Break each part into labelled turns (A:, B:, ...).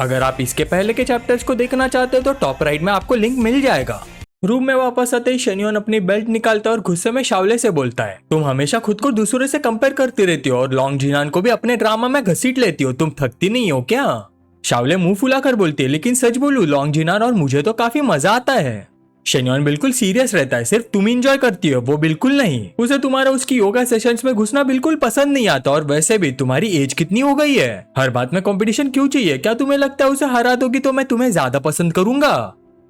A: अगर आप इसके पहले के चैप्टर्स को देखना चाहते हो तो टॉप राइट में आपको लिंक मिल जाएगा। रूम में वापस आते ही शेन्योन अपनी बेल्ट निकालता है और गुस्से में शावले से बोलता है, तुम हमेशा खुद को दूसरों से कंपेयर करती रहती हो और लॉन्ग जिनान को भी अपने ड्रामा में घसीट लेती हो, तुम थकती नहीं हो क्या? शावले मुंह फुलाकर बोलती है, लेकिन सच बोलूं लॉन्ग जिनान और मुझे तो काफी मजा आता है। शेन्योन बिल्कुल सीरियस रहता है, सिर्फ तुम एंजॉय करती हो, वो बिल्कुल नहीं। उसे तुम्हारा उसकी योगा सेशंस में घुसना बिल्कुल पसंद नहीं आता, और वैसे भी तुम्हारी एज कितनी हो गई है, हर बात में कंपटीशन क्यों चाहिए? क्या तुम्हें लगता है उसे हरा दोगी तो मैं तुम्हें ज्यादा पसंद करूंगा?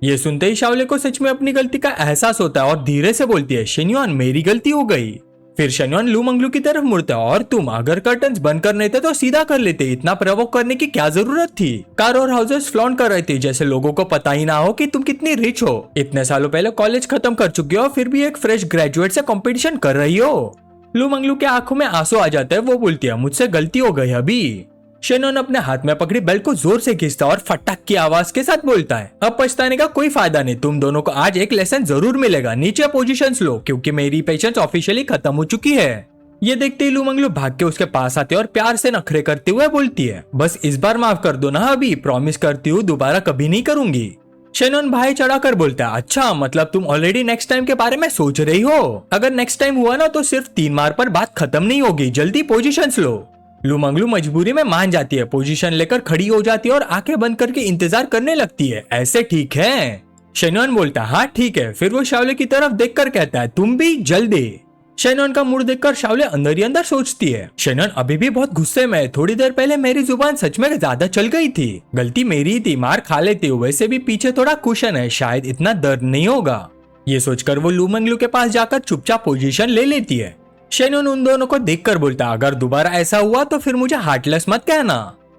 A: ये सुनते ही शावले को सच में अपनी गलती का एहसास होता है और धीरे से बोलती है, शेन्योन मेरी गलती हो गई। फिर शेन्योन लू मंगलू की तरफ मुड़ता है, और तुम अगर कर्टन्स बंद करने थे तो सीधा कर लेते, इतना प्रवोक करने की क्या जरूरत थी? कार और हाउसेस फ्लॉन्ट कर रहे थे जैसे लोगों को पता ही ना हो कि तुम कितनी रिच हो। इतने सालों पहले कॉलेज खत्म कर चुकी हो, फिर भी एक फ्रेश ग्रेजुएट से कंपटीशन कर रही हो। लू मंगलू के आंखों में आंसू आ जाते हैं, वो बोलती है, मुझसे गलती हो गई अभी। शेन्योन अपने हाथ में पकड़ी बेल्ट को जोर से खींचता और फटाक की आवाज के साथ बोलता है, अब पछताने का कोई फायदा नहीं, तुम दोनों को आज एक लेसन जरूर मिलेगा, नीचे पोजीशंस लो क्योंकि मेरी पेशेंस ऑफिशियली खत्म हो चुकी है। ये देखते ही लू मंगलू भाग के उसके पास आते और प्यार से नखरे करते हुए बोलती है, बस इस बार माफ कर दो ना अभी, प्रॉमिस करती हूँ दोबारा कभी नहीं करूंगी। शेन्योन भाई चढ़ाकर बोलता है, अच्छा मतलब तुम ऑलरेडी नेक्स्ट टाइम के बारे में सोच रही हो? अगर नेक्स्ट टाइम हुआ ना तो सिर्फ 3 मार पर बात खत्म नहीं होगी, जल्दी पोजीशंस लो। लू मंगलू मजबूरी में मान जाती है, पोजीशन लेकर खड़ी हो जाती है और आंखें बंद करके इंतजार करने लगती है। ऐसे ठीक है? शेन्योन बोलता है, हाँ ठीक है। फिर वो शावले की तरफ देखकर कहता है, तुम भी जल्दी। शेन्योन का मूड देखकर शावले अंदर ही अंदर सोचती है, शेन्योन अभी भी बहुत गुस्से में है, थोड़ी देर पहले मेरी जुबान सच में ज्यादा चल गई थी, गलती मेरी थी, मार खा लेती हूँ, वैसे भी पीछे थोड़ा कुशन है, शायद इतना दर्द नहीं होगा। ये सोचकर वो लू मंगलू के पास जाकर चुपचाप पोजीशन ले लेती है। शेन्योन उन दोनों को देखकर बोलता, अगर दोबारा ऐसा हुआ तो फिर मुझे हार्टलेस मत कहना।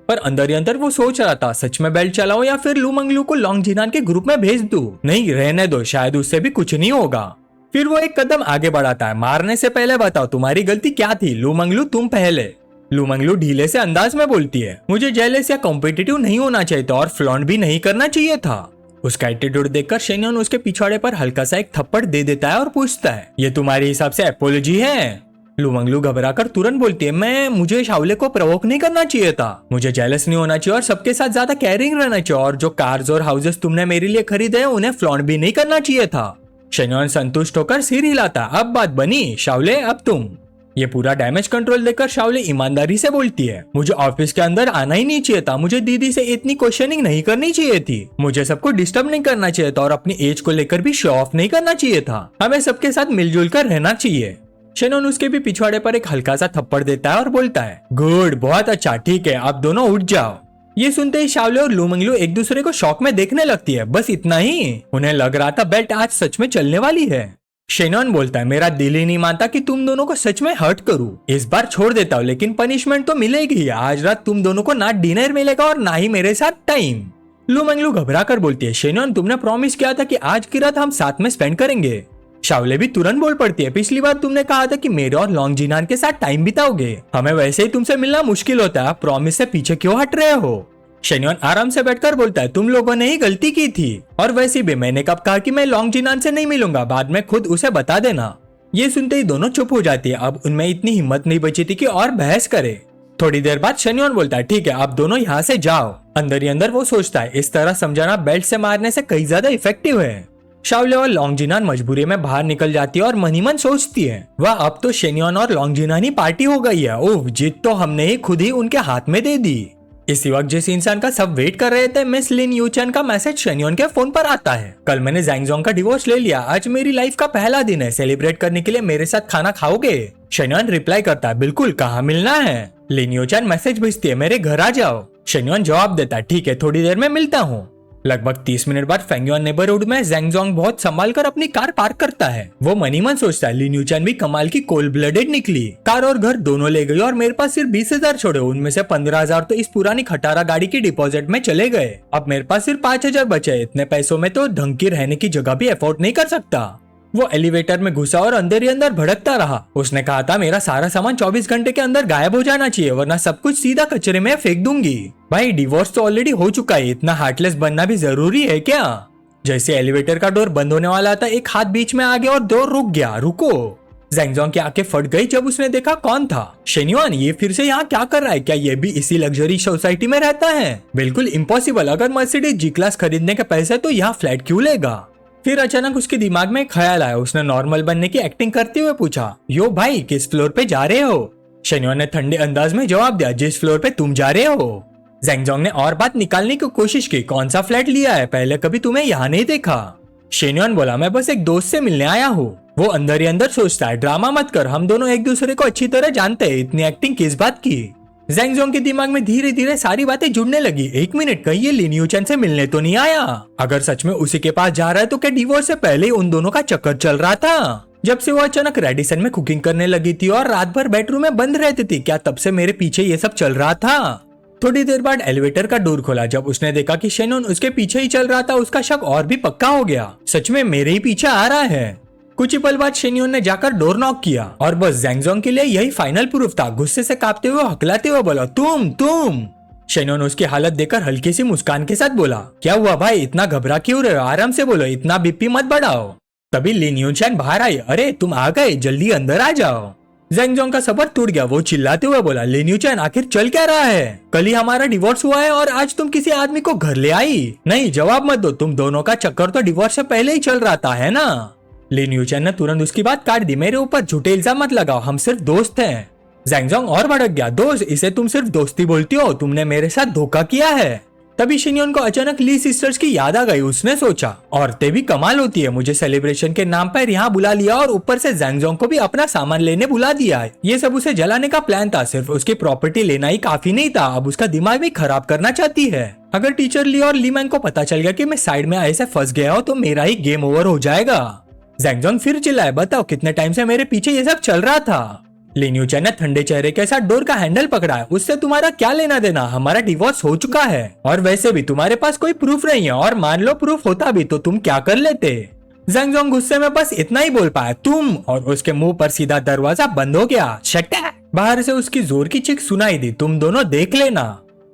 A: पर अंदर ही अंदर वो सोच रहा था, सच में बेल्ट चलाऊं या फिर लू मंगलू को लॉन्ग जिनान के ग्रुप में भेज दूं? नहीं, रहने दो, शायद उससे भी कुछ नहीं होगा। फिर वो एक कदम आगे बढ़ाता है, मारने से पहले बताओ तुम्हारी गलती क्या थी? लू मंगलू तुम पहले। लू मंगलू ढीले से अंदाज में बोलती है, मुझे जेलस या कॉम्पिटिटिव नहीं होना चाहिए था और फ्लॉन्ट भी नहीं करना चाहिए था। उसका एटीट्यूड देखकर शेन्योन उसके पिछवाड़े पर हल्का सा एक थप्पड़ दे देता है और पूछता है, ये तुम्हारे हिसाब से अपोलॉजी है? लू मंगलू घबराकर तुरंत बोलती है, मुझे शावले को प्रवोक नहीं करना चाहिए था, मुझे जेलस नहीं होना चाहिए और सबके साथ ज्यादा केयरिंग रहना चाहिए, और जो कार्स और हाउसेस तुमने मेरे लिए खरीदे हैं उन्हें फ्लॉन्ट भी नहीं करना चाहिए था। शेन्योन संतुष्ट होकर सिर हिलाता, अब बात बनी शावले, अब तुम। ये पूरा डैमेज कंट्रोल देखकर शावले ईमानदारी से बोलती है, मुझे ऑफिस के अंदर आना ही नहीं चाहिए था, मुझे दीदी से इतनी क्वेश्चनिंग नहीं करनी चाहिए थी, मुझे सबको डिस्टर्ब नहीं करना चाहिए था और अपनी एज को लेकर भी शो ऑफ नहीं करना चाहिए था, हमें सबके साथ मिलजुल कर रहना चाहिए। शेन्योन उसके भी पिछवाड़े पर एक हल्का सा थप्पड़ देता है और बोलता है, गुड, बहुत अच्छा, ठीक है अब दोनों उठ जाओ। ये सुनते ही शावले और लू मंगलू एक दूसरे को शौक में देखने लगती है, बस इतना ही। उन्हें लग रहा था बेल्ट आज सच में चलने वाली है। शेन्योन बोलता है, मेरा दिल ही नहीं मानता कि तुम दोनों को सच में हर्ट करूं, इस बार छोड़ देता हूँ, लेकिन पनिशमेंट तो मिलेगी, आज रात तुम दोनों को ना डिनर मिलेगा और ना ही मेरे साथ टाइम। लू मंगलू घबरा कर बोलती है, शेन्योन तुमने प्रॉमिस किया था कि आज की रात हम साथ में स्पेंड करेंगे। शावले भी तुरंत बोल पड़ती है, पिछली बार तुमने कहा था कि मेरे और लॉन्ग जिनान के साथ टाइम बिताओगे, हमें वैसे ही तुमसे मिलना मुश्किल होता है, प्रॉमिस से पीछे क्यों हट रहे हो? शेन्योन आराम से बैठकर बोलता है, तुम लोगों ने ही गलती की थी, और वैसे भी मैंने कब कहा कि मैं लॉन्ग जिनान से नहीं मिलूंगा, बाद में खुद उसे बता देना। ये सुनते ही दोनों चुप हो जाती है, अब उनमें इतनी हिम्मत नहीं बची थी कि और बहस करे। थोड़ी देर बाद शेन्योन बोलता है, ठीक है आप दोनों यहाँ से जाओ। अंदर ही अंदर वो सोचता है, इस तरह समझाना बेल्ट से मारने से कई ज्यादा इफेक्टिव है। शावले और लॉन्ग जिनान मजबूरी में बाहर निकल जाती है और मन ही मन सोचती है, वाह अब तो शेन्योन और लॉन्ग जिनान ही पार्टी हो गई है, ओह जीत तो हमने ही खुद ही उनके हाथ में दे दी। इसी वक्त जिस इंसान का सब वेट कर रहे थे, मिस लिन यूचन का मैसेज शेन्योन के फोन पर आता है, कल मैंने जैंगजोंग का डिवोर्स ले लिया, आज मेरी लाइफ का पहला दिन है, सेलिब्रेट करने के लिए मेरे साथ खाना खाओगे? शेन्योन रिप्लाई करता है, बिल्कुल, कहाँ मिलना है? लिन यूचन मैसेज भेजती है, मेरे घर आ जाओ। शेन्योन जवाब देता है, ठीक है थोड़ी देर में मिलता हूँ। लगभग 30 मिनट बाद फेंगयोन नेबरहुड में जैंगजोंग बहुत संभाल कर अपनी कार पार्क करता है। वो मनी मन सोचता है, लिन यूचन भी कमाल की कोल्ड ब्लडेड निकली, कार और घर दोनों ले गई और मेरे पास सिर्फ 20,000 छोड़े, उनमें से 15,000 तो इस पुरानी खटारा गाड़ी की डिपॉजिट में चले गए, अब मेरे पास सिर्फ 5,000 बचे, इतने पैसों में तो ढंग की रहने की जगह भी अफोर्ड नहीं कर सकता। वो एलिवेटर में घुसा और अंदर ही अंदर भड़कता रहा। उसने कहा था मेरा सारा सामान 24 घंटे के अंदर गायब हो जाना चाहिए, वरना सब कुछ सीधा कचरे में फेंक दूंगी। भाई डिवोर्स तो ऑलरेडी हो चुका है, इतना हार्टलेस बनना भी जरूरी है क्या? जैसे एलिवेटर का डोर बंद होने वाला था, एक हाथ बीच में आ गया और डोर रुक गया। रुको, जैंगजोंग की आंखें फट गई जब उसने देखा कौन था। शेन्युआन, ये फिर से यहाँ क्या कर रहा है? क्या ये भी इसी लग्जरी सोसाइटी में रहता है? बिल्कुल इम्पॉसिबल। अगर मर्सिडीज जी क्लास खरीदने के पैसे तो यहाँ फ्लैट क्यों लेगा? फिर अचानक उसके दिमाग में एक ख्याल आया। उसने नॉर्मल बनने की एक्टिंग करते हुए पूछा, यो भाई, किस फ्लोर पे जा रहे हो? शेन्युआन ने ठंडे अंदाज में जवाब दिया, जिस फ्लोर पे तुम जा रहे हो। जैंगजोंग ने और बात निकालने की कोशिश की, कौन सा फ्लैट लिया है? पहले कभी तुम्हें यहाँ नहीं देखा। शेन्युआन बोला, मैं बस एक दोस्त से मिलने आया हूँ। वो अंदर ही अंदर सोचता है, ड्रामा मत कर, हम दोनों एक दूसरे को अच्छी तरह जानते हैं, इतनी एक्टिंग किस बात की? जैंगजोंग के दिमाग में धीरे धीरे सारी बातें जुड़ने लगी। एक मिनट, कहीं ये लिन यूचेन से मिलने तो नहीं आया? अगर सच में उसी के पास जा रहा है तो क्या डिवोर्स से पहले ही उन दोनों का चक्कर चल रहा था? जब से वो अचानक रेडिसन में कुकिंग करने लगी थी और रात भर बेडरूम में बंद रहती थी, क्या तब से मेरे पीछे ये सब चल रहा था? थोड़ी देर बाद एलिवेटर का डोर खोला। जब उसने देखा कि शेनोन उसके पीछे ही चल रहा था, उसका शक और भी पक्का हो गया। सच में मेरे ही पीछे आ रहा है। कुछ ही पल बाद शेन्योन ने जाकर डोर नॉक किया और बस जैंगजोंग के लिए यही फाइनल प्रूफ था। गुस्से से कांपते हुए हकलाते हुए बोला, तुम। शेन्योन उसकी हालत देखकर हल्की सी मुस्कान के साथ बोला, क्या हुआ भाई, इतना घबरा क्यों रहे हो? आराम से बोलो, इतना बीपी मत बढ़ाओ। तभी लिन यूचेन बाहर आई। अरे तुम आ गए, जल्दी अंदर आ जाओ। जैंगजोंग का सबर टूट गया। वो चिल्लाते हुए बोला, लिन यूचेन, आखिर चल क्या रहा है? कल ही हमारा डिवोर्स हुआ है और आज तुम किसी आदमी को घर ले आई। नहीं, जवाब मत दो, तुम दोनों का चक्कर तो डिवोर्स से पहले ही चल रहा था, है ना? लिन यूचेन ने तुरंत उसकी बात काट दी। मेरे ऊपर झूठे इल्जाम मत लगाओ, हम सिर्फ दोस्त हैं। जैंगजोंग और भड़क गया। दोस्त? इसे तुम सिर्फ दोस्ती बोलती हो, तुमने मेरे साथ धोखा किया है। तभी शेन्योन को अचानक ली सिस्टर्स की याद आ गई। उसने सोचा, औरतें भी कमाल होती है, मुझे सेलिब्रेशन के नाम पर यहाँ बुला लिया और ऊपर से जैंगजोंग को भी अपना सामान लेने बुला दिया। ये सब उसे जलाने का प्लान था। सिर्फ उसकी प्रॉपर्टी लेना ही काफी नहीं था, अब उसका दिमाग भी खराब करना चाहती है। अगर टीचर ली और लीमैन को पता चल गया कि मैं साइड में ऐसे फंस गया हूँ तो मेरा ही गेम ओवर हो जाएगा। जैंगजोंग फिर चिल्लाए, बताओ कितने टाइम से मेरे पीछे ये सब चल रहा था? लिन यूचेन ने ठंडे चेहरे के साथ डोर का हैंडल पकड़ा है। उससे तुम्हारा क्या लेना देना? हमारा डिवोर्स हो चुका है और वैसे भी तुम्हारे पास कोई प्रूफ नहीं है, और मान लो प्रूफ होता भी तो तुम क्या कर लेते? जैंगजोंग गुस्से में बस इतना ही बोल पाया, तुम, और उसके मुंह पर सीधा दरवाजा बंद हो गया। शट! बाहर से उसकी जोर की चीख सुनाई दी, तुम दोनों देख लेना।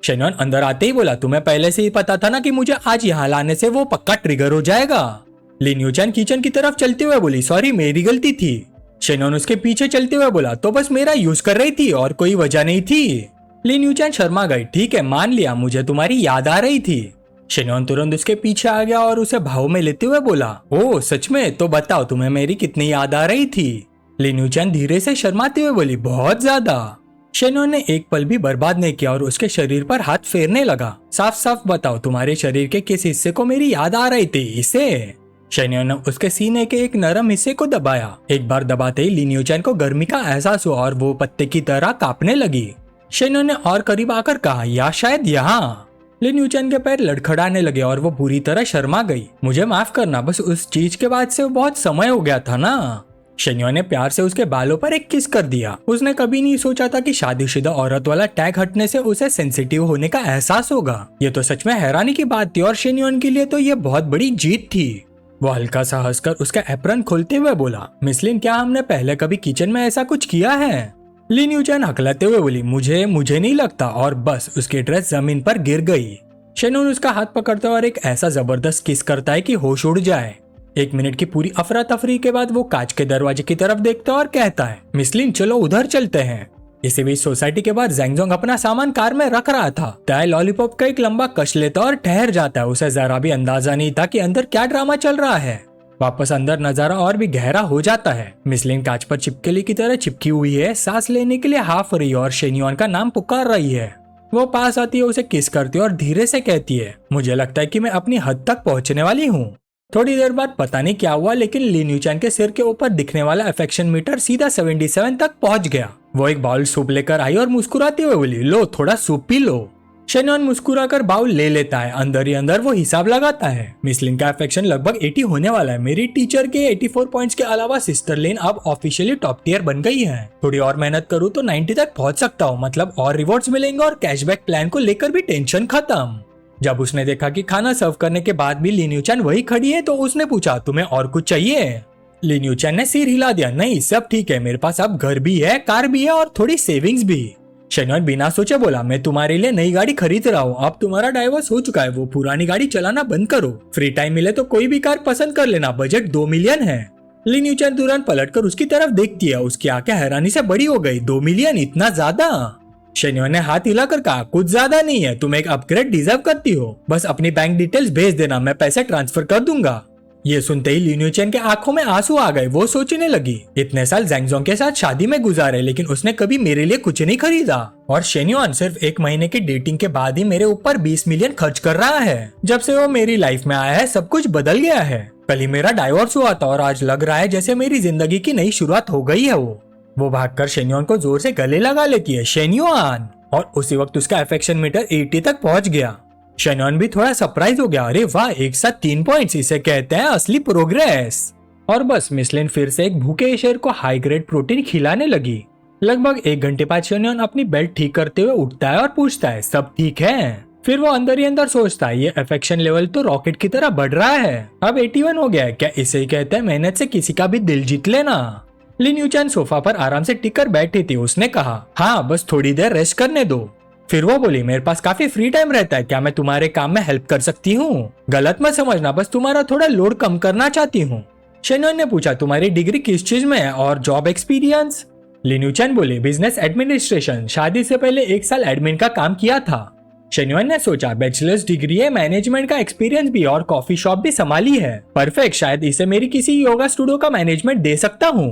A: शेन्योन अंदर आते ही बोला, तुम्हें पहले से ही पता था ना कि मुझे आज यहाँ लाने से वो पक्का ट्रिगर हो जाएगा। लिन यूचेन किचन की तरफ चलते हुए बोली, सॉरी, मेरी गलती थी। शेन्योन उसके पीछे चलते हुए बोला, तो बस मेरा यूज कर रही थी और कोई वजह नहीं थी। लिन यूचेन शर्मा गई। ठीक है, मान लिया, मुझे तुम्हारी याद आ रही थी। शेन्योन तुरंत उसके पीछे आ गया और उसे भाव में लेते हुए बोला, ओह सच में? तो बताओ तुम्हें मेरी कितनी याद आ रही थी? लिन यूचेन धीरे से शर्माते हुए बोली, बहुत ज्यादा। शेन्योन ने एक पल भी बर्बाद नहीं किया और उसके शरीर पर हाथ फेरने लगा। साफ साफ बताओ, तुम्हारे शरीर के किस हिस्से को मेरी याद आ रही थी? इसे? शेन्योन ने उसके सीने के एक नरम हिस्से को दबाया। एक बार दबाते ही लिन यूचेन को गर्मी का एहसास हुआ और वो पत्ते की तरह कांपने लगी। शेन्योन ने और करीब आकर कहा, या शायद यहाँ। लिन यूचेन के पैर लड़खड़ाने लगे और वो बुरी तरह शर्मा गई। मुझे माफ करना, बस उस चीज के बाद से बहुत समय हो गया था ना। शेन्योन ने प्यार से उसके बालों पर एक किस कर दिया। उसने कभी नहीं सोचा था कि शादीशुदा औरत वाला टैग हटने से उसे सेंसिटिव होने का एहसास होगा। ये तो सच में हैरानी की बात थी और शेन्योन के लिए तो ये बहुत बड़ी जीत थी। वो हल्का सा हंसकर उसका एप्रन खोलते हुए बोला, मिस लिन, क्या हमने पहले कभी किचन में ऐसा कुछ किया है? लिन यूचेन हकलाते हुए बोली, मुझे नहीं लगता, और बस उसकी ड्रेस जमीन पर गिर गई। शेन्योन उसका हाथ पकड़ता और एक ऐसा जबरदस्त किस करता है कि होश उड़ जाए। 1 मिनट की पूरी अफरा तफरी के बाद वो कांच के दरवाजे की तरफ देखता और कहता है, मिस लिन, चलो उधर चलते हैं। इसी बीच सोसाइटी के बाद जैंगजोंग अपना सामान कार में रख रहा था। ताय लॉलीपॉप का एक लंबा कश लेता और ठहर जाता है। उसे जरा भी अंदाजा नहीं था कि अंदर क्या ड्रामा चल रहा है। वापस अंदर नजारा और भी गहरा हो जाता है। मिस लिन कांच पर चिपकली की तरह चिपकी हुई है, सांस लेने के लिए हाफ रही है और शेन्योन का नाम पुकार रही है। वो पास आती है, उसे किस करती है और धीरे से कहती है, मुझे लगता है कि मैं अपनी हद तक पहुंचने वाली हूँ। थोड़ी देर बाद पता नहीं क्या हुआ, लेकिन लिन यूचेन के सिर के ऊपर दिखने वाला अफेक्शन मीटर सीधा 77 तक पहुंच गया। वो एक बाउल सूप लेकर आई और मुस्कुराते हुए बोली, लो थोड़ा सूप पी लो। शेन्योन मुस्कुराकर बाउल ले लेता है। अंदर ही अंदर वो हिसाब लगाता है। मिस लिन का अफेक्शन लगभग 80 होने वाला है। मेरी टीचर के 84 पॉइंट्स के अलावा सिस्टर लिन अब ऑफिशियली टॉप टियर बन गई है। थोड़ी और मेहनत करूँ तो 90 तक पहुंच सकता हूँ, मतलब और रिवॉर्ड्स मिलेंगे और कैशबैक प्लान को लेकर भी टेंशन खत्म। जब उसने देखा कि खाना सर्व करने के बाद भी लिन यूचेन वही खड़ी है तो उसने पूछा, तुम्हें और कुछ चाहिए? लिन यूचेन ने सिर हिला दिया, नहीं सब ठीक है, मेरे पास अब घर भी है, कार भी है और थोड़ी सेविंग्स भी। शेन्योन बिना सोचे बोला, मैं तुम्हारे लिए नई गाड़ी खरीद रहा हूँ। अब तुम्हारा डाइवोर्स हो चुका है, वो पुरानी गाड़ी चलाना बंद करो। फ्री टाइम मिले तो कोई भी कार पसंद कर लेना, बजट 2 मिलियन है। लिन यूचन तुरंत पलटकर उसकी तरफ देखती है। उसकी आंखें हैरानी से बड़ी हो गई। 2 मिलियन, इतना ज्यादा? शेन्योन ने हाथ हिलाकर कहा, कुछ ज्यादा नहीं है, तुम एक अपग्रेड डिजर्व करती हो। बस अपनी बैंक डिटेल्स भेज देना, मैं पैसे ट्रांसफर कर दूंगा। ये सुनते ही लिन यूचन के आंखों में आंसू आ गए। वो सोचने लगी, इतने साल ज़ैंगज़ोंग के साथ शादी में गुजारे, लेकिन उसने कभी मेरे लिए कुछ नहीं खरीदा। और शेन्योन सिर्फ 1 महीने की डेटिंग के बाद ही मेरे ऊपर 20 मिलियन खर्च कर रहा है। जब से वो मेरी लाइफ में आया है सब कुछ बदल गया है। कल ही मेरा डाइवोर्स हुआ था और आज लग रहा है जैसे मेरी जिंदगी की नई शुरुआत हो गई है। वो भागकर शेन्योन को जोर से गले लगा लेती है, शेन्योन। और उसी वक्त उसका अफेक्शन मीटर 80 तक पहुंच गया। शेन्योन भी थोड़ा सरप्राइज हो गया। अरे वाह, एक साथ 3 पॉइंट्स, इसे कहते हैं असली प्रोग्रेस। और बस मिस लिन फिर से एक भूखे शेर को हाई ग्रेड प्रोटीन खिलाने लगी। लगभग 1 घंटे बाद शेन्योन अपनी बेल्ट ठीक करते हुए उठता है और पूछता है, सब ठीक है? फिर वो अंदर ही अंदर सोचता है, ये अफेक्शन लेवल तो रॉकेट की तरह बढ़ रहा है। अब 81 हो गया है, क्या इसे ही कहते हैं मेहनत से किसी का भी दिल जीत लेना? लिन यूचन सोफा पर आराम से टिक कर बैठी थी। उसने कहा, हाँ बस थोड़ी देर रेस्ट करने दो। फिर वो बोली, मेरे पास काफी फ्री टाइम रहता है, क्या मैं तुम्हारे काम में हेल्प कर सकती हूँ? गलत मत समझना, बस तुम्हारा थोड़ा लोड कम करना चाहती हूँ। शेन्योन ने पूछा, तुम्हारी डिग्री किस चीज में है और जॉब एक्सपीरियंस? लिन यूचन बोली, बिजनेस एडमिनिस्ट्रेशन, शादी से पहले 1 साल एडमिन का काम किया था। शेन्योन ने सोचा, बैचलर्स डिग्री है, मैनेजमेंट का एक्सपीरियंस भी और कॉफी शॉप भी संभाली है, परफेक्ट, शायद इसे मेरी किसी योगा स्टूडियो का मैनेजमेंट दे सकता हूँ।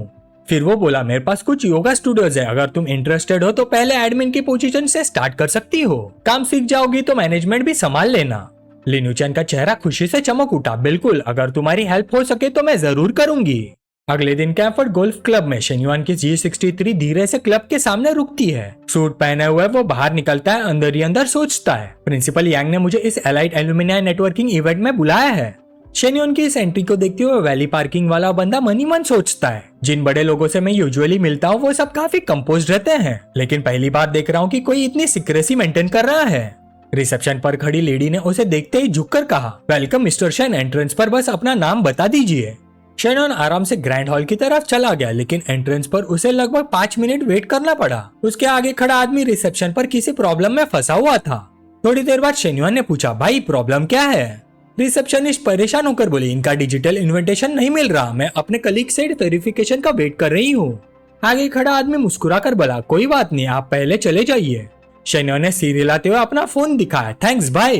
A: फिर वो बोला, मेरे पास कुछ योगा स्टूडियोज है, अगर तुम इंटरेस्टेड हो तो पहले एडमिन की पोजीशन से स्टार्ट कर सकती हो, काम सीख जाओगी तो मैनेजमेंट भी संभाल लेना। लिन यूचन का चेहरा खुशी से चमक उठा, बिल्कुल, अगर तुम्हारी हेल्प हो सके तो मैं जरूर करूंगी। अगले दिन कैम्फर्ड गोल्फ क्लब में शेन्योन की G63 धीरे से क्लब के सामने रुकती है। सूट पहने हुए वो बाहर निकलता है, अंदर ही अंदर सोचता है, प्रिंसिपल यांग ने मुझे इस एलाइट एल्यूमिनाई नेटवर्किंग इवेंट में बुलाया है। शेन्योन की इस एंट्री को देखते हुए वैली पार्किंग वाला बंदा मन ही मन सोचता है, जिन बड़े लोगों से मैं यूजुअली मिलता हूँ वो सब काफी कंपोज्ड रहते हैं, लेकिन पहली बार देख रहा हूँ कि कोई इतनी सीक्रेसी मेंटेन कर रहा है। रिसेप्शन पर खड़ी लेडी ने उसे देखते ही झुककर कहा, वेलकम मिस्टर शेन, एंट्रेंस पर बस अपना नाम बता दीजिए। शेन्योन आराम से ग्रैंड हॉल की तरफ चला गया, लेकिन एंट्रेंस पर उसे लगभग 5 मिनट वेट करना पड़ा। उसके आगे खड़ा आदमी रिसेप्शन पर किसी प्रॉब्लम में फंसा हुआ था। थोड़ी देर बाद शेन्योन ने पूछा, भाई प्रॉब्लम क्या है? रिसेप्शनिस्ट परेशान होकर बोली, इनका डिजिटल इन्विटेशन नहीं मिल रहा, मैं अपने कलीग से वेरिफिकेशन का वेट कर रही हूँ। आगे खड़ा आदमी मुस्कुराकर बोला, कोई बात नहीं, आप पहले चले जाइए। शेन्योन ने सिर हिलाते हुए अपना फोन दिखाया, थैंक्स भाई।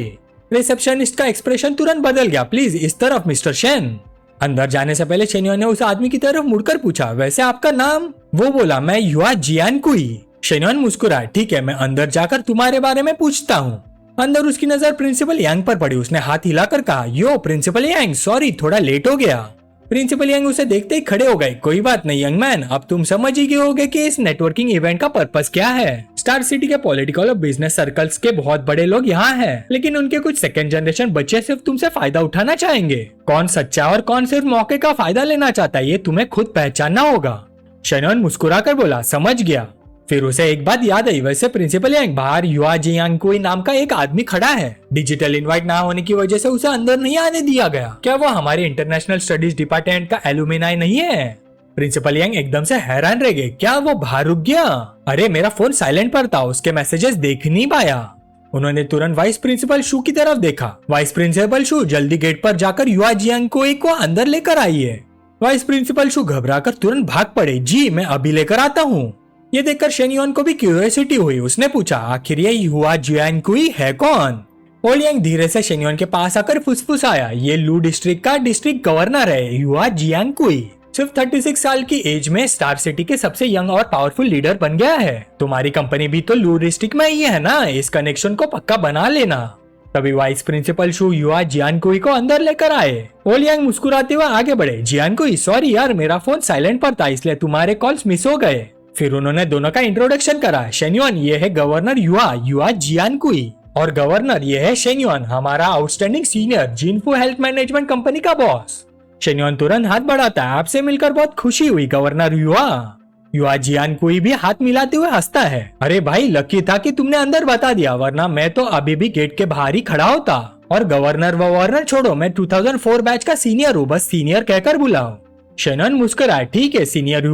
A: रिसेप्शनिस्ट का एक्सप्रेशन तुरंत बदल गया, प्लीज इस तरफ मिस्टर शेन। अंदर जाने से पहले शेन्योन ने उस आदमी की तरफ मुड़कर पूछा, वैसे आपका नाम? वो बोला, मैं युआ जियानकुई। शेन्योन मुस्कुराया, ठीक है, मैं अंदर जाकर तुम्हारे बारे में पूछता हूँ। अंदर उसकी नजर प्रिंसिपल यांग पर पड़ी। उसने हाथ हिलाकर कहा, यो प्रिंसिपल यांग, सॉरी थोड़ा लेट हो गया। प्रिंसिपल यांग उसे देखते ही खड़े हो गए, कोई बात नहीं यंग मैन, अब तुम समझ ही गए होगे कि इस नेटवर्किंग इवेंट का पर्पस क्या है। स्टार सिटी के पॉलिटिकल और बिजनेस सर्कल्स के बहुत बड़े लोग यहाँ हैं, लेकिन उनके कुछ सेकंड जनरेशन बच्चे सिर्फ तुमसे फायदा उठाना चाहेंगे। कौन सच्चा और कौन सिर्फ मौके का फायदा लेना चाहता है, ये तुम्हें खुद पहचानना होगा। शेन्योन मुस्कुराकर बोला, समझ गया। फिर उसे एक बात याद आई, वैसे प्रिंसिपल यांग, बाहर युआ जियांगकुई नाम का एक आदमी खड़ा है। डिजिटल इनवाइट ना होने की वजह से उसे अंदर नहीं आने दिया गया। क्या वो हमारे इंटरनेशनल स्टडीज डिपार्टमेंट का एलुमिनाई नहीं है? प्रिंसिपल यांग एकदम से हैरान रह गए, क्या वो बाहर रुक गया? अरे मेरा फोन साइलेंट पर था, उसके मैसेजेस देख नहीं पाया। उन्होंने तुरंत वाइस प्रिंसिपल शू की तरफ देखा। वाइस प्रिंसिपल शू, जल्दी गेट पर जाकर युआ जियांगकुई को अंदर लेकर आइए। वाइस प्रिंसिपल शू घबराकर तुरंत भाग पड़े, जी मैं अभी लेकर आता हूँ। ये देखकर शेन्योन को भी क्यूरियोसिटी हुई। उसने पूछा, आखिर ये युआ जियांगकुई है कौन? ओलियांग धीरे से शेन्योन के पास आकर फुसफुसाया, ये लू डिस्ट्रिक्ट का डिस्ट्रिक्ट गवर्नर है, युआ जियांगकुई। सिर्फ 36 साल की एज में स्टार सिटी के सबसे यंग और पावरफुल लीडर बन गया है। तुम्हारी कंपनी भी तो लू डिस्ट्रिक्ट में ही है ना, इस कनेक्शन को पक्का बना लेना। तभी वाइस प्रिंसिपल शू युआ जियांगकुई को अंदर लेकर आए। ओलियांग मुस्कुराते हुए आगे बढ़े, जियांगकुई सॉरी यार, मेरा फोन साइलेंट पर था इसलिए तुम्हारे कॉल्स मिस हो गए। फिर उन्होंने दोनों का इंट्रोडक्शन करा। शेन्योन ये है गवर्नर युआ जियांगकुई, और गवर्नर ये है शेन्योन, हमारा outstanding senior Jinfu health management company का बॉस। शेन्योन तुरंत हाथ बढ़ाता है, आपसे मिलकर बहुत खुशी हुई गवर्नर युआ जियांगकुई भी हाथ मिलाते हुए हंसता है, अरे भाई लकी था कि तुमने अंदर बता दिया, वरना मैं तो अभी भी गेट के बाहर ही खड़ा होता। और गवर्नर छोड़ो, मैं 2004 बैच का सीनियर हूँ, बस सीनियर कहकर बुलाओ। शेन्योन मुस्कुराए, ठीक है सीनियर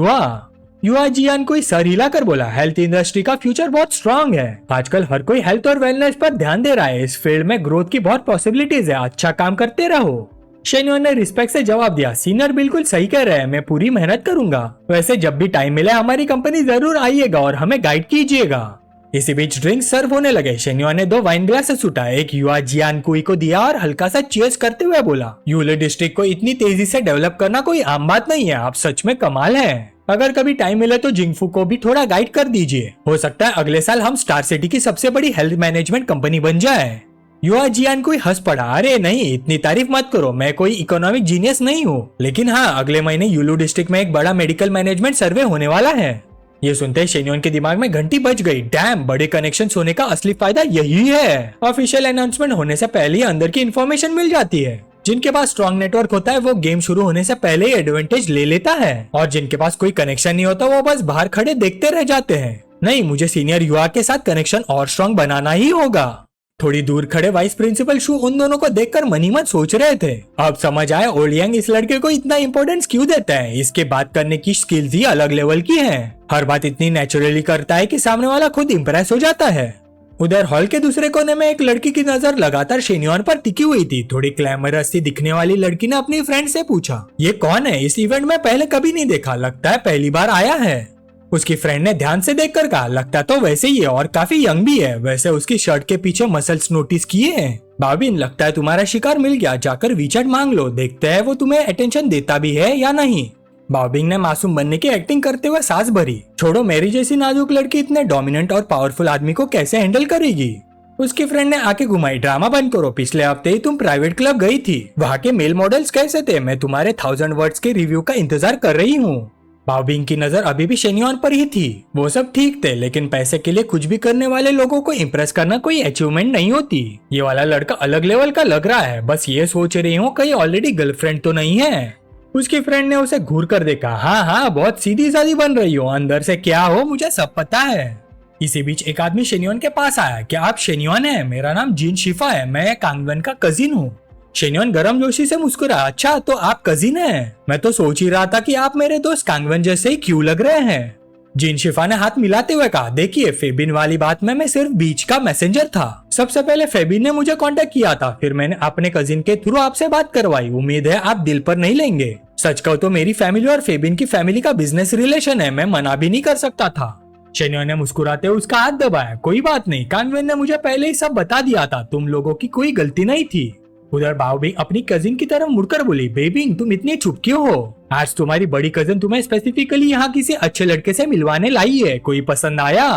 A: युआ जियांगकुई सर हिलाकर बोला, हेल्थ इंडस्ट्री का फ्यूचर बहुत स्ट्रांग है। आजकल हर कोई हेल्थ और वेलनेस पर ध्यान दे रहा है, इस फील्ड में ग्रोथ की बहुत पॉसिबिलिटीज है, अच्छा काम करते रहो। शेन्योन ने रिस्पेक्ट से जवाब दिया, सीनियर बिल्कुल सही कह रहे हैं, मैं पूरी मेहनत करूंगा। वैसे जब भी टाइम मिले हमारी कंपनी जरूर आइएगा और हमें गाइड कीजिएगा। इसी बीच ड्रिंक सर्व होने लगे। शेन्योन ने 2 वाइन ग्लासेस उठाए, एक युवा जियानकुई को दिया और हल्का सा चीयर्स करते हुए बोला, यूले डिस्ट्रिक्ट को इतनी तेजी से डेवलप करना कोई आम बात नहीं है, आप सच में कमाल है। अगर कभी टाइम मिले तो जिंगफू को भी थोड़ा गाइड कर दीजिए, हो सकता है अगले साल हम स्टार सिटी की सबसे बड़ी हेल्थ मैनेजमेंट कंपनी बन जाए। युवा जियानकुई हंस पड़ा, अरे नहीं इतनी तारीफ मत करो, मैं कोई इकोनॉमिक जीनियस नहीं हूँ, लेकिन हाँ अगले महीने यूलू डिस्ट्रिक्ट में एक बड़ा मेडिकल मैनेजमेंट सर्वे होने वाला है। ये सुनते ही शेन्योन के दिमाग में घंटी बज गई, डैम, बड़े कनेक्शन होने का असली फायदा यही है। ऑफिशियल अनाउंसमेंट होने से पहले ही अंदर की इन्फॉर्मेशन मिल जाती है। जिनके पास स्ट्रॉन्ग नेटवर्क होता है वो गेम शुरू होने से पहले ही एडवांटेज ले लेता है, और जिनके पास कोई कनेक्शन नहीं होता वो बस बाहर खड़े देखते रह जाते हैं। नहीं, मुझे सीनियर युवा के साथ कनेक्शन और स्ट्रॉन्ग बनाना ही होगा। थोड़ी दूर खड़े वाइस प्रिंसिपल शू उन दोनों को देखकर मन ही मन सोच रहे थे। अब समझ आया ओलियांग इस लड़के को इतना इम्पोर्टेंस क्यों देता है, इसके बात करने की स्किल्स ही अलग लेवल की हैं। हर बात इतनी नेचुरली करता है कि सामने वाला खुद इम्प्रेस हो जाता है। उधर हॉल के दूसरे कोने में एक लड़की की नजर लगातार शेन्योन पर टिकी हुई थी। थोड़ी ग्लैमरस सी दिखने वाली लड़की ने अपनी फ्रेंड से पूछा, ये कौन है, इस इवेंट में पहले कभी नहीं देखा, लगता है पहली बार आया है। उसकी फ्रेंड ने ध्यान से देखकर कहा, लगता तो वैसे ही है और काफी यंग भी है, वैसे उसकी शर्ट के पीछे मसल्स नोटिस किए हैं। बाबिन, लगता है तुम्हारा शिकार मिल गया, जाकर वीचैट मांग लो, देखते हैं वो तुम्हें अटेंशन देता भी है या नहीं। बाबिंग ने मासूम बनने की एक्टिंग करते हुए सांस भरी, छोड़ो मेरी जैसी नाजुक लड़की इतने डोमिनेंट और पावरफुल आदमी को कैसे हैंडल करेगी। उसकी फ्रेंड ने आके घुमाई, ड्रामा बंद करो, पिछले हफ्ते ही तुम प्राइवेट क्लब गई थी, वहाँ के मेल मॉडल्स कैसे थे, मैं तुम्हारे 1000 वर्ड्स के रिव्यू का इंतजार कर रही हूँ। बाओबिंग की नजर अभी भी शेन्योन पर ही थी। वो सब ठीक थे, लेकिन पैसे के लिए कुछ भी करने वाले लोगों को इम्प्रेस करना कोई अचीवमेंट नहीं होती। ये वाला लड़का अलग लेवल का लग रहा है, बस ये सोच रही हूँ कहीं ऑलरेडी गर्लफ्रेंड तो नहीं है। उसकी फ्रेंड ने उसे घूर कर देखा, हाँ हाँ बहुत सीधी सादी बन रही हो, अंदर से क्या हो मुझे सब पता है। इसी बीच एक आदमी शेन्योन के पास आया, क्या आप शेन्योन हैं? मेरा नाम जिन शिफा है, मैं कांगवन का कजिन हूँ। शेन्योन गरम जोशी से मुस्कुरा, अच्छा तो आप कजिन हैं? मैं तो सोच ही रहा था कि आप मेरे दोस्त कांगवन जैसे ही क्यों लग रहे हैं। जिन शिफा ने हाथ मिलाते हुए कहा, देखिए फेबिन वाली बात में मैं सिर्फ बीच का मैसेंजर था। सबसे पहले फेबिन ने मुझे कांटेक्ट किया था, फिर मैंने अपने कजिन के थ्रू आपसे बात करवाई। उम्मीद है आप दिल पर नहीं लेंगे। सच कहो तो मेरी फैमिली और फेबिन की फैमिली का बिजनेस रिलेशन है, मैं मना भी नहीं कर सकता था। शेन्योन ने मुस्कुराते हुए उसका हाथ दबाया, कोई बात नहीं, कांगवन ने मुझे पहले ही सब बता दिया था, तुम लोगों की कोई गलती नहीं थी। उधर बाओबिंग अपनी कजिन की तरफ मुड़कर बोली, बेबिंग तुम इतनी चुप क्यों हो? आज तुम्हारी बड़ी कजिन तुम्हें स्पेसिफिकली यहाँ किसी अच्छे लड़के से मिलवाने लाई है, कोई पसंद आया?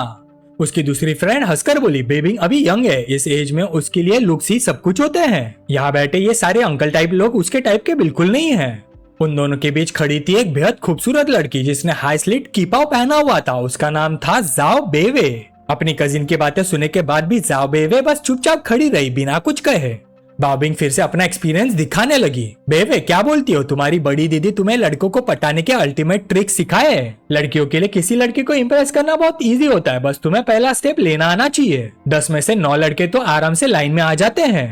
A: उसकी दूसरी फ्रेंड हंसकर बोली, बेबिंग अभी यंग है, इस एज में उसके लिए लुक्स ही सब कुछ होते हैं। यहाँ बैठे ये सारे अंकल टाइप लोग उसके टाइप के बिल्कुल नहीं है। उन दोनों के बीच खड़ी थी एक बेहद खूबसूरत लड़की जिसने हाई स्लिट कीपाव पहना हुआ था। उसका नाम था जाओ बेवे। अपनी कजिन की बातें सुनने के बाद भी जाओ बेवे बस चुपचाप खड़ी रही बिना कुछ कहे। बाओबिंग फिर से अपना एक्सपीरियंस दिखाने लगी, बेवे क्या बोलती हो, तुम्हारी बड़ी दीदी तुम्हें लड़कों को पटाने के अल्टीमेट ट्रिक सिखाए। लड़कियों के लिए किसी लड़के को इम्प्रेस करना बहुत इजी होता है, बस तुम्हें पहला स्टेप लेना आना चाहिए। 10 में से 9 लड़के तो आराम से लाइन में आ जाते हैं।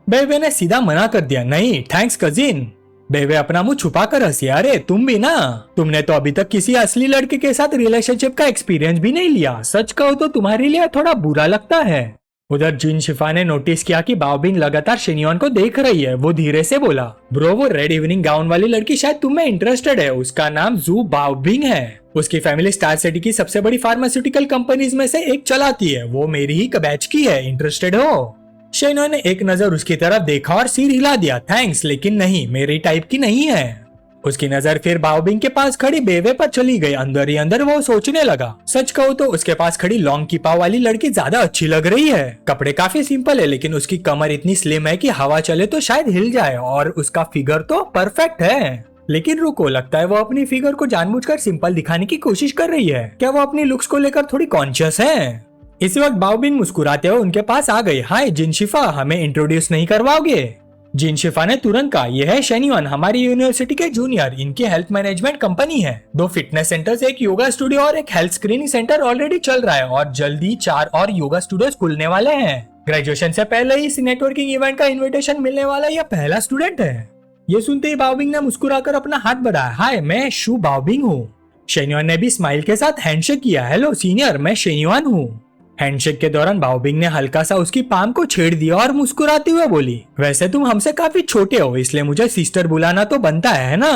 A: बेवे ने सीधा मना कर दिया, नहीं थैंक्स कजिन। बेवे अपना मुंह छुपा कर हंसी, अरे तुम भी ना, तुमने तो अभी तक किसी असली लड़के के साथ रिलेशनशिप का एक्सपीरियंस भी नहीं लिया, सच कहो तो तुम्हारे लिए थोड़ा बुरा लगता है। उधर जिन शिफा ने नोटिस किया कि बाओबिंग लगातार शेन्योन को देख रही है। वो धीरे से बोला, ब्रो वो रेड इवनिंग गाउन वाली लड़की शायद तुम में इंटरेस्टेड है, उसका नाम जू बाओबिंग है। उसकी फैमिली स्टार सिटी की सबसे बड़ी फार्मास्यूटिकल कंपनीज में से एक चलाती है, वो मेरी ही बैच की है, इंटरेस्टेड हो? शेन्योन ने एक नजर उसकी तरफ देखा और सिर हिला दिया, थैंक्स लेकिन नहीं, मेरी टाइप की नहीं है। उसकी नजर फिर बाओबिंग के पास खड़ी बेवे पर चली गई। अंदर ही अंदर वो सोचने लगा, सच कहो तो उसके पास खड़ी लॉन्ग कीपा वाली लड़की ज्यादा अच्छी लग रही है। कपड़े काफी सिंपल है लेकिन उसकी कमर इतनी स्लिम है कि हवा चले तो शायद हिल जाए, और उसका फिगर तो परफेक्ट है। लेकिन रुको, लगता है वो अपनी फिगर को जानबूझकर सिंपल दिखाने की कोशिश कर रही है। क्या वो अपनी लुक्स को लेकर थोड़ी कॉन्शियस है? इसी वक्त बाओबिंग मुस्कुराते हुए उनके पास आ गई, हाय जिन शिफा, हमें इंट्रोड्यूस नहीं करवाओगे? जिन शिफा ने तुरंत कहा, यह है शेन्योन, हमारी यूनिवर्सिटी के जूनियर, इनकी हेल्थ मैनेजमेंट कंपनी है। 2 फिटनेस सेंटर्स, एक योगा स्टूडियो और एक हेल्थ स्क्रीनिंग सेंटर ऑलरेडी चल रहा है, और जल्दी 4 और योगा स्टूडियोज खुलने वाले हैं। ग्रेजुएशन से पहले ही इस नेटवर्किंग इवेंट का इन्विटेशन मिलने वाला यह पहला स्टूडेंट है। ये सुनते ही बाओबिंग ने मुस्कुराकर अपना हाथ बढ़ाया, हाय मैं शू बाओबिंग हूँ। शेन्योन ने भी स्माइल के साथ हैंडशेक किया, हेलो सीनियर, मैं शेन्योन हूँ। हैंडशेक के दौरान बाओबिंग ने हल्का सा उसकी पाम को छेड़ दिया और मुस्कुराते हुए बोली, वैसे तुम हमसे काफी छोटे हो इसलिए मुझे सिस्टर बुलाना तो बनता है ना।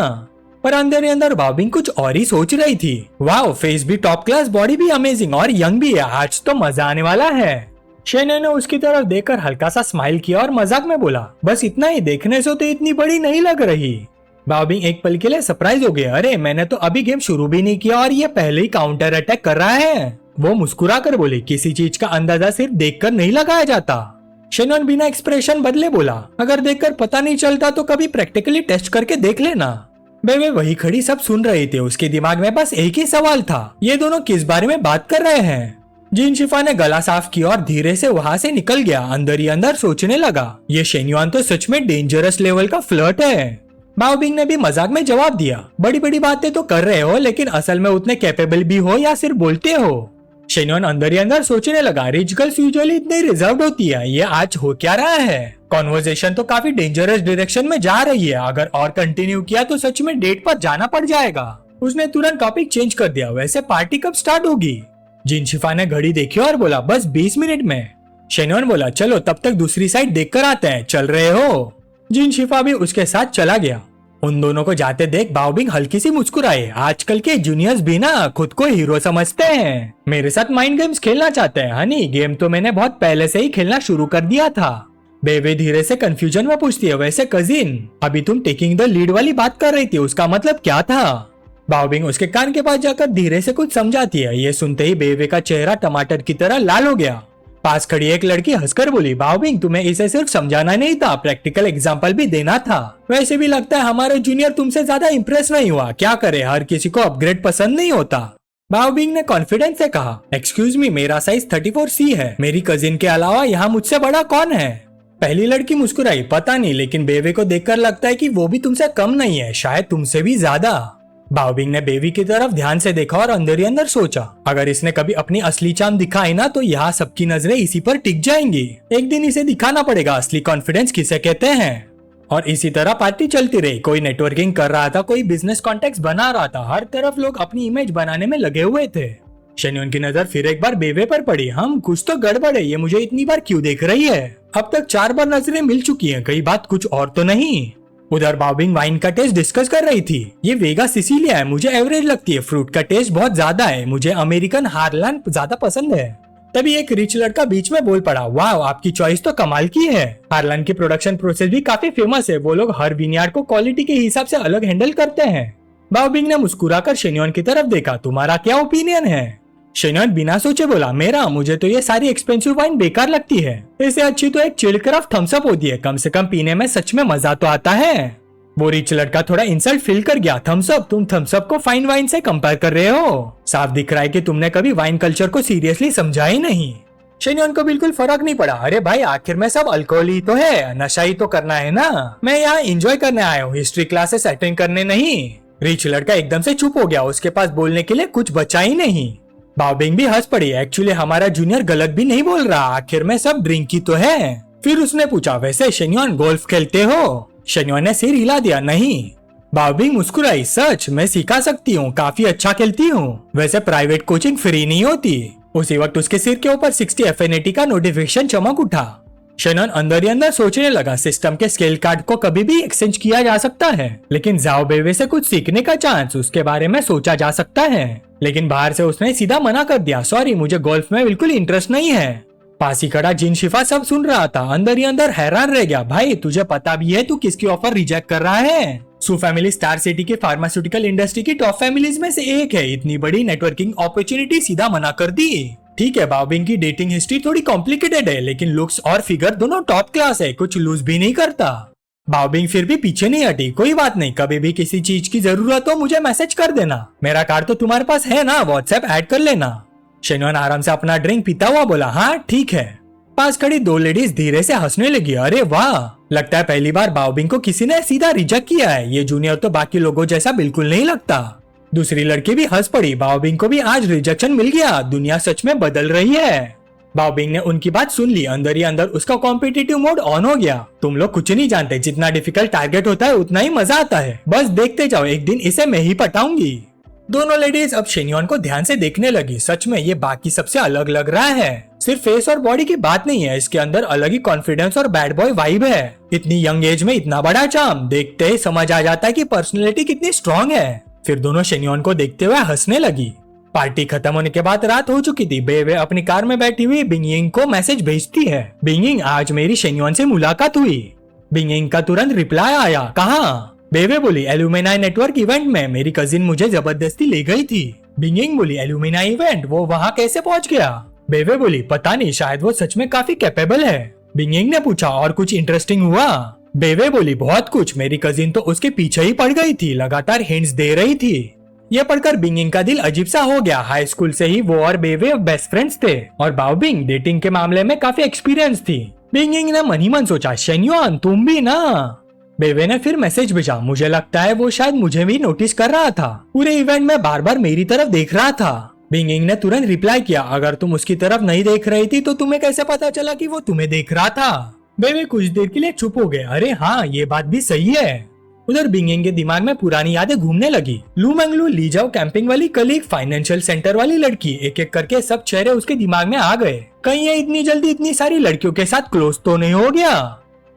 A: पर अंदर ही अंदर बाओबिंग कुछ और ही सोच रही थी। वाओ, फेस भी टॉप क्लास, बॉडी भी अमेजिंग और यंग भी है, आज तो मजा आने वाला है। शेन्योन ने उसकी तरफ देखकर हल्का सा स्माइल किया और मजाक में बोला, बस इतना ही, देखने से तो इतनी बड़ी नहीं लग रही। बाओबिंग एक पल के लिए सरप्राइज हो गया, अरे मैंने तो अभी गेम शुरू भी नहीं किया और ये पहले ही काउंटर अटैक कर रहा है। वो मुस्कुरा कर बोली, किसी चीज का अंदाजा सिर्फ देखकर नहीं लगाया जाता। शेन्योन बिना एक्सप्रेशन बदले बोला, अगर देखकर पता नहीं चलता तो कभी प्रैक्टिकली टेस्ट करके देख लेना। बेबे वही खड़ी सब सुन रहे थे, उसके दिमाग में बस एक ही सवाल था, ये दोनों किस बारे में बात कर रहे हैं। जिन शिफा ने गला साफ किया और धीरे से वहाँ से निकल गया। अंदर ही अंदर सोचने लगा, ये शेन्योन तो सच में डेंजरस लेवल का फ्लर्ट है। बाओबिंग ने भी मजाक में जवाब दिया, बड़ी बड़ी बातें तो कर रहे हो लेकिन असल में उतने कैपेबल भी हो या सिर्फ बोलते हो। शेन्योन अंदर ही अंदर सोचने लगा, रिच गर्ल्स यूजुअली इतनी रिजर्व्ड होती है, ये आज हो क्या रहा है। कॉन्वर्सेशन तो काफी डेंजरस डायरेक्शन में जा रही है, अगर और कंटिन्यू किया तो सच में डेट पर जाना पड़ जाएगा। उसने तुरंत टॉपिक चेंज कर दिया, वैसे पार्टी कब स्टार्ट होगी। जिन शिफा ने घड़ी देखी और बोला, बस 20 मिनट में। शेन्योन बोला, चलो तब तक दूसरी साइड देख कर आते हैं, चल रहे हो। जिन शिफा भी उसके साथ चला गया। उन दोनों को जाते देख बाओबिंग हल्की सी मुस्कुराए, आजकल के जूनियर्स भी ना खुद को हीरो समझते हैं। मेरे साथ माइंड गेम्स खेलना चाहते हैं हनी, गेम तो मैंने बहुत पहले से ही खेलना शुरू कर दिया था। बेबे धीरे से कंफ्यूजन में पूछती है, वैसे कजिन अभी तुम टेकिंग द लीड वाली बात कर रही थी, उसका मतलब क्या था। बाओबिंग उसके कान के पास जाकर धीरे से कुछ समझाती है। ये सुनते ही बेबे का चेहरा टमाटर की तरह लाल हो गया। पास खड़ी एक लड़की हंसकर बोली, बाओबिंग तुम्हें इसे सिर्फ समझाना नहीं था, प्रैक्टिकल एग्जाम्पल भी देना था। वैसे भी लगता है हमारे जूनियर तुमसे ज्यादा इम्प्रेस नहीं हुआ, क्या करे, हर किसी को अपग्रेड पसंद नहीं होता। बाओबिंग ने कॉन्फिडेंस से कहा, एक्सक्यूज मी, मेरा साइज 34C है, मेरी कजिन के अलावा यहाँ मुझसे बड़ा कौन है। पहली लड़की मुस्कुराई, पता नहीं, लेकिन बेबे को देखकर लगता है कि वो भी तुमसे कम नहीं है, शायद तुमसे भी ज्यादा। बाओबिंग ने बेबी की तरफ ध्यान से देखा और अंदर ही अंदर सोचा, अगर इसने कभी अपनी असली चाम दिखाई ना तो यहाँ सबकी नजरें इसी पर टिक जाएंगी। एक दिन इसे दिखाना पड़ेगा असली कॉन्फिडेंस किसे कहते हैं। और इसी तरह पार्टी चलती रही। कोई नेटवर्किंग कर रहा था, कोई बिजनेस कॉन्टेक्ट बना रहा था, हर तरफ लोग अपनी इमेज बनाने में लगे हुए थे। शेन्योन की नजर फिर एक बार बेबे पर पड़ी, हम कुछ तो गड़बड़ है, ये मुझे इतनी बार क्यों देख रही है। अब तक 4 बार नजरें मिल चुकी हैं, कई बात कुछ और तो नहीं। उधर बाओबिंग वाइन का टेस्ट डिस्कस कर रही थी। ये वेगा सिसिलिया है, मुझे एवरेज लगती है, फ्रूट का टेस्ट बहुत ज्यादा है, मुझे अमेरिकन हार्लैंड ज्यादा पसंद है। तभी एक रिच लड़का बीच में बोल पड़ा, वाह आपकी चॉइस तो कमाल की है। हार्लैंड की प्रोडक्शन प्रोसेस भी काफी फेमस है, वो लोग हर विनयार्ड को क्वालिटी के हिसाब से अलग हैंडल करते हैं। बाओबिंग ने मुस्कुराकर शेन्योन की तरफ देखा, तुम्हारा क्या ओपिनियन है। शेन्योन बिना सोचे बोला, मेरा, मुझे तो ये सारी एक्सपेंसिव वाइन बेकार लगती है, इससे अच्छी तो एक चिल्ड क्राफ्ट थम्स अप होती है, कम से कम पीने में सच में मजा तो आता है। वो रिच लड़का थोड़ा इंसल्ट फील कर गया, थम्स अप, तुम थम्स अप को फाइन वाइन से कंपेयर कर रहे हो, साफ दिख रहा है कि तुमने कभी वाइन कल्चर को सीरियसली समझा ही नहीं। शेन्योन को बिल्कुल फर्क नहीं पड़ा, अरे भाई आखिर में सब अल्कोहल ही तो है, नशा ही तो करना है ना, मैं यहाँ एंजॉय करने आया हूँ, हिस्ट्री क्लासेस अटेंड करने नहीं। रिच लड़का एकदम से चुप हो गया, उसके पास बोलने के लिए कुछ बचा ही नहीं। बाओबिंग भी हंस पड़ी, एक्चुअली हमारा जूनियर गलत भी नहीं बोल रहा, आखिर में सब ड्रिंक ही तो है। फिर उसने पूछा, वैसे शेन्योन गोल्फ खेलते हो। शेन्योन ने सिर हिला दिया, नहीं। बाओबिंग मुस्कुराई, सच, मैं सिखा सकती हूँ, काफी अच्छा खेलती हूँ, वैसे प्राइवेट कोचिंग फ्री नहीं होती। उसी वक्त उसके सिर के ऊपर 60 FNAT का नोटिफिकेशन चमक उठा। शेन्योन अंदर ही अंदर सोचने लगा, सिस्टम के स्केल कार्ड को कभी भी एक्सचेंज किया जा सकता है, लेकिन जाओ बेबे से कुछ सीखने का चांस, उसके बारे में सोचा जा सकता है। लेकिन बाहर से उसने सीधा मना कर दिया, सॉरी मुझे गोल्फ में बिल्कुल इंटरेस्ट नहीं है। पास ही खड़ा जिन शिफा सब सुन रहा था, अंदर ही अंदर हैरान रह गया, भाई तुझे पता भी है तू किसकी ऑफर रिजेक्ट कर रहा है। सू फैमिली स्टार सिटी की फार्मास्यूटिकल इंडस्ट्री की टॉप फैमिलीज में से एक है, इतनी बड़ी नेटवर्किंग अपॉर्चुनिटी सीधा मना कर दी। ठीक है, बाओबिंग की डेटिंग हिस्ट्री थोड़ी कॉम्प्लिकेटेड है, लेकिन लुक्स और फिगर दोनों टॉप क्लास है, कुछ लूज भी नहीं करता। बाओबिंग फिर भी पीछे नहीं हटी, कोई बात नहीं, कभी भी किसी चीज की जरूरत हो मुझे मैसेज कर देना, मेरा कार्ड तो तुम्हारे पास है ना, व्हाट्सएप ऐड कर लेना। शेन्योन आराम से अपना ड्रिंक पीता हुआ बोला, हाँ ठीक है। पास खड़ी 2 लेडीज धीरे से हंसने लगी, अरे वाह, लगता है पहली बार बाओबिंग को किसी ने सीधा रिजेक्ट किया है, ये जूनियर तो बाकी लोगों जैसा बिल्कुल नहीं लगता। दूसरी लड़की भी हंस पड़ी, बाओबिंग को भी आज रिजेक्शन मिल गया, दुनिया सच में बदल रही है। बाओबिंग ने उनकी बात सुन ली, अंदर ही अंदर उसका कॉम्पिटिटिव मोड ऑन हो गया। तुम लोग कुछ नहीं जानते, जितना डिफिकल्ट टारगेट होता है उतना ही मजा आता है, बस देखते जाओ, एक दिन इसे मैं ही पटाऊंगी। दोनों लेडीज अब शेन्योन को ध्यान से देखने लगी, सच में ये बाकी सबसे अलग लग रहा है। सिर्फ फेस और बॉडी की बात नहीं है, इसके अंदर अलग ही कॉन्फिडेंस और बैड बॉय वाइब है। इतनी यंग एज में इतना बड़ा चार्म, देखते ही समझ आ जाता है कि पर्सनैलिटी कितनी स्ट्रांग है। फिर दोनों शेन्योन को देखते हुए हंसने लगी। पार्टी खत्म होने के बाद रात हो चुकी थी। बेवे अपनी कार में बैठी हुई बिंगिंग को मैसेज भेजती है, बिंगिंग आज मेरी शेन्योन से मुलाकात हुई। बिंगिंग का तुरंत रिप्लाई आया, कहाँ? बेवे बोली, एल्यूमिनाई नेटवर्क इवेंट में मेरी कजिन मुझे जबरदस्ती ले गई थी। बिंगिंग बोली, एल्यूमिनाई इवेंट, वो वहाँ कैसे पहुँच गया? बेवे बोली, पता नहीं, शायद वो सच में काफी कैपेबल है। बिंगिंग ने पूछा, और कुछ इंटरेस्टिंग हुआ? बेवे बोली, बहुत कुछ, मेरी कजिन तो उसके पीछे ही पड़ गई थी, लगातार हिंट्स दे रही थी। यह पढ़कर बिंगिंग का दिल अजीब सा हो गया। हाई स्कूल से ही वो और बेवे बेस्ट फ्रेंड्स थे और बाओबिंग डेटिंग के मामले में काफी एक्सपीरियंस थी। बिंगिंग ने मन ही मन सोचा, शेन्योन तुम भी ना? बेवे ने फिर मैसेज भेजा, मुझे लगता है वो शायद मुझे भी नोटिस कर रहा था, पूरे इवेंट में बार बार मेरी तरफ देख रहा था। बिंगिंग ने तुरंत रिप्लाई किया, अगर तुम उसकी तरफ नहीं देख रही थी तो तुम्हें कैसे पता चला कि वो तुम्हें देख रहा था? बेवे कुछ देर के लिए चुप हो गए। अरे हाँ, ये बात भी सही है। उधर बिंगिंग के दिमाग में पुरानी यादें घूमने लगी। लू मंगलू, ली जाओ, कैंपिंग वाली कलीग, फाइनेंशियल सेंटर वाली लड़की, एक एक करके सब चेहरे उसके दिमाग में आ गए। कहीं ये इतनी जल्दी इतनी सारी लड़कियों के साथ क्लोज तो नहीं हो गया?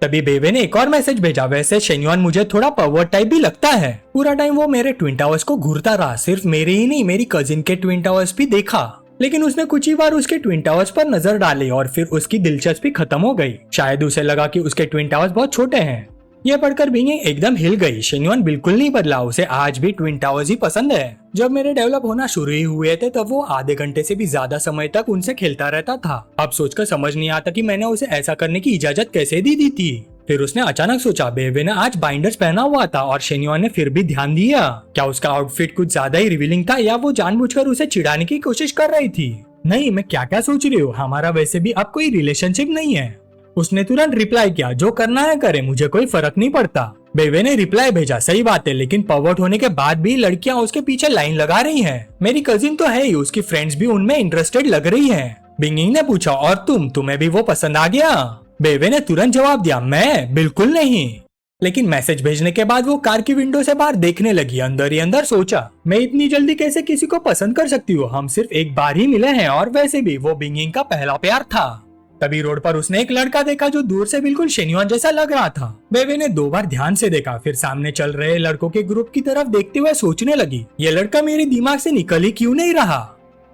A: तभी बेवे ने एक और मैसेज भेजा, वैसे शेन्योन मुझे थोड़ा पर्वर्ट टाइप भी लगता है। पूरा टाइम वो मेरे ट्विन टावर्स को घूरता रहा, सिर्फ मेरे ही नहीं मेरी कजिन के ट्विन टावर्स भी देखा, लेकिन उसने कुछ ही बार उसके ट्विन टावर्स पर नजर डाली और फिर उसकी दिलचस्पी खत्म हो गई। शायद उसे लगा कि उसके ट्विन टावर्स बहुत छोटे हैं। यह पढ़कर बिंगिंग एकदम हिल गई। शेन्योन बिल्कुल नहीं बदला, उसे आज भी ट्विन टावर्स ही पसंद है। जब मेरे डेवलप होना शुरू ही हुए थे तब वो आधे घंटे से भी ज्यादा समय तक उनसे खेलता रहता था। अब सोचकर समझ नहीं आता कि मैंने उसे ऐसा करने की इजाजत कैसे दी थी। फिर उसने अचानक सोचा, बेवे ने आज बाइंडर्स पहना हुआ था और शेन्योन ने फिर भी ध्यान दिया। क्या उसका आउटफिट कुछ ज्यादा ही रिवीलिंग था या वो जानबूझकर उसे चिढ़ाने की कोशिश कर रही थी? नहीं, मैं क्या क्या सोच रही हूँ, हमारा वैसे भी अब कोई रिलेशनशिप नहीं है। उसने तुरंत रिप्लाई किया, जो करना है करे, मुझे कोई फर्क नहीं पड़ता। बेवे ने रिप्लाई भेजा, सही बात है, लेकिन पर्वर्ट होने के बाद भी लड़कियां उसके पीछे लाइन लगा रही हैं। मेरी कजिन तो है ही, उसकी फ्रेंड्स भी उनमें इंटरेस्टेड लग रही हैं। बिंगिंग ने पूछा, और तुम्हें भी वो पसंद आ गया? बेवे ने तुरंत जवाब दिया, मैं बिल्कुल नहीं। लेकिन मैसेज भेजने के बाद वो कार की विंडो से बाहर देखने लगी। अंदर ही अंदर सोचा, मैं इतनी जल्दी कैसे किसी को पसंद कर सकती हूँ? हम सिर्फ एक बार ही मिले हैं और वैसे भी वो बिंगिंग का पहला प्यार था। तभी रोड पर उसने एक लड़का देखा जो दूर से बिल्कुल शेन्योन जैसा लग रहा था। बेवे ने 2 बार ध्यान से देखा, फिर सामने चल रहे लड़कों के ग्रुप की तरफ देखते हुए सोचने लगी, ये लड़का मेरे दिमाग से निकल ही क्यों नहीं रहा?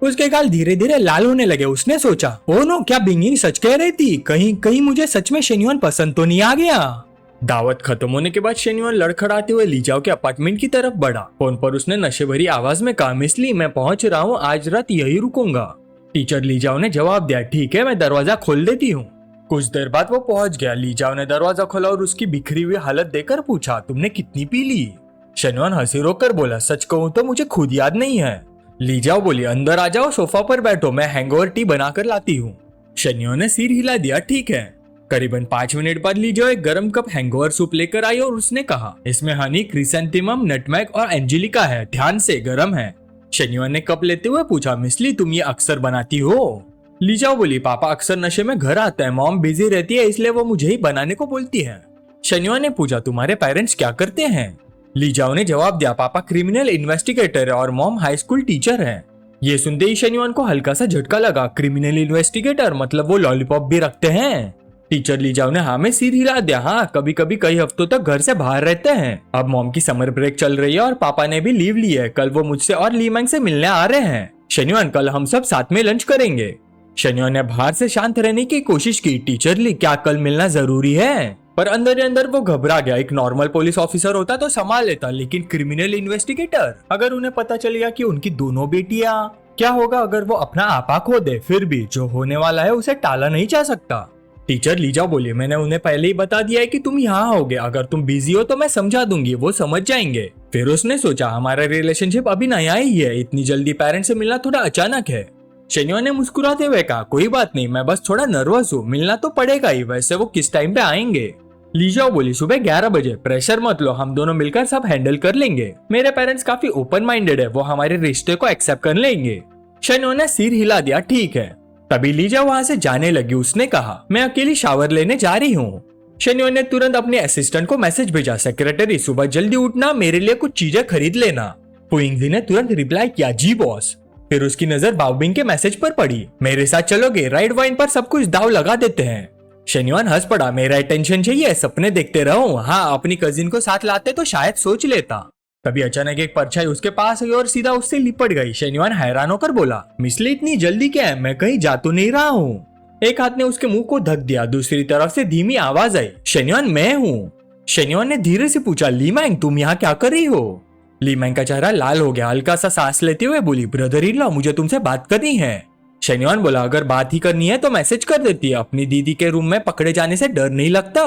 A: उसके गाल धीरे धीरे लाल होने लगे। उसने सोचा, ओ नो, क्या बिंगिंग सच कह रही थी? कहीं कहीं मुझे सच में शेन्योन पसंद तो नहीं आ गया? दावत खत्म होने के बाद शेन्योन लड़खड़ाते हुए लीजाओ के अपार्टमेंट की तरफ बढ़ा। फोन पर उसने नशे भरी आवाज में कहा, मिस ली, मैं पहुंच रहा हूँ, आज रात यही रुकूंगा। टीचर लीजाओ ने जवाब दिया, ठीक है, मैं दरवाजा खोल देती हूँ। कुछ देर बाद वो पहुंच गया। लीजाओ ने दरवाजा खोला और उसकी बिखरी हुई हालत देखकर पूछा, तुमने कितनी पी ली? शेन्योन हंसी रोककर बोला, सच कहूँ तो मुझे खुद याद नहीं है। लीजाओ बोली, अंदर आ जाओ, सोफा पर बैठो, मैं हैंगओवर टी बनाकर लाती हूँ। शेन्योन ने सिर हिला दिया, ठीक है। करीबन 5 मिनट बाद लीजाओ एक गर्म कप हैंगओवर सूप लेकर आई और उसने कहा, इसमें हनी, क्रिसेंथेमम, नटमैग और एंजेलिका है, ध्यान से, गर्म है। शेन्योन ने कप लेते हुए पूछा, मिसली, तुम ये अक्सर बनाती हो? लीजाओ बोली, पापा अक्सर नशे में घर आता है, मॉम बिजी रहती है, इसलिए वो मुझे ही बनाने को बोलती है। शेन्योन ने पूछा, तुम्हारे पेरेंट्स क्या करते हैं? लीजाओ ने जवाब दिया, पापा क्रिमिनल इन्वेस्टिगेटर है और मॉम हाई स्कूल टीचर है। ये सुनते ही शेन्योन को हल्का सा झटका लगा। क्रिमिनल इन्वेस्टिगेटर मतलब वो लॉलीपॉप भी रखते हैं? टीचर लीजाओ ने हाँ में सिर हिला दिया। हाँ, कभी कभी कई हफ्तों तक घर से बाहर रहते हैं। अब मॉम की समर ब्रेक चल रही है और पापा ने भी लीव ली है। कल वो मुझसे और लीमैंग से मिलने आ रहे हैं। शेन्योन, कल हम सब साथ में लंच करेंगे। शेन्योन ने बाहर से शांत रहने की कोशिश की। टीचर ली, क्या कल मिलना जरूरी है? पर अंदर ही अंदर वो घबरा गया। एक नॉर्मल पुलिस ऑफिसर होता तो संभाल लेता, लेकिन क्रिमिनल इन्वेस्टिगेटर, अगर उन्हें पता चल गया कि उनकी दोनों बेटियां, क्या होगा अगर वो अपना आपा खो दे? फिर भी जो होने वाला है उसे टाला नहीं जा सकता। टीचर लीजाओ बोली, मैंने उन्हें पहले ही बता दिया है कि तुम यहाँ होगे, अगर तुम बिजी हो तो मैं समझा दूंगी, वो समझ जाएंगे। फिर उसने सोचा, हमारा रिलेशनशिप अभी नया ही है, इतनी जल्दी पेरेंट्स से मिलना थोड़ा अचानक है। शेन्योन ने मुस्कुराते हुए कहा, कोई बात नहीं, मैं बस थोड़ा नर्वस हूँ, मिलना तो पड़ेगा ही, वैसे वो किस टाइम पे आएंगे? लीजाओ बोली, सुबह 11 बजे, प्रेशर मत लो, हम दोनों मिलकर सब हैंडल कर लेंगे। मेरे पेरेंट्स काफी ओपन माइंडेड है, वो हमारे रिश्ते को एक्सेप्ट कर लेंगे। शेन्योन ने सिर हिला दिया, ठीक है। तभी लीजाओ वहाँ से जाने लगी। उसने कहा, मैं अकेली शावर लेने जा रही हूँ। शेन्योन ने तुरंत अपने असिस्टेंट को मैसेज भेजा, सेक्रेटरी सुबह जल्दी उठना, मेरे लिए कुछ चीजें खरीद लेना। पुइंगजी ने तुरंत रिप्लाई किया, जी बॉस। फिर उसकी नजर बाओबिंग के मैसेज पर पड़ी, मेरे साथ चलोगे, राइड वाइन पर सब कुछ दाव लगा देते हैं। शेन्युआन हंस पड़ा, मेरा अटेंशन चाहिए, सपने देखते रहो। हाँ, अपनी कजिन को साथ लाते तो शायद सोच लेता। तभी अचानक एक परछाई उसके पास आई और सीधा उससे लिपट गई। शेन्युआन हैरान होकर बोला, मिस ली इतनी जल्दी क्या है, मैं कहीं जा तो नहीं रहा हूँ। एक हाथ ने उसके मुंह को ढक दिया, दूसरी तरफ से धीमी आवाज आई, शेन्युआन मैं हूँ। शेन्युआन ने धीरे से पूछा, ली मैंग तुम यहाँ क्या कर रही हो? ली मैंग का चेहरा लाल हो गया, हल्का सा सांस लेते हुए बोली, ब्रदर इन लॉ मुझे तुमसे बात करनी है। शेन्युआन बोला, अगर बात ही करनी है तो मैसेज कर देती है, अपनी दीदी के रूम में पकड़े जाने से डर नहीं लगता।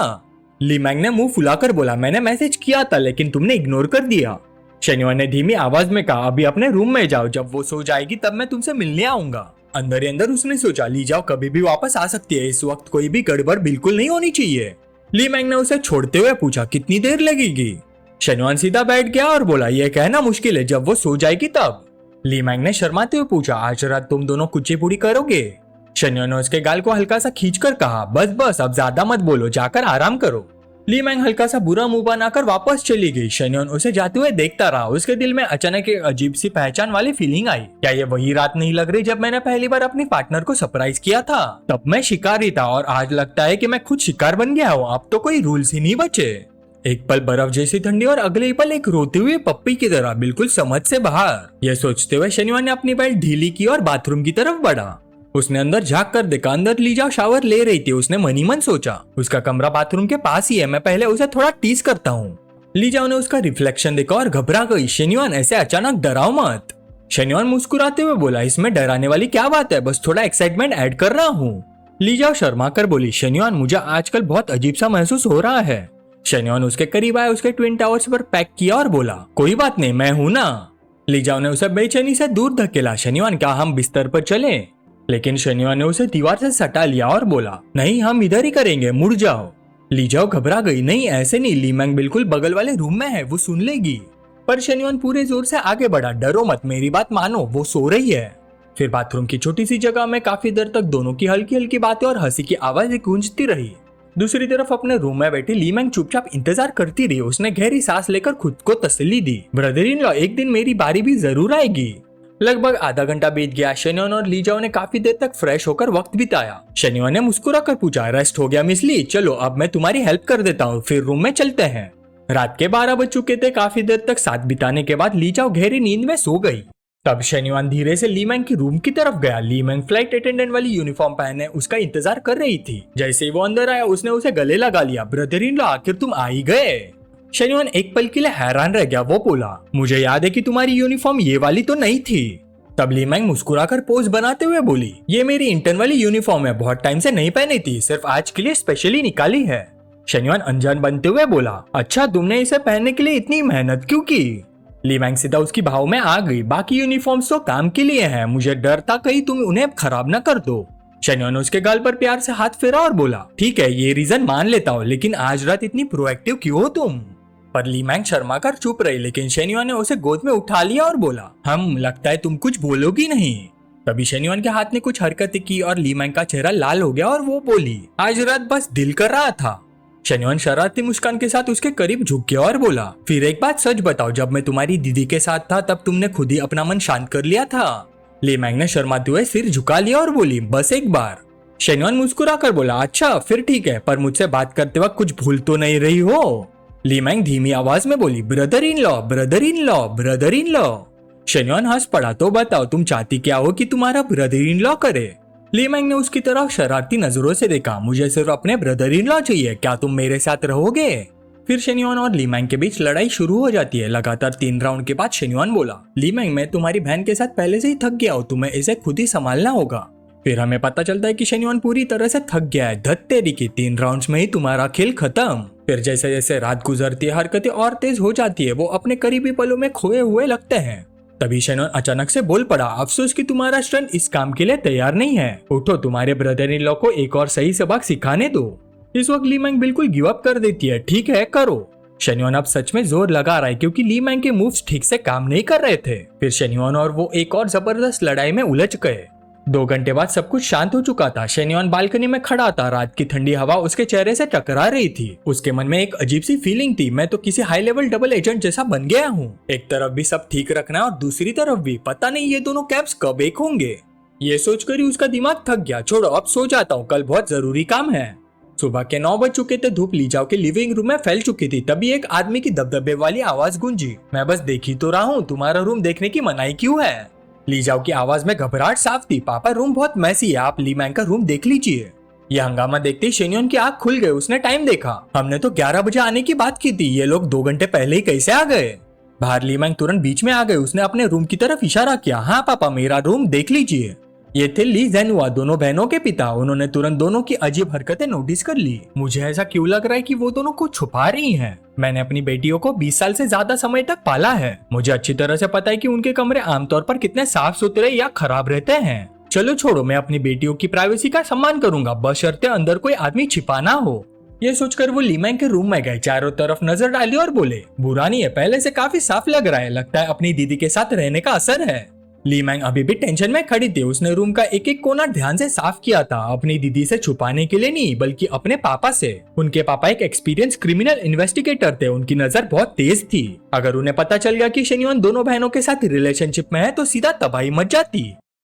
A: ली मैंग ने मुंह फुलाकर बोला, मैंने मैसेज किया था लेकिन तुमने इग्नोर कर दिया। शेन्युआन ने धीमी आवाज में कहा, अभी अपने रूम में जाओ, जब वो सो जाएगी तब मैं तुमसे मिलने आऊंगा। अंदर ही अंदर उसने सोचा, ली जाओ कभी भी वापस आ सकती है, इस वक्त कोई भी गड़बड़ बिल्कुल नहीं होनी चाहिए। ली मैंग ने उसे छोड़ते हुए पूछा, कितनी देर लगेगी? शेन्युआन सीधा बैठ गया और बोला, यह कहना मुश्किल है, जब वो सो जाएगी तब। ली मैंग ने शर्माते हुए पूछा, आज रात तुम दोनों कुचिपुड़ी करोगे? शेन्युआन ने उसके गाल को हल्का सा खींचकर कहा, बस बस अब ज्यादा मत बोलो, जाकर आराम करो। ली मैंग हल्का सा बुरा मुंह बनाकर वापस चली गई। शेन्युआन उसे जाते हुए देखता रहा। उसके दिल में अचानक एक अजीब सी पहचान वाली फीलिंग आई। क्या ये वही रात नहीं लग रही जब मैंने पहली बार अपनी पार्टनर को सरप्राइज किया था? तब मैं शिकारी था और आज लगता है कि मैं खुद शिकार बन गया हूँ। अब तो कोई रूल्स ही नहीं बचे। एक पल बर्फ जैसी ठंडी और अगले ही पल एक रोते हुए पप्पी की तरह, बिल्कुल समझ से बाहर। यह सोचते हुए शेन्युआन ने अपनी बेल्ट ढीली की और बाथरूम की तरफ बढ़ा। उसने अंदर झांक कर देखा, अंदर ली जाओ शावर ले रही थी। उसने मनी मन सोचा, उसका कमरा बाथरूम के पास ही है, मैं पहले उसे थोड़ा टीज करता हूँ। ली जाओ ने उसका रिफ्लेक्शन देखा और घबरा गई। शेन्युआन ऐसे अचानक डराओ मत। शेन्युआन मुस्कुराते हुए बोला, इसमें डराने वाली क्या बात है, बस थोड़ा एक्साइटमेंट ऐड कर रहा हूँ। ली जाओ शर्मा कर बोली, शेन्युआन मुझे आजकल बहुत अजीब सा महसूस हो रहा है। शेन्युआन उसके करीब आया, उसके ट्विन टावर्स पर पैक किया और बोला, कोई बात नहीं, मैं हूं ना। ली जाओ ने उसे बेचैनी से दूर धकेला। शेन्युआन क्या हम बिस्तर पर चले? लेकिन शेन्युआन ने उसे दीवार से सटा लिया और बोला, नहीं हम इधर ही करेंगे, मुड़ जाओ। ली जाओ घबरा गई, नहीं ऐसे नहीं, ली मैंग बिल्कुल बगल वाले रूम में है, वो सुन लेगी। पर शेन्युआन पूरे जोर से आगे बढ़ा, डरो मत, मेरी बात मानो, वो सो रही है। फिर बाथरूम की छोटी सी जगह में काफी देर तक दोनों की हल्की हल्की बातें और हंसी की आवाजें गूंजती रही। दूसरी तरफ अपने रूम में बैठी ली मैंग चुपचाप इंतजार करती रही। उसने गहरी सांस लेकर खुद को तसल्ली दी, ब्रदर इन लॉ एक दिन मेरी बारी भी जरूर आएगी। लगभग आधा घंटा बीत गया। शेन्युआन और ली जाओ ने काफी देर तक फ्रेश होकर वक्त बिताया। शेन्युआन ने मुस्कुरा कर पूछा, रेस्ट हो गया मिस ली? चलो अब मैं तुम्हारी हेल्प कर देता हूँ, फिर रूम में चलते हैं। रात के 12 बज चुके थे। काफी देर तक साथ बिताने के बाद ली जाओ गहरी नींद में सो गई। तब शेन्युआन धीरे से ली मैंग की रूम की तरफ गया। ली मैंग फ्लाइट अटेंडेंट वाली यूनिफॉर्म पहने उसका इंतजार कर रही थी। जैसे ही वो अंदर आया उसने उसे गले लगा लिया, ब्रदर इन लॉ आखिर तुम आ ही गए। शेन्युआन एक पल के लिए हैरान रह गया। वो बोला, मुझे याद है कि तुम्हारी यूनिफॉर्म ये वाली तो नहीं थी। तब ली मैंग मुस्कुराकर पोज बनाते हुए बोली, ये मेरी इंटर्न वाली यूनिफॉर्म है, बहुत टाइम से नहीं पहनी थी, सिर्फ आज के लिए स्पेशली निकाली है। शेन्युआन अनजान बनते हुए बोला, अच्छा तुमने इसे पहनने के लिए इतनी मेहनत क्यों की? ली मैंग सीधा उसकी भाव में आ गई, बाकी यूनिफॉर्म्स तो काम के लिए हैं, मुझे डर था कहीं तुम उन्हें खराब न कर दो। शेन्युआन ने उसके गाल पर प्यार से हाथ फेरा और बोला, ठीक है ये रीजन मान लेता हूँ, लेकिन आज रात इतनी प्रोएक्टिव क्यों हो तुम? पर ली मैंग शर्मा कर चुप रही, लेकिन शेन्युआन ने उसे गोद में उठा लिया और बोला, हम लगता है तुम कुछ बोलोगी नहीं। तभी शेन्युआन के हाथ ने कुछ हरकतें की और ली मैंग का चेहरा लाल हो गया और वो बोली, आज रात बस दिल कर रहा था। शेन्युआन शरारती मुस्कान के साथ उसके करीब झुक गया और बोला, फिर एक बात सच बताओ, जब मैं तुम्हारी दीदी के साथ था तब तुमने खुद ही अपना मन शांत कर लिया था? ली मैंग ने शर्माते हुए सिर झुका लिया और बोली, बस एक बार। शेन्युआन मुस्कुरा कर बोला, अच्छा फिर ठीक है, पर मुझसे बात करते वक्त कुछ भूल तो नहीं रही हो? ली मैंग धीमी आवाज में बोली, brother in law, brother in law, brother in law. Shenyuan हंस पड़ा, तो बताओ तुम चाहती क्या हो कि तुम्हारा ब्रदर इन लॉ करे? ली मैंग ने उसकी तरफ शरारती नजरों से देखा, मुझे सिर्फ अपने ब्रदर इन लॉ चाहिए, क्या तुम मेरे साथ रहोगे? फिर शेन्युआन और ली मैंग के बीच लड़ाई शुरू हो जाती है। लगातार 3 राउंड के बाद शेन्युआन बोला, ली मैंग मैं तुम्हारी बहन के साथ पहले से ही थक गया हूँ, तुम्हें इसे खुद ही संभालना होगा। फिर हमें पता चलता है कि शेन्युआन पूरी तरह से थक गया है। धत तेरी की, 3 राउंड्स में ही तुम्हारा खेल खत्म। फिर जैसे जैसे रात गुजरती है हरकतें और तेज हो जाती है, वो अपने करीबी पलों में खोए हुए लगते हैं। तभी शेन्युआन अचानक से बोल पड़ा, अफसोस कि तुम्हारा स्ट्रेंथ इस काम के लिए तैयार नहीं है, उठो तुम्हारे ब्रदर इन लॉ को एक और सही सबक सिखाने दो। इस वक्त ली मैंग बिल्कुल गिव अप कर देती है, ठीक है करो। शेन्युआन अब सच में जोर लगा रहा है क्योंकि ली मैंग के मूव्स ठीक से काम नहीं कर रहे थे। फिर शेन्युआन और वो एक और जबरदस्त लड़ाई में उलझ गए। 2 घंटे बाद सब कुछ शांत हो चुका था। शेन्योन बालकनी में खड़ा था। रात की ठंडी हवा उसके चेहरे से टकरा रही थी। उसके मन में एक अजीब सी फीलिंग थी, मैं तो किसी हाई लेवल डबल एजेंट जैसा बन गया हूँ। एक तरफ भी सब ठीक रखना है और दूसरी तरफ भी पता नहीं ये दोनों कैप्स कब एक होंगे। ये सोचकर ही उसका दिमाग थक गया। छोड़ो, अब सो जाता हूँ, कल बहुत जरूरी काम है। सुबह के 9 बज चुके थे। धूप लीजाओ के लिविंग रूम में फैल चुकी थी। तभी एक आदमी की दबदबे वाली आवाज गूंजी, मैं बस देख ही तो रहा हूँ, तुम्हारा रूम देखने की मनाही क्यों है? लीजाओ की आवाज में घबराहट साफ थी। पापा, रूम बहुत मैसी है, आप ली मैंग का रूम देख लीजिए। यह हंगामा देखते ही शेन्योन की आंख खुल गई। उसने टाइम देखा, हमने तो 11 बजे आने की बात की थी, ये लोग 2 घंटे पहले ही कैसे आ गए? बाहर ली मैंग तुरंत बीच में आ गए। उसने अपने रूम की तरफ इशारा किया, हाँ पापा, मेरा रूम देख लीजिए। ये थे ली जेनुआ, दोनों बहनों के पिता। उन्होंने तुरंत दोनों की अजीब हरकतें नोटिस कर ली। मुझे ऐसा क्यों लग रहा है कि वो दोनों कुछ छुपा रही हैं। मैंने अपनी बेटियों को 20 साल से ज्यादा समय तक पाला है। मुझे अच्छी तरह से पता है कि उनके कमरे आमतौर पर कितने साफ सुथरे या खराब रहते हैं। चलो छोड़ो, मैं अपनी बेटियों की प्राइवेसी का सम्मान करूंगा, बशर्ते अंदर कोई आदमी छिपा ना हो। ये सोचकर वो ली मैंग के रूम में गए, चारों तरफ नजर डाली और बोले, बुरा नहीं है, पहले से काफी साफ लग रहा है, लगता है अपनी दीदी के साथ रहने का असर है। ली मैंग अभी भी टेंशन में खड़ी थी। उसने रूम का एक एक कोना ध्यान से साफ किया था, अपनी दीदी से छुपाने के लिए नहीं, बल्कि अपने पापा से। उनके पापा एक एक्सपीरियंस क्रिमिनल इन्वेस्टिगेटर थे। उनकी नजर बहुत तेज थी। अगर उन्हें पता चल गया कि शेन्योन दोनों बहनों के साथ रिलेशनशिप में है तो सीधा तबाही मच जाती।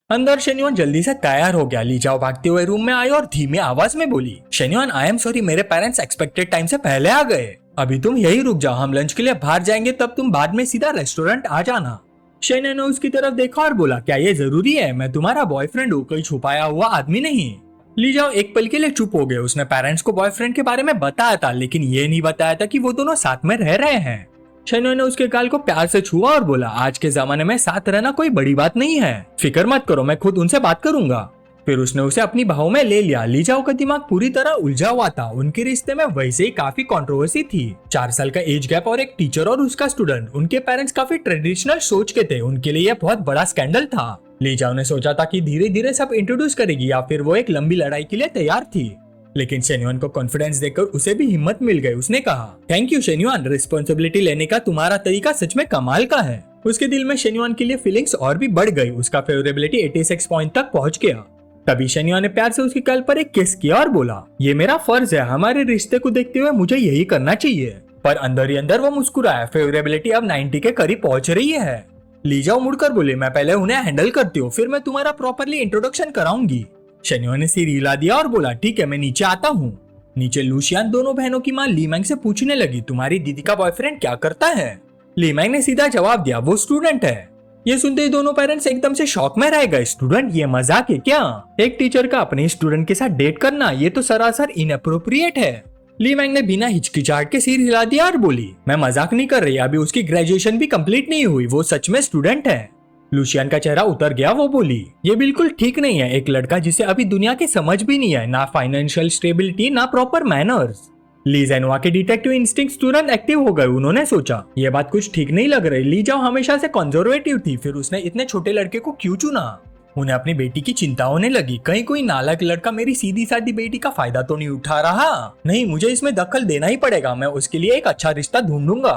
A: अंदर शेन्योन जल्दी से तैयार हो गया। लीजाओ भागते हुए रूम में आई और धीमी आवाज में बोली, शेन्योन, आई एम सॉरी, मेरे पेरेंट्स एक्सपेक्टेड टाइम से पहले आ गए। अभी तुम यही रुक जाओ, हम लंच के लिए बाहर जाएंगे, तब तुम बाद में सीधा रेस्टोरेंट आ जाना। शेन्योन ने उसकी तरफ देखा और बोला, क्या ये जरूरी है? मैं तुम्हारा बॉयफ्रेंड हूँ, कोई छुपाया हुआ आदमी नहीं। लीजाओ एक पल के लिए चुप हो गए। उसने पेरेंट्स को बॉयफ्रेंड के बारे में बताया था, लेकिन ये नहीं बताया था कि वो दोनों साथ में रह रहे हैं। शेन्योन ने उसके गाल को प्यार से छुआ और बोला, आज के जमाने में साथ रहना कोई बड़ी बात नहीं है, फिक्र मत करो, मैं खुद उनसे बात करूंगा। फिर उसने उसे अपनी बाहों में ले लिया। लीजाओ का दिमाग पूरी तरह उलझा हुआ था। उनके रिश्ते में वैसे ही काफी कंट्रोवर्सी थी। 4 साल का एज गैप और एक टीचर और उसका स्टूडेंट। उनके पेरेंट्स काफी ट्रेडिशनल सोच के थे, उनके लिए यह बहुत बड़ा स्कैंडल था। लीजाओ ने सोचा था कि धीरे धीरे सब इंट्रोड्यूस करेगी या फिर वो एक लंबी लड़ाई के लिए तैयार थी, लेकिन शेन्योन को कॉन्फिडेंस देकर उसे भी हिम्मत मिल गई। उसने कहा, थैंक यू शेन्योन, रिस्पॉन्सिबिलिटी लेने का तुम्हारा तरीका सच में कमाल का है। उसके दिल में शेन्योन के लिए फीलिंग्स और भी बढ़ गई। उसका फेवरेबिलिटी 86 पॉइंट तक पहुंच गया। तभी शेन्योन ने प्यार से उसकी गाल पर एक किस किया और बोला, ये मेरा फर्ज है, हमारे रिश्ते को देखते हुए मुझे यही करना चाहिए। पर अंदर ही अंदर वो मुस्कुराया। फेवरेबिलिटी अब 90 के करीब पहुंच रही है। लीजाओ मुड़कर बोले, मैं पहले उन्हें हैंडल करती हूँ, फिर मैं तुम्हारा प्रॉपरली इंट्रोडक्शन कराऊंगी। शेन्योन ने सिर हिला दिया और बोला, ठीक है, मैं नीचे आता हूँ। नीचे लूशियान दोनों बहनों की माँ ली मैंग से पूछने लगी, तुम्हारी दीदी का बॉयफ्रेंड क्या करता है? ली मैंग ने सीधा जवाब दिया, वो स्टूडेंट है। ये सुनते ही दोनों पेरेंट्स एकदम से शॉक में रह गए। स्टूडेंट? ये मजाक है क्या? एक टीचर का अपने स्टूडेंट के साथ डेट करना, ये तो सरासर इनअप्रोप्रिएट है। ली मैंग ने बिना हिचकिचाहट के सिर हिला दिया और बोली, मैं मजाक नहीं कर रही, अभी उसकी ग्रेजुएशन भी कंप्लीट नहीं हुई, वो सच में स्टूडेंट है। लूशियन का चेहरा उतर गया। वो बोली, ये बिल्कुल ठीक नहीं है, एक लड़का जिसे अभी दुनिया की समझ भी नहीं है, ना फाइनेंशियल स्टेबिलिटी, ना प्रॉपर मैनर्स। ली जेनुआ के डिटेक्टिव इंस्टिंक्ट्स तुरंत एक्टिव हो गए। उन्होंने सोचा, ये बात कुछ ठीक नहीं लग रही। ली जाओ हमेशा से कंजर्वेटिव थी, फिर उसने इतने छोटे लड़के को क्यों चुना? उन्हें अपनी बेटी की चिंता होने लगी, कहीं कोई नालायक लड़का मेरी सीधी सादी बेटी का फायदा तो नहीं उठा रहा। नहीं, मुझे इसमें दखल देना ही पड़ेगा, मैं उसके लिए एक अच्छा रिश्ता ढूंढूंगा।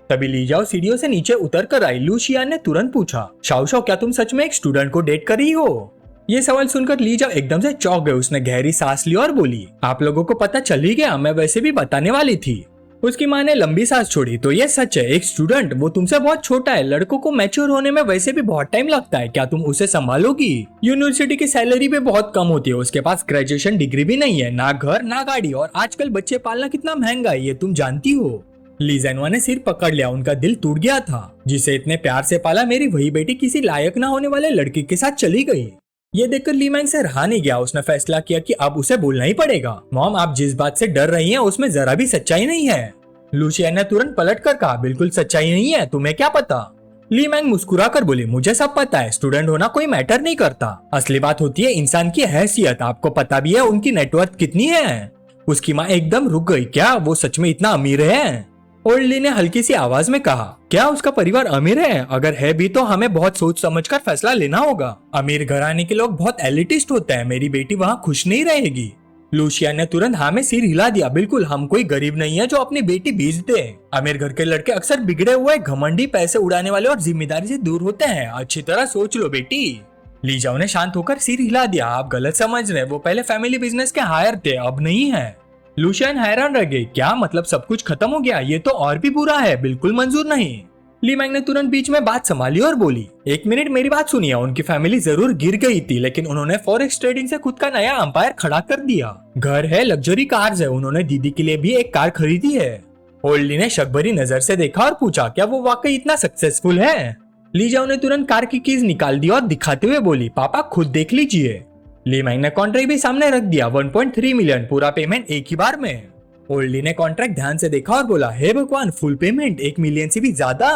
A: तभी ली जाओ सीढ़ियों से नीचे उतर कर आई। लूशियान ने तुरंत पूछा, शाओ शाओ, क्या तुम सच में एक स्टूडेंट को डेट कर रही हो? ये सवाल सुनकर ली जाओ एकदम से चौंक गए। उसने गहरी सांस ली और बोली, आप लोगों को पता चल ही गया, मैं वैसे भी बताने वाली थी। उसकी माँ ने लंबी सांस छोड़ी, तो ये सच है, एक स्टूडेंट, वो तुमसे बहुत छोटा है, लड़कों को मैच्योर होने में वैसे भी बहुत टाइम लगता है, क्या तुम उसे संभालोगी? यूनिवर्सिटी की सैलरी भी बहुत कम होती है, उसके पास ग्रेजुएशन डिग्री भी नहीं है, ना घर ना गाड़ी, और आजकल बच्चे पालना कितना महंगा है, ये तुम जानती हो। ली जेनुआ ने सिर पकड़ लिया, उनका दिल टूट गया था। जिसे इतने प्यार से पाला, मेरी वही बेटी किसी लायक ना होने वाले लड़के के साथ चली गई। ये देखकर ली मैंग से रहा नहीं गया। उसने फैसला किया कि अब उसे बोलना ही पड़ेगा। मॉम, आप जिस बात से डर रही हैं उसमें जरा भी सच्चाई नहीं है। लूशियन ने तुरंत पलट कर कहा, बिल्कुल सच्चाई नहीं है, तुम्हें क्या पता? ली मैंग मुस्कुरा कर बोली, मुझे सब पता है, स्टूडेंट होना कोई मैटर नहीं करता, असली बात होती है इंसान की हैसियत। आपको पता भी है उनकी नेटवर्थ कितनी है? उसकी माँ एकदम रुक गई, क्या वो सच में इतना अमीर है? ओल्ड ली ने हल्की सी आवाज में कहा, क्या उसका परिवार अमीर है? अगर है भी तो हमें बहुत सोच समझकर फैसला लेना होगा। अमीर घराने के लोग बहुत एलिटिस्ट होते हैं, मेरी बेटी वहाँ खुश नहीं रहेगी। लूशियन ने तुरंत हाँ में सिर हिला दिया, बिल्कुल, हम कोई गरीब नहीं है जो अपनी बेटी बेच दे। अमीर घर के लड़के अक्सर बिगड़े हुए, घमंडी, पैसे उड़ाने वाले और जिम्मेदारी से दूर होते हैं, अच्छी तरह सोच लो बेटी। ली जाओ ने शांत होकर सिर हिला दिया। आप गलत समझ रहे, वो पहले फैमिली बिजनेस के हायर थे, अब नहीं है। लुशियन हैरान रह गए, क्या मतलब सब कुछ खत्म हो गया? ये तो और भी बुरा है, बिल्कुल मंजूर नहीं। ली मैंग ने तुरंत बीच में बात संभाली और बोली, एक मिनट मेरी बात सुनिए। उनकी फैमिली जरूर गिर गई थी, लेकिन उन्होंने फॉरेक्स ट्रेडिंग से खुद का नया अंपायर खड़ा कर दिया। घर है, लग्जरी कार्स है, उन्होंने दीदी के लिए भी एक कार खरीदी है। ओल्ड ली ने शक भरी नजर से देखा और पूछा, क्या वो वाकई इतना सक्सेसफुल है? ली जाओ ने तुरंत कार की कीज निकाल दी और दिखाते हुए बोली, पापा खुद देख लीजिए। ली मैंग ने कॉन्ट्रैक्ट भी सामने रख दिया, 1.3 मिलियन, पूरा पेमेंट एक ही बार में। ओल्ड ली ने कॉन्ट्रैक्ट ध्यान से देखा और बोला, हे भगवान, फुल पेमेंट 1 मिलियन से भी ज्यादा।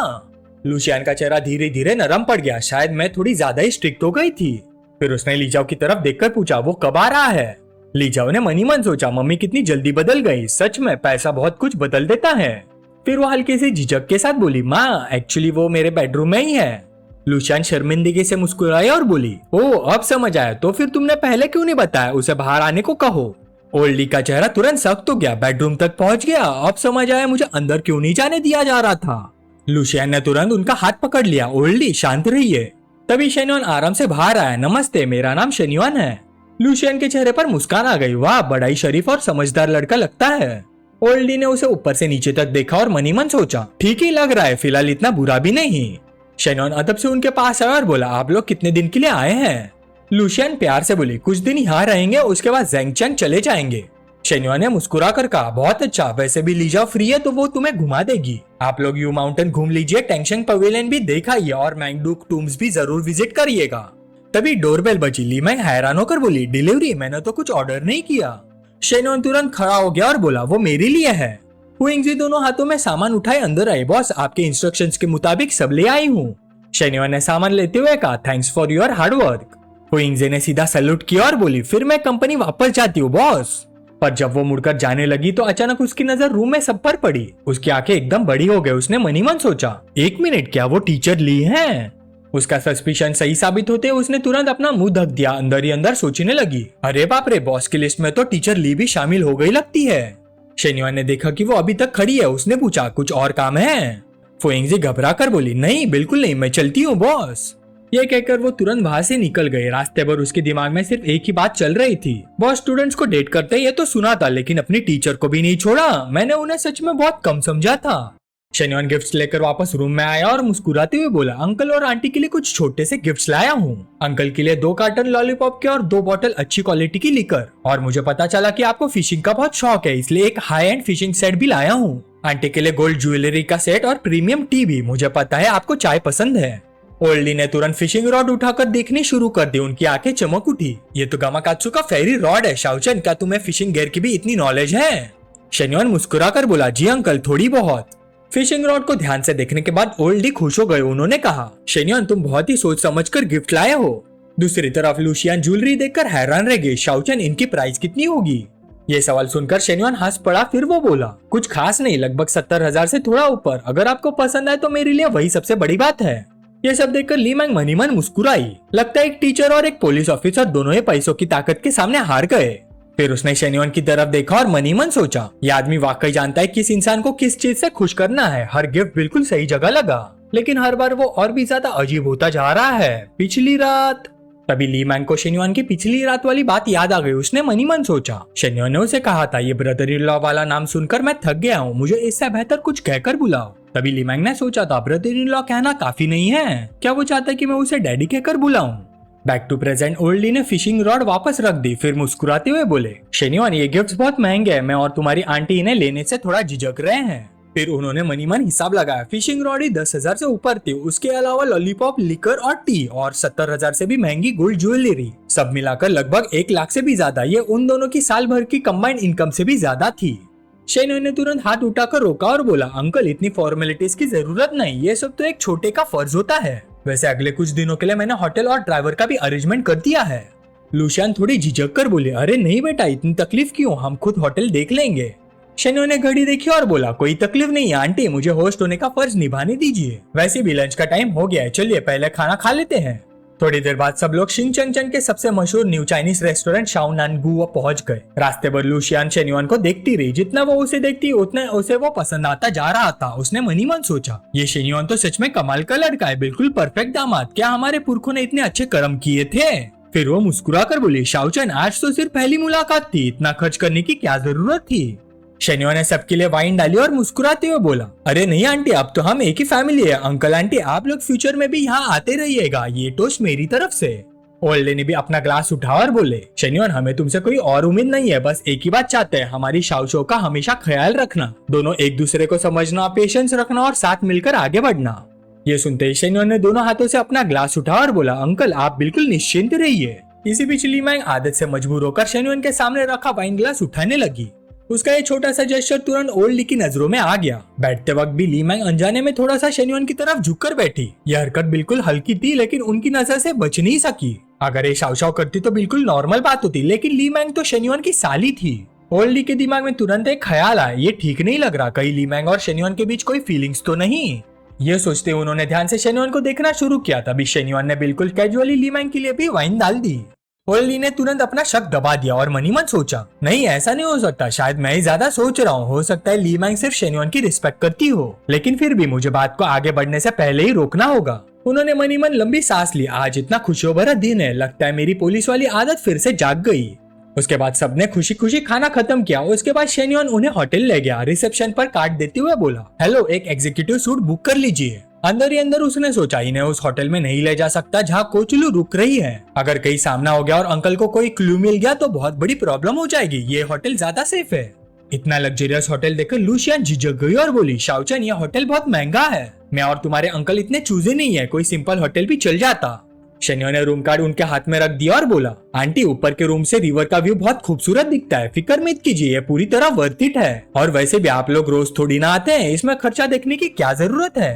A: लुशियन का चेहरा धीरे धीरे नरम पड़ गया, शायद मैं थोड़ी ज्यादा ही स्ट्रिक्ट हो गई थी। फिर उसने ली जाओ की तरफ देखकर पूछा, वो कब आ रहा है? ली जाओ ने मनी मन सोचा, मम्मी कितनी जल्दी बदल गई, सच में पैसा बहुत कुछ बदल देता है। फिर वो हल्के से झिझक के साथ बोली, माँ एक्चुअली वो मेरे बेडरूम में ही है। लुशियन शर्मिंदगी से मुस्कुराई और बोली, ओह अब समझ आया, तो फिर तुमने पहले क्यों नहीं बताया? उसे बाहर आने को कहो। ओल्ड ली का चेहरा तुरंत सख्त हो गया, बेडरूम तक पहुंच गया, अब समझ आया मुझे अंदर क्यों नहीं जाने दिया जा रहा था। लुशियन ने तुरंत उनका हाथ पकड़ लिया, ओल्ड ली शांत रहिए। तभी शेन्योन आराम से बाहर आया, नमस्ते, मेरा नाम शेन्योन है। लुशियन के चेहरे पर मुस्कान आ गई, वाह बड़ा ही शरीफ और समझदार लड़का लगता है। ओल्ड ली ने उसे ऊपर से नीचे तक देखा और मनी मन सोचा, ठीक ही लग रहा है, फिलहाल इतना बुरा भी नहीं। शेन्योन अदब से उनके पास आया और बोला, आप लोग कितने दिन के लिए आए हैं? लुशियन प्यार से बोली, कुछ दिन यहाँ रहेंगे, उसके बाद ज़ेंगचेन चले जाएंगे। शेन्योन ने मुस्कुरा कर कहा, बहुत अच्छा, वैसे भी लीजा फ्री है तो वो तुम्हें घुमा देगी। आप लोग यू माउंटेन घूम लीजिए, टेंशन पवेलियन भी देखा ही और मैंगडुक टूम्स भी जरूर विजिट करिएगा। तभी डोरबेल बजी। ली मैंग हैरान होकर बोली, डिलीवरी? मैंने तो कुछ ऑर्डर नहीं किया। शेन्योन तुरंत खड़ा हो गया और बोला, वो मेरे लिए है। हुइंगजी दोनों हाथों में सामान उठाए अंदर आए, बॉस आपके इंस्ट्रक्शंस के मुताबिक सब ले आई हूँ। शेन्योन ने सामान लेते हुए कहा, thanks for your hard work. Huiyingji ने सीधा सैल्यूट किया और बोली, फिर मैं कंपनी वापस जाती हूँ बॉस। पर जब वो मुड़कर जाने लगी तो अचानक उसकी नजर रूम में सब पर पड़ी। उसकी आंखें एकदम बड़ी हो गई। उसने मनी मन सोचा, एक मिनट, क्या वो टीचर ली है? उसका सस्पिशन सही साबित होते उसने तुरंत अपना मुंह ढक दिया। अंदर ही अंदर सोचने लगी, अरे बाप रे, बॉस की लिस्ट में तो टीचर ली भी शामिल हो गई लगती है। शेन्योन ने देखा कि वो अभी तक खड़ी है। उसने पूछा, कुछ और काम है? फुइंगजी घबरा कर बोली, नहीं बिल्कुल नहीं, मैं चलती हूँ बॉस। ये कहकर वो तुरंत वहां से निकल गए। रास्ते भर उसके दिमाग में सिर्फ एक ही बात चल रही थी, बॉस स्टूडेंट्स को डेट करते ये तो सुना था, लेकिन अपनी टीचर को भी नहीं छोड़ा। मैंने उन्हें सच में बहुत कम समझा था। शेन्योन गिफ्ट्स लेकर वापस रूम में आया और मुस्कुराते हुए बोला, अंकल और आंटी के लिए कुछ छोटे से गिफ्ट्स लाया हूँ। अंकल के लिए 2 कार्टन लॉलीपॉप के और 2 बॉटल अच्छी क्वालिटी की लिकर। और मुझे पता चला कि आपको फिशिंग का बहुत शौक है, इसलिए एक हाई एंड फिशिंग सेट भी लाया हूँ। आंटी के लिए गोल्ड ज्वेलरी का सेट और प्रीमियम टी भी। मुझे पता है आपको चाय पसंद है। ओल्ड ली ने तुरंत फिशिंग रॉड उठाकर देखनी शुरू कर दी। उनकी आंखें चमक उठी, ये तो गामाकात्सु का फेरी रॉड है। शाओचन, क्या तुम्हें फिशिंग गियर की भी इतनी नॉलेज है? शेन्योन मुस्कुरा कर बोला, जी अंकल, थोड़ी बहुत। फिशिंग रॉड को ध्यान से देखने के बाद ओल्ड ली खुश हो गए। उन्होंने कहा, शेन्योन तुम बहुत ही सोच समझकर गिफ्ट लाए हो। दूसरी तरफ लुशियन ज्वेलरी देखकर हैरान रह गई। शाओचन, इनकी प्राइस कितनी होगी? ये सवाल सुनकर शेन्योन हंस पड़ा। फिर वो बोला, कुछ खास नहीं, लगभग 70,000 से थोड़ा ऊपर। अगर आपको पसंद आए तो मेरे लिए वही सबसे बड़ी बात है। ये सब देखकर ली मैंग मनी मन मुस्कुराई। लगता है एक टीचर और एक पुलिस ऑफिसर दोनों ही पैसों की ताकत के सामने हार गए। फिर उसने शेन्योन की तरफ देखा और मनी मन सोचा, ये आदमी वाकई जानता है किस इंसान को किस चीज से खुश करना है। हर गिफ्ट बिल्कुल सही जगह लगा, लेकिन हर बार वो और भी ज्यादा अजीब होता जा रहा है। पिछली रात। तभी ली मैंग को शेन्योन की पिछली रात वाली बात याद आ गई। उसने मनी मन सोचा, शेन्योन ने उसे कहा था, ये ब्रदर इन लॉ वाला नाम सुनकर मैं थक गया हूँ, मुझे इससे बेहतर कुछ कहकर बुलाओ। तभी ली मैंग ने सोचा था, ब्रदर इन लॉ कहना काफी नहीं है, क्या वो चाहता है कि मैं उसे डैडी कहकर बुलाऊं? Back to present. Old Li ने फिशिंग रॉड वापस रख दी। फिर मुस्कुराते हुए बोले, शेन्योन ये गिफ्ट्स बहुत महंगे हैं, मैं और तुम्हारी आंटी इन्हें लेने से थोड़ा झिझक रहे हैं। फिर उन्होंने मनी मन हिसाब लगाया। फिशिंग रॉड ही 10,000 से ऊपर थी। उसके अलावा लॉलीपॉप, लिकर और टी और 70,000 से भी महंगी गोल्ड ज्वेलरी, सब मिलाकर लगभग 1 लाख से भी ज्यादा। ये उन दोनों की साल भर की कंबाइंड इनकम से भी ज्यादा थी। शेन्योन ने तुरंत हाथ उठाकर रोका और बोला, अंकल इतनी फॉर्मेलिटीज की जरूरत नहीं, ये सब तो एक छोटे का फर्ज होता है। वैसे अगले कुछ दिनों के लिए मैंने होटल और ड्राइवर का भी अरेंजमेंट कर दिया है। लुशियन थोड़ी झिझक कर बोले, अरे नहीं बेटा, इतनी तकलीफ क्यों, हम खुद होटल देख लेंगे। शेन्योन ने घड़ी देखी और बोला, कोई तकलीफ नहीं आंटी, मुझे होस्ट होने का फर्ज निभाने दीजिए। वैसे भी लंच का टाइम हो गया है, चलिए पहले खाना खा लेते हैं। थोड़ी देर बाद सब लोग शिनचेंचन के सबसे मशहूर न्यू चाइनीज रेस्टोरेंट शाओनानगु पहुंच गए। रास्ते पर लूशियान शेन्युआन को देखती रही। जितना वो उसे देखती उतना उसे वो पसंद आता जा रहा था। उसने मनी मन सोचा, ये शेन्युआन तो सच में कमाल का लड़का है, बिल्कुल परफेक्ट दामाद। क्या हमारे पुरखों ने इतने अच्छे कर्म किए थे। फिर वो मुस्कुरा कर बोली, शाओचन आज तो सिर्फ पहली मुलाकात थी, इतना खर्च करने की क्या जरूरत थी। शेन्युआन ने सबके लिए वाइन डाली और मुस्कुराते हुए बोला, अरे नहीं आंटी, अब तो हम एक ही फैमिली है। अंकल आंटी आप लोग फ्यूचर में भी यहाँ आते रहिएगा, ये टोस्ट मेरी तरफ से। ओल्ड ने भी अपना ग्लास उठा और बोले, शेन्युआन हमें तुमसे कोई और उम्मीद नहीं है, बस एक ही बात चाहते हैं, हमारी शाओशो का हमेशा ख्याल रखना, दोनों एक दूसरे को समझना, पेशेंस रखना और साथ मिलकर आगे बढ़ना। ये सुनते ही शेन्युआन ने दोनों हाथों से अपना ग्लास उठा और बोला, अंकल आप बिल्कुल निश्चिंत रहिए। इसी बीच ली मैंग आदत से मजबूर होकर शेन्युआन के सामने रखा वाइन ग्लास उठाने लगी। उसका ये छोटा सा जेस्चर तुरंत ओल्ड ली की नजरों में आ गया। बैठते वक्त भी ली मैंग अनजाने में थोड़ा सा शेन्युआन की तरफ झुककर बैठी। यह हरकत बिल्कुल हल्की थी लेकिन उनकी नजर से बच नहीं सकी। अगर ये शाव करती तो बिल्कुल नॉर्मल बात होती, लेकिन ली मैंग तो शेन्युआन की साली थी। ओल्ड ली के दिमाग में तुरंत एक ख्याल आया, ये ठीक नहीं लग रहा, कहीं ली मैंग और शेन्युआन के बीच कोई फीलिंग्स तो नहीं। ये सोचते हुए उन्होंने ध्यान से शेन्युआन को देखना शुरू किया। तभी शेन्युआन ने बिल्कुल कैजुअली ली मैंग के लिए भी वाइन डाल दी। ओल्ड ली ने तुरंत अपना शक दबा दिया और मनी मन सोचा, नहीं ऐसा नहीं हो सकता, शायद मैं ही ज्यादा सोच रहा हूँ, हो सकता है ली मैंग सिर्फ शेन्युआन की रिस्पेक्ट करती हो, लेकिन फिर भी मुझे बात को आगे बढ़ने से पहले ही रोकना होगा। उन्होंने मनी मन लंबी सांस ली। आज इतना खुशियों भरा दिन है, लगता है मेरी पुलिस वाली आदत फिर से जाग गई। उसके बाद सबने खुशी खुशी खाना खत्म किया। उसके बाद शेन्युआन उन्हें होटल ले गया। रिसेप्शन पर कार्ड देते हुए बोला, हेलो, एक एग्जीक्यूटिव सूट बुक कर लीजिए। अंदर ही अंदर उसने सोचा, इन्हें उस होटल में नहीं ले जा सकता जहाँ कोचलू रुक रही है। अगर कहीं सामना हो गया और अंकल को कोई क्लू मिल गया तो बहुत बड़ी प्रॉब्लम हो जाएगी। ये होटल ज्यादा सेफ है। इतना लग्जरियस होटल देखकर लूशियान झिझक गई और बोली, शाओचन यह होटल बहुत महंगा है, मैं और तुम्हारे अंकल इतने चूजे नहीं है, कोई सिंपल होटल भी चल जाता। शेन्युआन ने रूम कार्ड उनके हाथ में रख दिया और बोला, आंटी ऊपर के रूम से रिवर का व्यू बहुत खूबसूरत दिखता है, फिक्र मत कीजिए, ये पूरी तरह वर्थ इट है। और वैसे भी आप लोग रोज थोड़ी ना आते हैं, इसमें खर्चा देखने की क्या जरूरत है।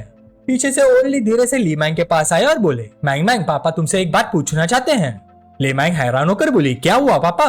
A: पीछे से ओल्ड ली धीरे से ली मैंग के पास आए और बोले, मैंग मैंग पापा तुमसे एक बात पूछना चाहते हैं। ली मैंग हैरान होकर बोली, क्या हुआ पापा।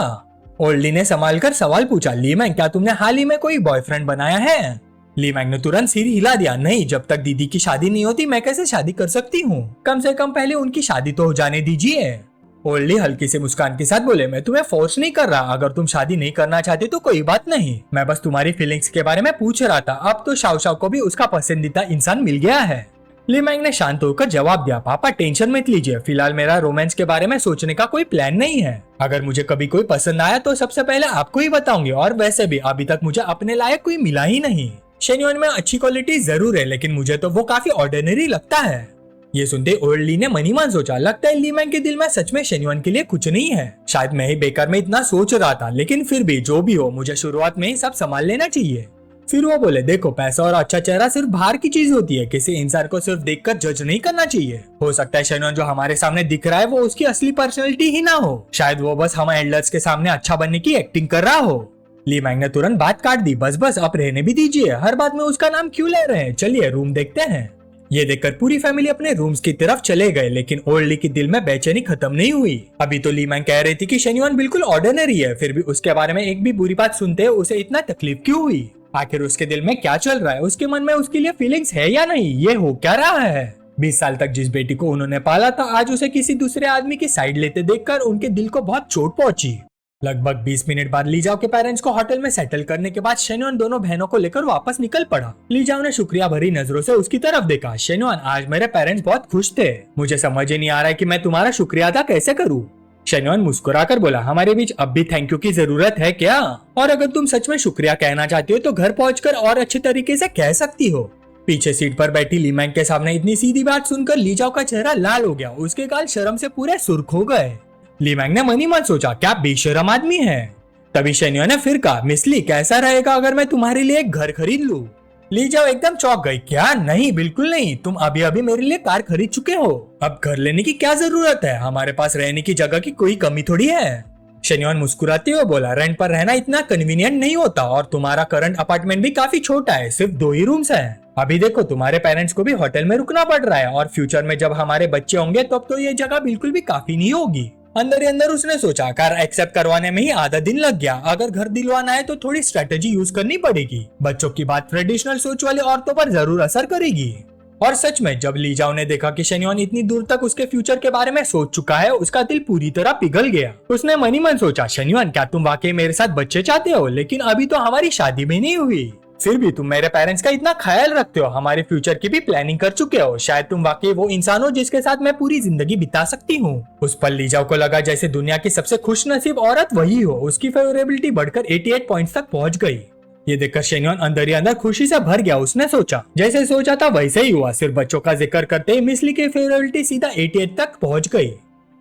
A: ओल्ड ली ने संभाल कर सवाल पूछा, ली मैंग क्या तुमने हाल ही में कोई बॉयफ्रेंड बनाया है। ली मैंग ने तुरंत सिर हिला दिया, नहीं, जब तक दीदी की शादी नहीं होती मैं कैसे शादी कर सकती हूँ, कम से कम पहले उनकी शादी तो हो जाने दीजिए। ओल्ड ली हल्की से मुस्कान के साथ बोले, मैं तुम्हें फोर्स नहीं कर रहा, अगर तुम शादी नहीं करना चाहते तो कोई बात नहीं, मैं बस तुम्हारी फीलिंग्स के बारे में पूछ रहा था। अब तो शाओ को भी उसका पसंदीदा इंसान मिल गया है। ली मैंग ने शांत होकर जवाब दिया, पापा टेंशन मत लीजिए, फिलहाल मेरा रोमांस के बारे में सोचने का कोई प्लान नहीं है। अगर मुझे कभी कोई पसंद आया तो सबसे पहले आपको ही बताऊंगी, और वैसे भी अभी तक मुझे अपने लायक कोई मिला ही नहीं। शेन्युआन में अच्छी क्वालिटी जरूर है, लेकिन मुझे तो वो काफी ऑर्डिनरी लगता है। ये सुनते ओल्ड ली ने मनी मन सोचा, लगता है ली मैंग के दिल में सच में शेन्युआन के लिए कुछ नहीं है। शायद मैं ही बेकार में इतना सोच रहा था, लेकिन फिर भी जो भी हो मुझे शुरुआत में ही सब संभाल लेना चाहिए। फिर वो बोले, देखो पैसा और अच्छा चेहरा सिर्फ बाहर की चीज होती है, किसी इंसान को सिर्फ देखकर जज नहीं करना चाहिए। हो सकता है शेन्युआन जो हमारे सामने दिख रहा है वो उसकी असली पर्सनैलिटी ही ना हो, शायद वो बस हम एल्डर्स के सामने अच्छा बनने की एक्टिंग कर रहा हो। ली मैंग ने तुरंत बात काट दी, बस बस अब रहने भी दीजिए, हर बात में उसका नाम क्यों ले रहे हैं, चलिए रूम देखते हैं। ये देखकर पूरी फैमिली अपने रूम्स की तरफ चले गए, लेकिन ओल्ड ली के दिल में बेचैनी खत्म नहीं हुई। अभी तो ली मैंग कह रही थी कि शेन्युआन बिल्कुल ऑर्डिनरी है, फिर भी उसके बारे में एक भी बुरी बात सुनते हुए उसे इतना तकलीफ क्यों हुई। आखिर उसके दिल में क्या चल रहा है, उसके मन में उसके लिए फीलिंग्स है या नहीं, ये हो क्या रहा है। 20 साल तक जिस बेटी को उन्होंने पाला था, आज उसे किसी दूसरे आदमी की साइड लेते देखकर उनके दिल को बहुत चोट पहुंची। लगभग 20 मिनट बाद लीजाओ के पेरेंट्स को होटल में सेटल करने के बाद शेन्युआन दोनों बहनों को लेकर वापस निकल पड़ा। लीजाओ ने शुक्रिया भरी नजरों से उसकी तरफ देखा, शेन्युआन आज मेरे पेरेंट्स बहुत खुश थे, मुझे समझ ही नहीं आ रहा है कि मैं तुम्हारा शुक्रिया अदा कैसे करूँ। शेन्युआन मुस्कुराकर बोला, हमारे बीच अब भी थैंक यू की जरूरत है क्या, और अगर तुम सच में शुक्रिया कहना चाहती हो तो घर पहुंचकर और अच्छे तरीके से कह सकती हो। पीछे सीट पर बैठी ली मैंग के सामने इतनी सीधी बात सुनकर लीजाओ का चेहरा लाल हो गया, उसके गाल शर्म से पूरे सुर्ख हो गए। ली मैंग ने मनी मन सोचा, क्या बेशरम आदमी है। तभी शेन्युआन ने फिर कहा, मिस ली कैसा रहेगा अगर मैं तुम्हारे लिए एक घर खरीद लूं। लीजाओ एकदम चौंक गई, क्या, नहीं बिल्कुल नहीं, तुम अभी अभी मेरे लिए कार खरीद चुके हो, अब घर लेने की क्या जरूरत है, हमारे पास रहने की जगह की कोई कमी थोड़ी है। शेन्युआन मुस्कुराते हुए बोला, रेंट पर रहना इतना कन्वीनियंट नहीं होता, और तुम्हारा करंट अपार्टमेंट भी काफी छोटा है, सिर्फ 2 ही रूम्स हैं। अभी देखो तुम्हारे पेरेंट्स को भी होटल में रुकना पड़ रहा है, और फ्यूचर में जब हमारे बच्चे होंगे तब तो ये जगह बिल्कुल भी काफी नहीं होगी। अंदर ही अंदर उसने सोचा, कार एक्सेप्ट करवाने में ही आधा दिन लग गया, अगर घर दिलवाना है तो थोड़ी स्ट्रेटेजी यूज करनी पड़ेगी। बच्चों की बात ट्रेडिशनल सोच वाले औरतों पर जरूर असर करेगी। और सच में जब ली जाओ ने देखा कि शेन्योन इतनी दूर तक उसके फ्यूचर के बारे में सोच चुका है, उसका दिल पूरी तरह पिघल गया। उसने मन ही मन सोचा, शेन्योन क्या तुम वाकई मेरे साथ बच्चे चाहते हो? लेकिन अभी तो हमारी शादी भी नहीं हुई, फिर भी तुम मेरे पेरेंट्स का इतना ख्याल रखते हो, हमारे फ्यूचर की भी प्लानिंग कर चुके हो। शायद तुम वाकई वो इंसान हो जिसके साथ मैं पूरी जिंदगी बिता सकती हूँ। उस पल ली जाओ को लगा जैसे दुनिया की सबसे खुशनसीब औरत वही हो। उसकी फेवरेबिलिटी बढ़कर 88 पॉइंट्स तक पहुंच गई। ये देखकर शेन्योन अंदर ही अंदर खुशी से भर गया। उसने सोचा जैसे सोचा था वैसे ही हुआ। सिर्फ बच्चों का जिक्र करते ही मिस ली की फेवरेबिलिटी सीधा 88 तक पहुंच गई।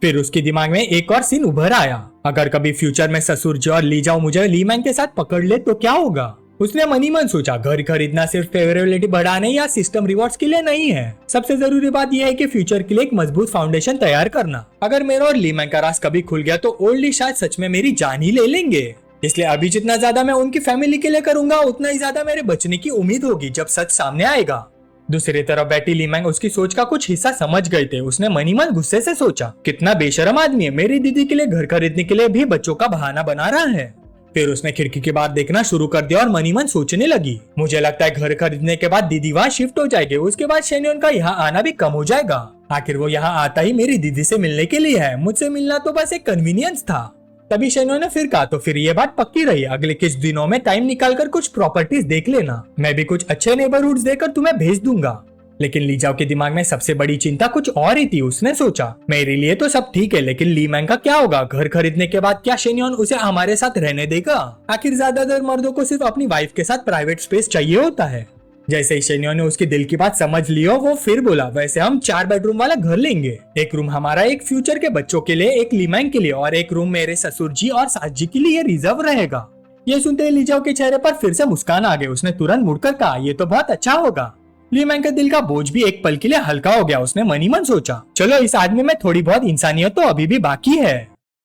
A: फिर उसके दिमाग में एक और सीन उभर आया, अगर कभी फ्यूचर में ससुर जी और ली जाओ मुझे ली मैंग के साथ पकड़ ले तो क्या होगा। उसने मन ही मन सोचा, घर खरीदना सिर्फ फेवरेबिलिटी बढ़ाने या सिस्टम रिवॉर्ड्स के लिए नहीं है। सबसे जरूरी बात यह है कि फ्यूचर के लिए एक मजबूत फाउंडेशन तैयार करना। अगर मेरा और ली मैंग का राज कभी खुल गया तो ओल्ड ली शायद सच में मेरी जान ही ले लेंगे। इसलिए अभी जितना ज्यादा मैं उनकी फैमिली के लिए करूंगा उतना ही ज्यादा मेरे बचने की उम्मीद होगी जब सच सामने आएगा। दूसरी तरफ बैठी ली मैंग उसकी सोच का कुछ हिस्सा समझ गए थे। उसने मन ही मन गुस्से से सोचा, कितना बेशरम आदमी है, मेरी दीदी के लिए घर खरीदने के लिए भी बच्चों का बहाना बना रहा है। फिर उसने खिड़की के बाहर देखना शुरू कर दिया और मन ही मन सोचने लगी, मुझे लगता है घर खरीदने के बाद दीदी वहाँ शिफ्ट हो जाएगी, उसके बाद शेन्योन का यहाँ आना भी कम हो जाएगा। आखिर वो यहाँ आता ही मेरी दीदी से मिलने के लिए है, मुझसे मिलना तो बस एक कन्वीनियंस था। तभी शेन्योन ने फिर कहा, तो फिर ये बात पक्की रही, अगले कुछ दिनों में टाइम निकालकर कुछ प्रॉपर्टीज देख लेना, मैं भी कुछ अच्छे नेबरहुड्स देकर तुम्हें भेज दूंगा। लेकिन ली जाओ के दिमाग में सबसे बड़ी चिंता कुछ और ही थी। उसने सोचा, मेरे लिए तो सब ठीक है लेकिन ली मैंग का क्या होगा? घर खरीदने के बाद क्या शेन्योन उसे हमारे साथ रहने देगा? आखिर ज्यादातर मर्दों को सिर्फ अपनी वाइफ के साथ प्राइवेट स्पेस चाहिए होता है। जैसे ही शेन्योन ने उसकी दिल की बात समझ ली हो, वो फिर बोला, वैसे हम 4 बेडरूम वाला घर लेंगे। एक रूम हमारा, एक फ्यूचर के बच्चों के लिए, एक ली मैंग के लिए और एक रूम मेरे ससुर जी और सास जी के लिए रिजर्व रहेगा। ये सुनते ही ली जाओ के चेहरे पर फिर से मुस्कान आ गई। उसने तुरंत मुड़कर कहा, ये तो बहुत अच्छा होगा। ली मैंग के दिल का बोझ भी एक पल के लिए हल्का हो गया। उसने मन ही मन सोचा, चलो इस आदमी में थोड़ी बहुत इंसानियत तो अभी भी बाकी है।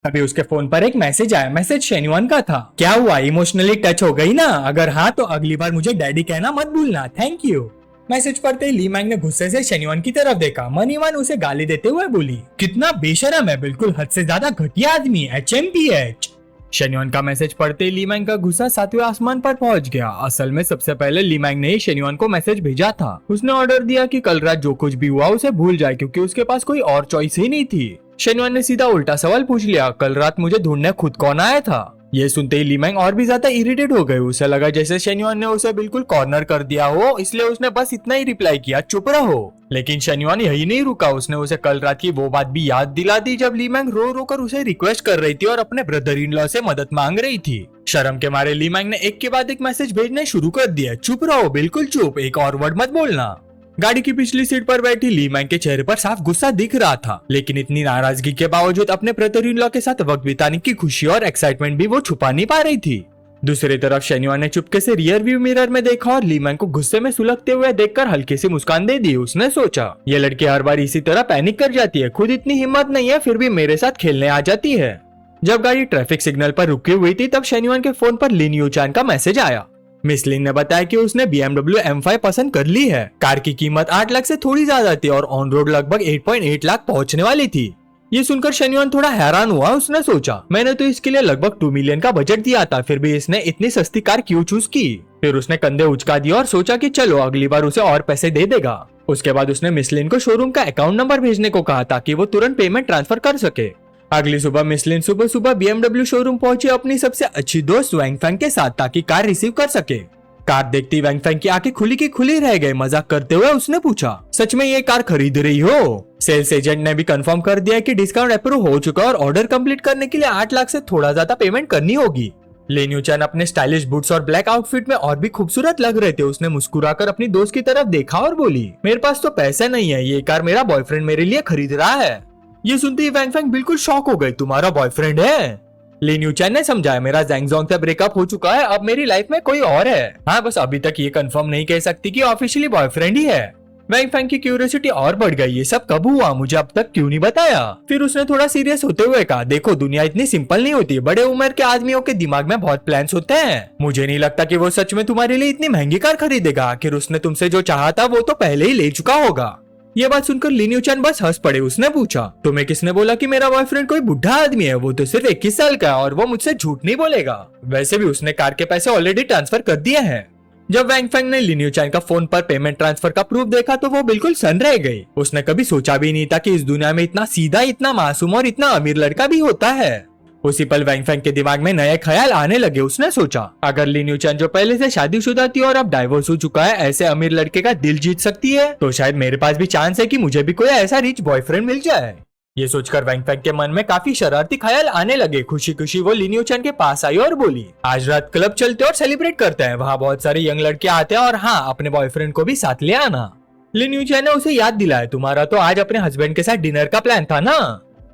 A: तभी उसके फोन पर एक मैसेज आया। मैसेज शेन्योन का था। क्या हुआ, इमोशनली टच हो गई ना? अगर हाँ तो अगली बार मुझे डैडी कहना मत भूलना, थैंक यू। मैसेज पढ़ते ही ली मैंग ने गुस्से से शेन्योन की तरफ देखा। मन ही मन उसे गाली देते हुए बोली, कितना बेशरम है, बिल्कुल हद से ज्यादा घटिया आदमी, HMPH। शेन्योन का मैसेज पढ़ते ही ली मैंग का गुस्सा 7वें आसमान पर पहुंच गया। असल में सबसे पहले ली मैंग ने ही शेन्योन को मैसेज भेजा था। उसने ऑर्डर दिया कि कल रात जो कुछ भी हुआ उसे भूल जाए क्योंकि उसके पास कोई और चॉइस ही नहीं थी। शेन्योन ने सीधा उल्टा सवाल पूछ लिया, कल रात मुझे ढूंढने खुद कौन आया था? ये सुनते ही ली मैंग और भी ज्यादा इरिटेट हो गई। उसे लगा जैसे शेन्योन ने उसे बिल्कुल कॉर्नर कर दिया हो, इसलिए उसने बस इतना ही रिप्लाई किया, चुप रहो। लेकिन शेन्योन यही नहीं रुका। उसने उसे कल रात की वो बात भी याद दिला दी जब ली मैंग रो रो कर उसे रिक्वेस्ट कर रही थी और अपने ब्रदर इन लॉ से मदद मांग रही थी। शर्म के मारे ली मैंग ने एक के बाद एक मैसेज भेजने शुरू कर दिया, चुप रहो, बिल्कुल चुप, एक और वर्ड मत बोलना। गाड़ी की पिछली सीट पर बैठी ली मैंग के चेहरे पर साफ गुस्सा दिख रहा था, लेकिन इतनी नाराजगी के बावजूद अपने ब्रदर इन लॉ के साथ वक्त बिताने की खुशी और एक्साइटमेंट भी वो छुपा नहीं पा रही थी। दूसरी तरफ शेन्योन ने चुपके से रियर व्यू मिरर में देखा और ली मैंग को गुस्से में सुलगते हुए देखकर हल्की सी मुस्कान दे दी। उसने सोचा, ये लड़की हर बार इसी तरह पैनिक कर जाती है, खुद इतनी हिम्मत नहीं है फिर भी मेरे साथ खेलने आ जाती है। जब गाड़ी ट्रैफिक सिग्नल पर रुकी हुई थी तब शेन्योन के फोन पर लिन यूचान का मैसेज आया। मिस लिन ने बताया कि उसने BMW M5 पसंद कर ली है। कार की कीमत 8 लाख से थोड़ी ज्यादा थी और ऑन रोड लगभग 8.8 लाख पहुंचने वाली थी। ये सुनकर शेन्योन थोड़ा हैरान हुआ। उसने सोचा, मैंने तो इसके लिए लगभग 2 मिलियन का बजट दिया था, फिर भी इसने इतनी सस्ती कार क्यों चूज की? फिर उसने कंधे उचका दिया और सोचा कि चलो अगली बार उसे और पैसे दे देगा। उसके बाद उसने मिस लिन को शोरूम का अकाउंट नंबर भेजने को कहा ताकि वो तुरंत पेमेंट ट्रांसफर कर सके। अगली सुबह मिस लिन सुबह सुबह BMW शोरूम पहुंची अपनी सबसे अच्छी दोस्त वैंग फैंग के साथ ताकि कार रिसीव कर सके। कार देखती वैंग फैंग की आंखें खुली की खुली रह गई। मजाक करते हुए उसने पूछा, सच में ये कार खरीद रही हो? सेल्स एजेंट ने भी कंफर्म कर दिया कि डिस्काउंट अप्रूव हो चुका और ऑर्डर कंप्लीट करने के लिए 8 लाख से थोड़ा ज्यादा पेमेंट करनी होगी। लिन यूचान अपने स्टाइलिश बूट्स और ब्लैक आउटफिट में और भी खूबसूरत लग रहे थे। उसने मुस्कुराकर अपनी दोस्त की तरफ देखा और बोली, मेरे पास तो पैसे नहीं है, ये कार मेरा बॉयफ्रेंड मेरे लिए खरीद रहा है। ये सुनते ही वैंग फैंग बिल्कुल शॉक हो गई, तुम्हारा बॉयफ्रेंड है? लिन यूचान ने समझाया, मेरा जैंगजोंग से ब्रेकअप हो चुका है, अब मेरी लाइफ में कोई और है। हाँ, बस अभी तक ये कंफर्म नहीं कह सकती कि ऑफिशियली बॉयफ्रेंड ही है। वैंग फैंग की क्यूरियोसिटी और बढ़ गई, ये सब कब हुआ, मुझे अब तक क्यों नहीं बताया? फिर उसने थोड़ा सीरियस होते हुए कहा, देखो दुनिया इतनी सिंपल नहीं होती, बड़े उम्र के आदमियों के दिमाग में बहुत प्लान्स होते हैं। मुझे नहीं लगता कि वो सच में तुम्हारे लिए इतनी महंगी कार खरीदेगा। आखिर उसने तुमसे जो चाहा था वो तो पहले ही ले चुका होगा। ये बात सुनकर लिन यूचान बस हंस पड़े। उसने पूछा, तुम्हें किसने बोला कि मेरा बॉयफ्रेंड कोई बुढ़ा आदमी है? वो तो सिर्फ 21 साल का है और वो मुझसे झूठ नहीं बोलेगा। वैसे भी उसने कार के पैसे ऑलरेडी ट्रांसफर कर दिए हैं। जब वैंग फेंग ने लिन यूचैन का फोन पर पेमेंट ट्रांसफर का प्रूफ देखा तो वो बिल्कुल सन रह गई। उसने कभी सोचा भी नहीं था कि इस दुनिया में इतना सीधा, इतना मासूम और इतना अमीर लड़का भी होता है। उसी पल वैंग फेंग के दिमाग में नए ख्याल आने लगे। उसने सोचा अगर लिन यूचैन जो पहले से शादीशुदा थी और अब डाइवोर्स हो चुका है ऐसे अमीर लड़के का दिल जीत सकती है तो शायद मेरे पास भी चांस है कि मुझे भी कोई ऐसा रिच बॉयफ्रेंड मिल जाए। ये सोचकर वैंग फेंग के मन में काफी शरारती ख्याल आने लगे। खुशी खुशी वो लिन यूचैन के पास आई और बोली, आज रात क्लब चलते और सेलिब्रेट करते हैं, वहाँ बहुत सारे यंग लड़के आते हैं और हाँ, अपने बॉयफ्रेंड को भी साथ ले आना। लिन यूचैन ने उसे याद दिलाया, तुम्हारा तो आज अपने हस्बैंड के साथ डिनर का प्लान था ना।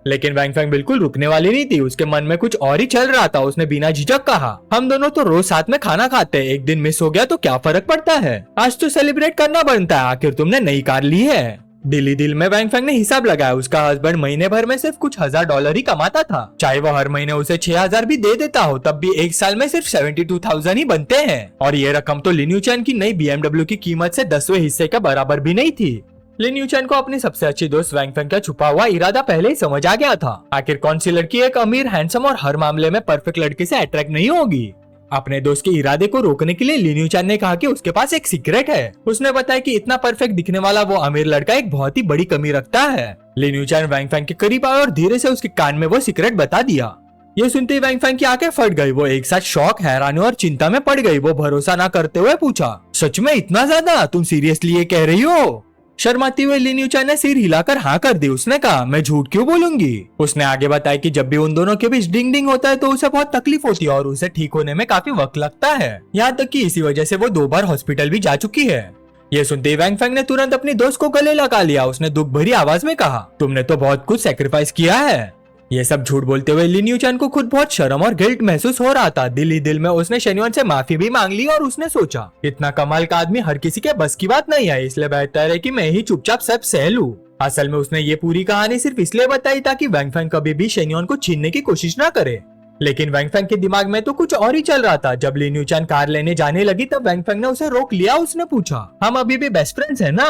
A: लेकिन वैंग फेंग बिल्कुल रुकने वाली नहीं थी। उसके मन में कुछ और ही चल रहा था। उसने बिना झिझक कहा, हम दोनों तो रोज साथ में खाना खाते हैं, एक दिन मिस हो गया तो क्या फर्क पड़ता है, आज तो सेलिब्रेट करना बनता है, आखिर तुमने नई कार ली है। दिल ही दिल में वैंग फेंग ने हिसाब लगाया। उसका हस्बैंड महीने भर में सिर्फ कुछ $1000 ही कमाता था। चाहे वो हर महीने उसे 6000 भी दे देता हो तब भी एक साल में सिर्फ 72,000 ही बनते हैं। और ये रकम तो लिन यूचैन की नई BMW की कीमत से 10वें हिस्से के बराबर भी नहीं थी। लिन यूचैन को अपनी सबसे अच्छी दोस्त वैंग फेंग का छुपा हुआ इरादा पहले ही समझ आ गया था। आखिर कौन सी लड़की एक अमीर, हैंडसम और हर मामले में परफेक्ट लड़के से अट्रैक्ट नहीं होगी। अपने दोस्त के इरादे को रोकने के लिए लिन यूचैन ने कहा कि उसके पास एक सीक्रेट है। उसने बताया कि इतना परफेक्ट दिखने वाला वो अमीर लड़का एक बहुत ही बड़ी कमी रखता है। लिन यूचैन वैंग फेंग के करीब आया और धीरे से उसके कान में वो सीक्रेट बता दिया। ये सुनते ही वैंग फेंग की आंखें फट गई। वो एक साथ शॉक, हैरानी और चिंता में पड़ गई। वो भरोसा न करते हुए पूछा, सच में इतना ज्यादा? तुम सीरियसली ये कह रही हो? शर्माती हुए लिन यूचैन ने सिर हिलाकर हाँ कर दी। उसने कहा, मैं झूठ क्यों बोलूंगी। उसने आगे बताया कि जब भी उन दोनों के बीच डिंग डिंग होता है तो उसे बहुत तकलीफ होती है और उसे ठीक होने में काफी वक्त लगता है। यहाँ तक कि इसी वजह से वो 2 बार हॉस्पिटल भी जा चुकी है। ये सुनते ही वैंग फेंग ने तुरंत अपनी दोस्त को गले लगा लिया। उसने दुख भरी आवाज में कहा, तुमने तो बहुत कुछ सेक्रीफाइस किया है। ये सब झूठ बोलते हुए लिन यूचैन को खुद बहुत शर्म और गिल्ट महसूस हो रहा था। दिल ही दिल में उसने शेन्युन से माफी भी मांग ली और उसने सोचा, इतना कमाल का आदमी हर किसी के बस की बात नहीं है, इसलिए बेहतर है कि मैं ही चुपचाप सब सह लूं। असल में उसने ये पूरी कहानी सिर्फ इसलिए बताई ताकि वैंग फेंग कभी भी शेन्युन को छीनने की कोशिश न करे। लेकिन वैंग फेंग के दिमाग में तो कुछ और ही चल रहा था। जब लिन यूचैन कार लेने जाने लगी तब वैंग फेंग ने उसे रोक लिया। उसने पूछा, हम अभी भी बेस्ट फ्रेंड्स हैं ना?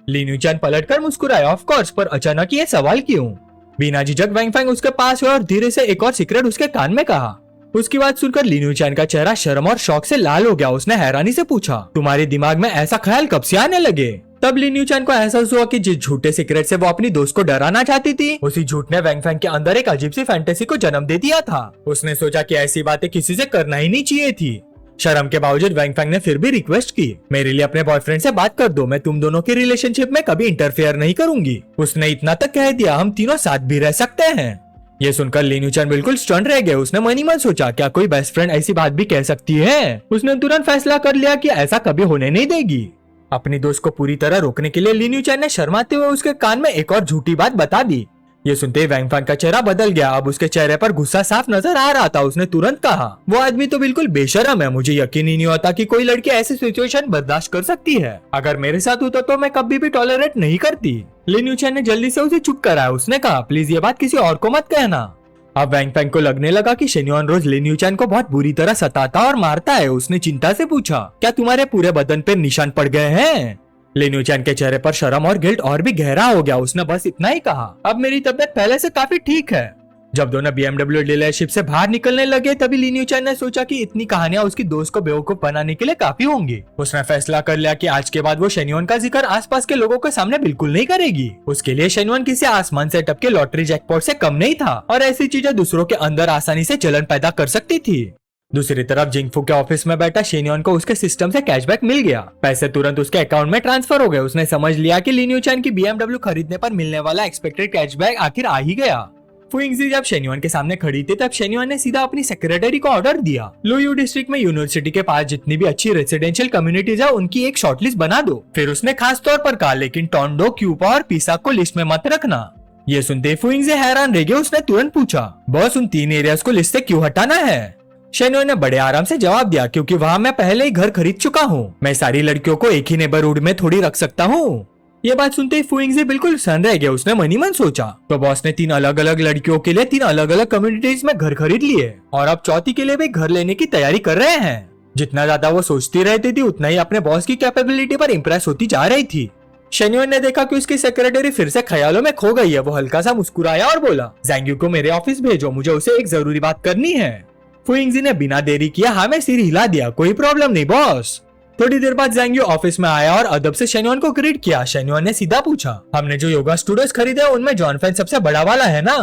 A: लिन यूचैन पलटकर मुस्कुराया, ऑफ कोर्स, पर अचानक ये सवाल क्यों? बिना झिझक वैंग फेंग उसके पास हुआ और धीरे से एक और सीक्रेट उसके कान में कहा। उसकी बात सुनकर लिन यूचैन का चेहरा शर्म और शौक से लाल हो गया। उसने हैरानी से पूछा, तुम्हारे दिमाग में ऐसा ख्याल कब से आने लगे? तब लिन यूचैन को एहसास हुआ कि जिस झूठे सीक्रेट से वो अपनी दोस्त को डराना चाहती थी उसी झूठ ने वैंग फेंग के अंदर एक अजीब सी फैंटेसी को जन्म दे दिया था। उसने सोचा कि ऐसी बातें किसी से करना ही नहीं चाहिए थी। शर्म के बावजूद वैंग फेंग ने फिर भी रिक्वेस्ट की, मेरे लिए अपने बॉयफ्रेंड से बात कर दो, मैं तुम दोनों की रिलेशनशिप में कभी इंटरफेयर नहीं करूंगी। उसने इतना तक कह दिया, हम तीनों साथ भी रह सकते हैं। ये सुनकर लिन यूचैन बिल्कुल स्टन रह गए। उसने मन ही मन सोचा, क्या कोई बेस्ट फ्रेंड ऐसी बात भी कह सकती है? उसने तुरंत फैसला कर लिया कि ऐसा कभी होने नहीं देगी। अपनी दोस्त को पूरी तरह रोकने के लिए लिन यूचैन ने शर्माते हुए उसके कान में एक और झूठी बात बता दी। ये सुनते ही वैंग फेंग का चेहरा बदल गया। अब उसके चेहरे पर गुस्सा साफ नजर आ रहा था। उसने तुरंत कहा, वो आदमी तो बिल्कुल बेशर्म है। मुझे यकीन ही नहीं होता कि कोई लड़की ऐसी सिचुएशन बर्दाश्त कर सकती है। अगर मेरे साथ होता तो मैं कभी भी टॉलरेट नहीं करती। लिन यूचैन ने जल्दी से उसे चुप कराया। उसने कहा, प्लीज ये बात किसी और को मत कहना। अब वैंग फेंग को लगने लगा कि शेन्युन रोज लिन यूचैन को बहुत बुरी तरह सताता और मारता है। उसने चिंता से पूछा, क्या तुम्हारे पूरे बदन पे निशान पड़ गए हैं? लिन यूचैन के चेहरे पर शर्म और गिल्ट और भी गहरा हो गया। उसने बस इतना ही कहा, अब मेरी तबीयत पहले से काफी ठीक है। जब दोनों BMW डीलरशिप से बाहर निकलने लगे तभी लिन यूचैन ने सोचा कि इतनी कहानियां उसकी दोस्त को बेवकूफ बनाने के लिए काफी होंगी। उसने फैसला कर लिया कि आज के बाद वो शेन्युन का जिक्र आसपास के लोगों के सामने बिल्कुल नहीं करेगी। उसके लिए शेन्युन किसी आसमान से टपके लॉटरी जैकपॉट से कम नहीं था और ऐसी चीजें दूसरों के अंदर आसानी से जलन पैदा कर सकती थी। दूसरी तरफ जिंगफू के ऑफिस में बैठा शेन्युन को उसके सिस्टम से कैशबैक मिल गया। पैसे तुरंत उसके अकाउंट में ट्रांसफर हो गए। उसने समझ लिया कि लिन यूचैन की BMW खरीदने पर मिलने वाला एक्सपेक्टेड कैशबैक आखिर आ ही गया। फुइंगजी जब शेन्युन के सामने खड़ी थी तब शेन्युन ने सीधा अपनी सेक्रेटरी को ऑर्डर दिया, लुयू डिस्ट्रिक्ट में यूनिवर्सिटी के पास जितनी भी अच्छी रेसिडेंशियल कम्युनिटीज है उनकी एक शॉर्टलिस्ट बना दो। फिर उसने खास तौर पर कहा, लेकिन टोंडो, क्यूपा और पिसाक को लिस्ट में मत रखना। ये सुनते फुइंगजी हैरान रह गए। उसने तुरंत पूछा, बॉस उन 3 एरियाज को लिस्ट से क्यों हटाना है? शेन्युन ने बड़े आराम से जवाब दिया, क्योंकि वहाँ मैं पहले ही घर खरीद चुका हूँ। मैं सारी लड़कियों को एक ही नेबरहुड में थोड़ी रख सकता हूँ। ये बात सुनते ही फुइंगजी बिल्कुल सन रह गया। उसने मन ही मन सोचा, तो बॉस ने 3 अलग अलग लड़कियों के लिए 3 अलग अलग कम्युनिटीज में घर खरीद लिए और अब चौथी के लिए भी घर लेने की तैयारी कर रहे हैं। जितना ज्यादा वो सोचती रहती थी उतना ही अपने बॉस की कैपेबिलिटी पर इम्प्रेस होती जा रही थी। शेन्युन ने देखा कि उसकी सेक्रेटरी फिर से ख्यालों में खो गई है। वो हल्का सा मुस्कुराया और बोला, ज़ैंग्यू को मेरे ऑफिस भेजो, मुझे उसे एक जरूरी बात करनी है। फुइंगजी ने बिना देरी किया हाँ में सिर हिला दिया, कोई प्रॉब्लम नहीं बॉस। थोड़ी देर बाद ज़ैंग यू ऑफिस में आया और अदब से शेन्योन को ग्रीट किया। शेन्योन ने सीधा पूछा, हमने जो योगा स्टूडियोज खरीदे उनमें जॉन फैन सबसे बड़ा वाला है ना?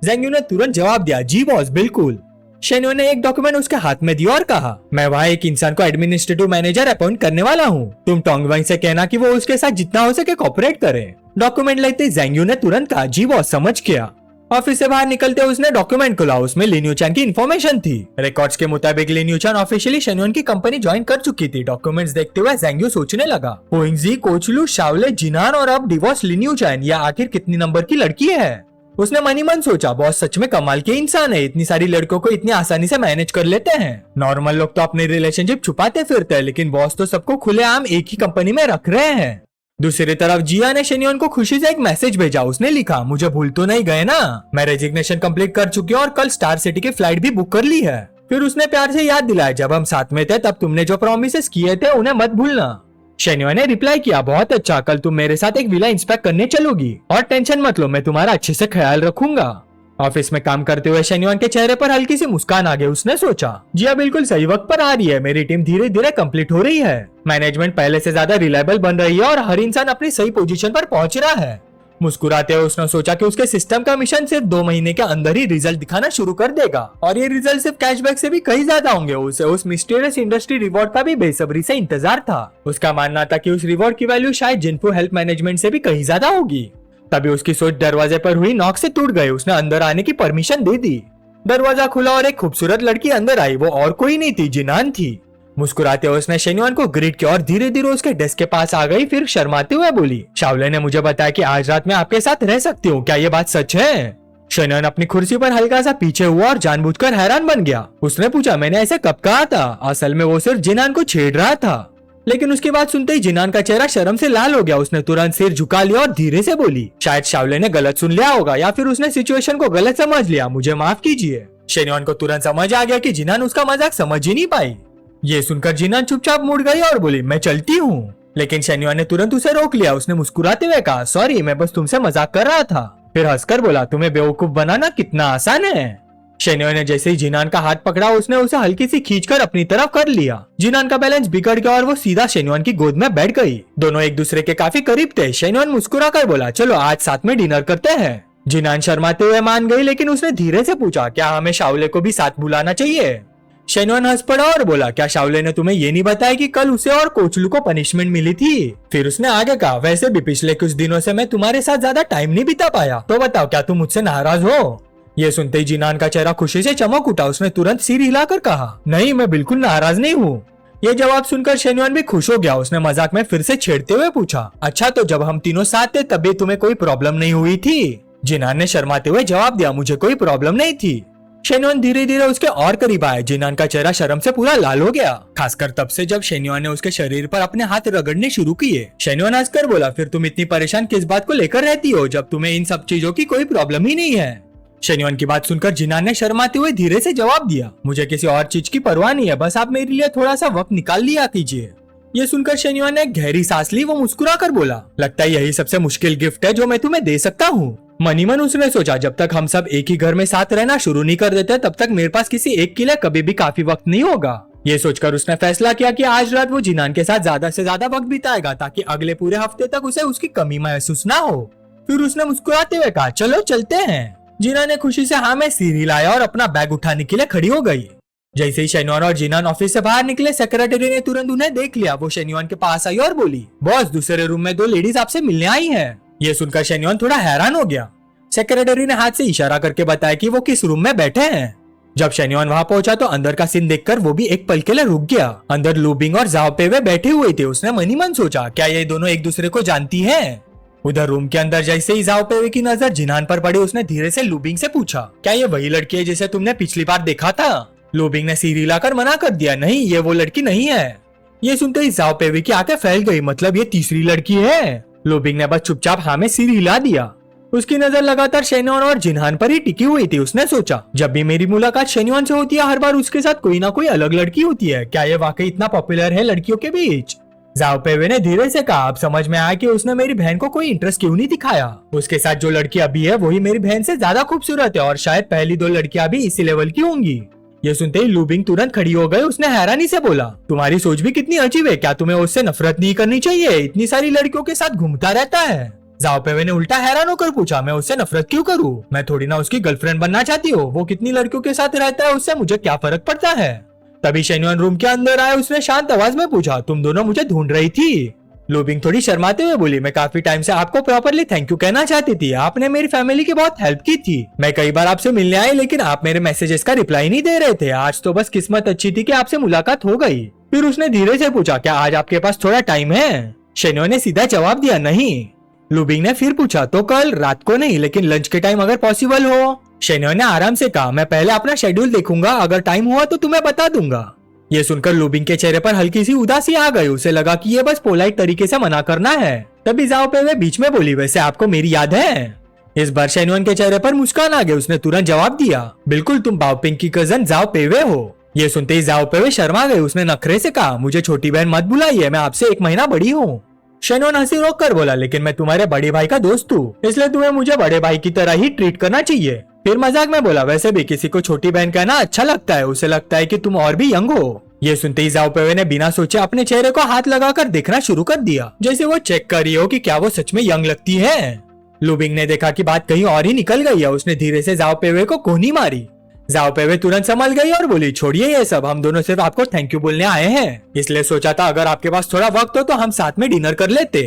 A: ज़ैंग यू ने तुरंत जवाब दिया, जी बॉस बिल्कुल। शेन्योन ने एक डॉक्यूमेंट उसके हाथ में दिया और कहा, मैं वहाँ एक इंसान को एडमिनिस्ट्रेटिव मैनेजर अपॉइंट करने वाला हूँ। तुम टोंगवांग से कहना कि वो उसके साथ जितना हो सके कोऑपरेट करे। डॉक्यूमेंट लेते ज़ैंग यू ने तुरंत कहा, जी बॉस समझ गया। ऑफिस से बाहर निकलते उसने डॉक्यूमेंट खोला, उसमें लिन यूचान की इन्फॉर्मेशन थी। रिकॉर्ड्स के मुताबिक लिन यूचान ऑफिशियली शेन्योन की कंपनी ज्वाइन कर चुकी थी। डॉक्यूमेंट्स देखते हुए ज़ैंग यू सोचने लगा, होइंगजी, कोचलू, शाओले, जिनान और अब डिवोर्स लिन यूचान, यह आखिर कितनी नंबर की लड़की है? उसने मन ही मन सोचा, बॉस सच में कमाल के इंसान है, इतनी सारी लड़कों को इतनी आसानी से मैनेज कर लेते हैं। नॉर्मल लोग तो अपने रिलेशनशिप छुपाते फिरते हैं, लेकिन बॉस तो सबको खुलेआम एक ही कंपनी में रख रहे हैं। दूसरी तरफ जिया ने शेन्योन को खुशी से एक मैसेज भेजा। उसने लिखा, मुझे भूल तो नहीं गए ना? मैं रेजिग्नेशन कंप्लीट कर चुकी हूँ और कल स्टार सिटी की फ्लाइट भी बुक कर ली है। फिर उसने प्यार से याद दिलाया, जब हम साथ में थे तब तुमने जो प्रॉमिसेस किए थे उन्हें मत भूलना। शेन्योन ने रिप्लाई किया, बहुत अच्छा, कल तुम मेरे साथ एक विला इंस्पेक्ट करने चलोगी और टेंशन मत लो, मैं तुम्हारा अच्छे से ख्याल रखूंगा। ऑफिस में काम करते हुए शेन्योन के चेहरे पर हल्की सी मुस्कान आ गई। उसने सोचा, जिया बिल्कुल सही वक्त पर आ रही है, मेरी टीम धीरे धीरे कंप्लीट हो रही है, मैनेजमेंट पहले से ज्यादा रिलायबल बन रही है और हर इंसान अपनी सही पोजीशन पर पहुंच रहा है। मुस्कुराते हुए उसने सोचा कि उसके सिस्टम का मिशन सिर्फ 2 महीने के अंदर ही रिजल्ट दिखाना शुरू कर देगा और ये रिजल्ट सिर्फ कैशबैक से भी कहीं ज्यादा होंगे। उसे उस मिस्टीरियस इंडस्ट्री रिवॉर्ड का भी बेसब्री से इंतजार था। उसका मानना था कि उस रिवॉर्ड की वैल्यू शायद जिनफू हेल्थ मैनेजमेंट से भी कहीं ज्यादा होगी। तभी उसकी सोच दरवाजे पर हुई नॉक से टूट गई। उसने अंदर आने की परमिशन दे दी। दरवाजा खुला और एक खूबसूरत लड़की अंदर आई। वो और कोई नहीं थी, जिनान थी। मुस्कुराते हुए उसने शेन्योन को ग्रीट किया और धीरे धीरे उसके डेस्क के पास आ गई। फिर शर्माते हुए बोली, शाओले ने मुझे बताया कि आज रात मैं आपके साथ रह सकती हूँ, क्या ये बात सच है? शेन्योन अपनी कुर्सी पर हल्का सा पीछे हुआ और जानबूझकर हैरान बन गया। उसने पूछा, मैंने ऐसे कब कहा था? असल में वो सिर्फ जिनान को छेड़ रहा था। लेकिन उसकी बात सुनते ही जिनान का चेहरा शर्म से लाल हो गया। उसने तुरंत सिर झुका लिया और धीरे से बोली, शायद शाओले ने गलत सुन लिया होगा या फिर उसने सिचुएशन को गलत समझ लिया, मुझे माफ कीजिए। शेन्योन को तुरंत समझ आ गया कि जिनान उसका मजाक समझ ही नहीं पाई। ये सुनकर जिनान चुपचाप मुड़ गई और बोली, मैं चलती हूँ। लेकिन शेन्योन ने तुरंत उसे रोक लिया। उसने मुस्कुराते हुए कहा, सॉरी, मैं बस तुमसे मजाक कर रहा था। फिर हंसकर बोला, तुम्हें बेवकूफ बनाना कितना आसान है। शेन्योन ने जैसे ही जिनान का हाथ पकड़ा, उसने उसे हल्की सी खींचकर अपनी तरफ कर लिया। जिनान का बैलेंस बिगड़ गया और वो सीधा शेन्योन की गोद में बैठ गई। दोनों एक दूसरे के काफी करीब थे। शेन्योन मुस्कुराकर बोला, चलो आज साथ में डिनर करते हैं। जिनान शर्माते हुए मान गई, लेकिन उसने धीरे से पूछा, क्या हमें शाओले को भी साथ बुलाना चाहिए? शेन्योन हंस पड़ा और बोला, क्या शाओले ने तुम्हें ये नहीं बताया कि कल उसे और कोचलू को पनिशमेंट मिली थी? फिर उसने आगे कहा, वैसे भी पिछले कुछ दिनों से मैं तुम्हारे साथ ज्यादा टाइम नहीं बिता पाया, तो बताओ क्या तुम मुझसे नाराज हो? ये सुनते ही जिनान का चेहरा खुशी से चमक उठा। उसने तुरंत सिर हिलाकर कहा, नहीं, मैं बिल्कुल नाराज नहीं हूँ। ये जवाब सुनकर शेन्योन भी खुश हो गया। उसने मजाक में फिर से छेड़ते हुए पूछा, अच्छा तो जब हम तीनों साथ थे तभी तुम्हें कोई प्रॉब्लम नहीं हुई थी? जिनान ने शर्माते हुए जवाब दिया, मुझे कोई प्रॉब्लम नहीं थी। शेन्योन धीरे धीरे उसके और करीब आया। जिनान का चेहरा शर्म से पूरा लाल हो गया, खासकर तब से जब शेन्योन ने उसके शरीर पर अपने हाथ रगड़ने शुरू किए। शेन्योन हंसकर बोला, फिर तुम इतनी परेशान किस बात को लेकर रहती हो जब तुम्हें इन सब चीजों की कोई प्रॉब्लम ही नहीं है? शेन्योन की बात सुनकर जिनान ने शर्माते हुए धीरे से जवाब दिया, मुझे किसी और चीज की परवाह नहीं है, बस आप मेरे लिए थोड़ा सा वक्त निकाल लिया कीजिए। ये सुनकर शेन्योन ने गहरी सांस ली। वो मुस्कुरा कर बोला, लगता है यही सबसे मुश्किल गिफ्ट है जो मैं तुम्हें दे सकता हूँ। मनी मन उसने सोचा, जब तक हम सब एक ही घर में साथ रहना शुरू नहीं कर देते तब तक मेरे पास किसी एक के लिए कभी भी काफी वक्त नहीं होगा। ये सोचकर उसने फैसला किया कि आज रात वो जिनान के साथ ज्यादा से ज्यादा वक्त बिताएगा ताकि अगले पूरे हफ्ते तक उसे उसकी कमी महसूस ना हो। फिर उसने मुस्कुराते हुए कहा, चलो चलते हैं। जिनान ने खुशी से हाँ में सिर हिलाया और अपना बैग उठाने के लिए खड़ी हो गई। जैसे ही शेन्योन और जिनान ऑफिस से बाहर निकले, सेक्रेटरी ने तुरंत उन्हें देख लिया। वो शेन्योन के पास आई और बोली, बॉस, दूसरे रूम में 2 लेडीज आपसे मिलने आई हैं। ये सुनकर शेन्योन थोड़ा हैरान हो गया। सेक्रेटरी ने हाथ से इशारा करके बताया कि वो किस रूम में बैठे हैं। जब शेन्योन वहाँ पहुंचा तो अंदर का सीन देखकर वो भी एक पल के लिए रुक गया। अंदर लूबिंग और जाओ पे वे बैठे हुए थे। उसने मनी मन सोचा, क्या ये दोनों एक दूसरे को जानती हैं? उधर रूम के अंदर जैसे ही जाओ पे वे की नजर जिनान पर पड़ी, उसने धीरे से लूबिंग से पूछा, क्या ये वही लड़की है जिसे तुमने पिछली बार देखा था? लूबिंग ने सिर हिलाकर मना कर दिया, नहीं, ये वो लड़की नहीं है। ये सुनते ही जाओ पेवे की आंखें फैल गई, मतलब ये तीसरी लड़की है। लूबिंग ने बस चुपचाप हाँ में सिर हिला दिया। उसकी नजर लगातार शेन्योन और जिनान पर ही टिकी हुई थी। उसने सोचा, जब भी मेरी मुलाकात शेन्योन से होती है हर बार उसके साथ कोई ना कोई अलग लड़की होती है। क्या ये वाकई इतना पॉपुलर है लड़कियों के बीच? जाओ पेवे ने धीरे से कहा, अब समझ में आया कि उसने मेरी बहन को कोई इंटरेस्ट क्यों नहीं दिखाया। उसके साथ जो लड़की अभी है वही मेरी बहन से ज्यादा खूबसूरत है और शायद पहली 2 लड़कियां भी इसी लेवल की होंगी। ये सुनते ही लूबिंग तुरंत खड़ी हो गई। उसने हैरानी से बोला, तुम्हारी सोच भी कितनी अजीब है, क्या तुम्हें उससे नफरत नहीं करनी चाहिए? इतनी सारी लड़कियों के साथ घूमता रहता है। जाओ पेवे ने उल्टा हैरान होकर पूछा, मैं उससे नफरत क्यों करूँ? मैं थोड़ी ना उसकी गर्लफ्रेंड बनना चाहती हूँ। वो कितनी लड़कियों के साथ रहता है, उससे मुझे क्या फर्क पड़ता है? तभी शेन्युन रूम के अंदर आया। उसने शांत आवाज में पूछा, तुम दोनों मुझे ढूंढ रही थी? लूबिंग थोड़ी शर्माते हुए बोली, मैं काफी टाइम से आपको प्रॉपरली थैंक यू कहना चाहती थी। आपने मेरी फैमिली की बहुत हेल्प की थी। मैं कई बार आपसे मिलने आई, लेकिन आप मेरे मैसेजेस का रिप्लाई नहीं दे रहे थे। आज तो बस किस्मत अच्छी थी कि आपसे मुलाकात हो गई। फिर उसने धीरे से पूछा, क्या आज आपके पास थोड़ा टाइम है? शेन्युन ने सीधा जवाब दिया, नहीं। लूबिंग ने फिर पूछा, तो कल रात को नहीं, लेकिन लंच के टाइम अगर पॉसिबल हो? शेन्युन ने आराम से कहा, मैं पहले अपना शेड्यूल देखूंगा, अगर टाइम हुआ तो तुम्हें बता दूंगा। ये सुनकर लूबिंग के चेहरे पर हल्की सी उदासी आ गई। उसे लगा कि ये बस पोलाइट तरीके से मना करना है। तभी जाओ पेवे बीच में बोली, वैसे आपको मेरी याद है? इस बार शेन्युन के चेहरे पर मुस्कान आ गई। उसने तुरंत जवाब दिया, बिल्कुल, तुम बाओपिंग की कजन जाओ पेवे हो। ये सुनते ही जाओ पेवे शर्मा गई। उसने नखरे से कहा, मुझे छोटी बहन मत बुलाइए, मैं आपसे 1 महीना बड़ी हूँ। शेन्युन हंसी रोक कर बोला, लेकिन मैं तुम्हारे बड़े भाई का दोस्त हूँ, इसलिए तुम्हें मुझे बड़े भाई की तरह ही ट्रीट करना चाहिए। फिर मजाक में बोला, वैसे भी किसी को छोटी बहन कहना अच्छा लगता है, उसे लगता है कि तुम और भी यंग हो। ये सुनते ही जाओ पेवे ने बिना सोचे अपने चेहरे को हाथ लगाकर देखना शुरू कर दिया, जैसे वो चेक कर रही हो कि क्या वो सच में यंग लगती है। लूबिंग ने देखा कि बात कहीं और ही निकल गई है। उसने धीरे से जाओ पेवे को कोहनी मारी। जाओ पेवे तुरंत संभल गई और बोली, छोड़िए ये सब, हम दोनों सिर्फ आपको थैंक यू बोलने आए हैं, इसलिए सोचा था अगर आपके पास थोड़ा वक्त हो तो हम साथ में डिनर कर लेते।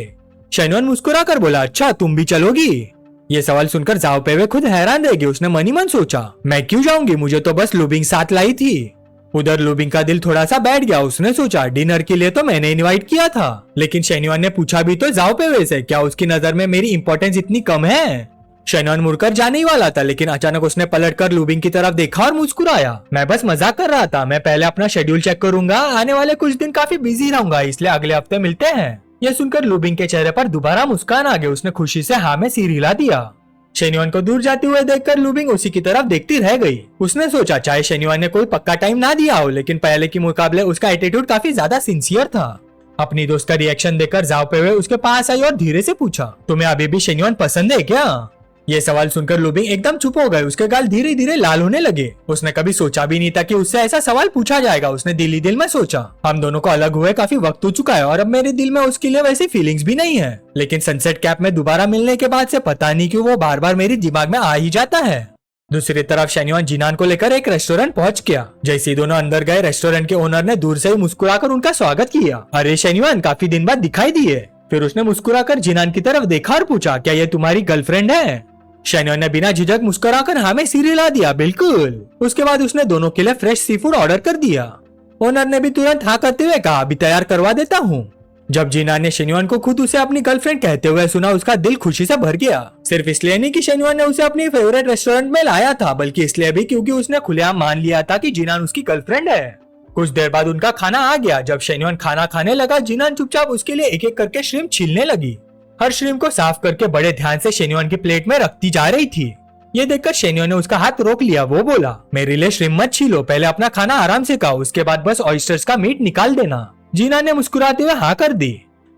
A: शेन्युन मुस्कुरा कर बोला, अच्छा तुम भी चलोगी? ये सवाल सुनकर जाओ पेवे खुद हैरान रह गई। उसने मन ही मन सोचा, मैं क्यों जाऊंगी, मुझे तो बस लूबिंग साथ लाई थी। उधर लूबिंग का दिल थोड़ा सा बैठ गया। उसने सोचा, डिनर के लिए तो मैंने इनवाइट किया था, लेकिन शेन्युन ने पूछा भी तो जाओ पेवे से, क्या उसकी नजर में मेरी इंपॉर्टेंस इतनी कम है? शेन्युन मुड़कर जाने ही वाला था, लेकिन अचानक उसने पलटकर लूबिंग की तरफ देखा और मुस्कुराया, मैं बस मजाक कर रहा था, मैं पहले अपना शेड्यूल चेक करूंगा, आने वाले कुछ दिन काफी बिजी रहूंगा, इसलिए अगले हफ्ते मिलते हैं। यह सुनकर लूबिंग के चेहरे पर दोबारा मुस्कान आ गई। उसने खुशी से हाँ में सिर हिला दिया। शेन्युन को दूर जाते हुए देखकर लूबिंग उसी की तरफ देखती रह गई। उसने सोचा, चाहे शेन्युन ने कोई पक्का टाइम ना दिया हो, लेकिन पहले के मुकाबले उसका एटीट्यूड काफी ज्यादा सिंसियर था। अपनी दोस्त का रिएक्शन देखकर जाओ पेवे उसके पास आई और धीरे से पूछा, तुम्हें अभी भी शेन्युन पसंद है क्या? ये सवाल सुनकर लूबिंग एकदम चुप हो गए। उसके गाल धीरे धीरे लाल होने लगे। उसने कभी सोचा भी नहीं था कि उससे ऐसा सवाल पूछा जाएगा। उसने दिल ही दिल में सोचा, हम दोनों को अलग हुए काफी वक्त हो चुका है और अब मेरे दिल में उसके लिए वैसी फीलिंग्स भी नहीं है, लेकिन सनसेट कैप में दोबारा मिलने के बाद से पता नहीं क्यों वो बार बार मेरे दिमाग में आ ही जाता है। दूसरी तरफ शेन्युन जिनान को लेकर एक रेस्टोरेंट पहुंच गया। जैसे ही दोनों अंदर गए, रेस्टोरेंट के ओनर ने दूर से ही मुस्कुराकर उनका स्वागत किया। अरे शेन्युन, काफी दिन बाद दिखाई दिए। फिर उसने मुस्कुराकर जिनान की तरफ देखा और पूछा, क्या ये तुम्हारी गर्लफ्रेंड है? शेन्युन ने बिना झिझक मुस्कुराकर हाँ में सिर हिला दिया, बिल्कुल। उसके बाद उसने दोनों के लिए फ्रेश सी फूड ऑर्डर कर दिया। ओनर ने भी तुरंत हाँ करते हुए कहा, अभी तैयार करवा देता हूँ। जब जिनान ने शेन्युन को खुद उसे अपनी गर्लफ्रेंड कहते हुए सुना, उसका दिल खुशी से भर गया। सिर्फ इसलिए नहीं कि शेन्युन ने उसे अपनी फेवरेट रेस्टोरेंट में लाया था, बल्कि इसलिए भी क्योंकि उसने खुलेआम मान लिया था कि जिनान उसकी गर्लफ्रेंड है। कुछ देर बाद उनका खाना आ गया। जब शेन्युन खाना खाने लगा, जिनान चुपचाप उसके लिए एक एक करके श्रिम्प छीलने लगी। हर श्रिम्प को साफ करके बड़े ध्यान से शेन्युन की प्लेट में रखती जा रही थी। ये देखकर शेन्युन ने उसका हाथ रोक लिया। वो बोला, मेरे लिए श्रिम्प मत छीलो, पहले अपना खाना आराम से खाओ, उसके बाद बस ऑयस्टर्स का मीट निकाल देना। जिनान ने मुस्कुराते हुए हाँ कर दी।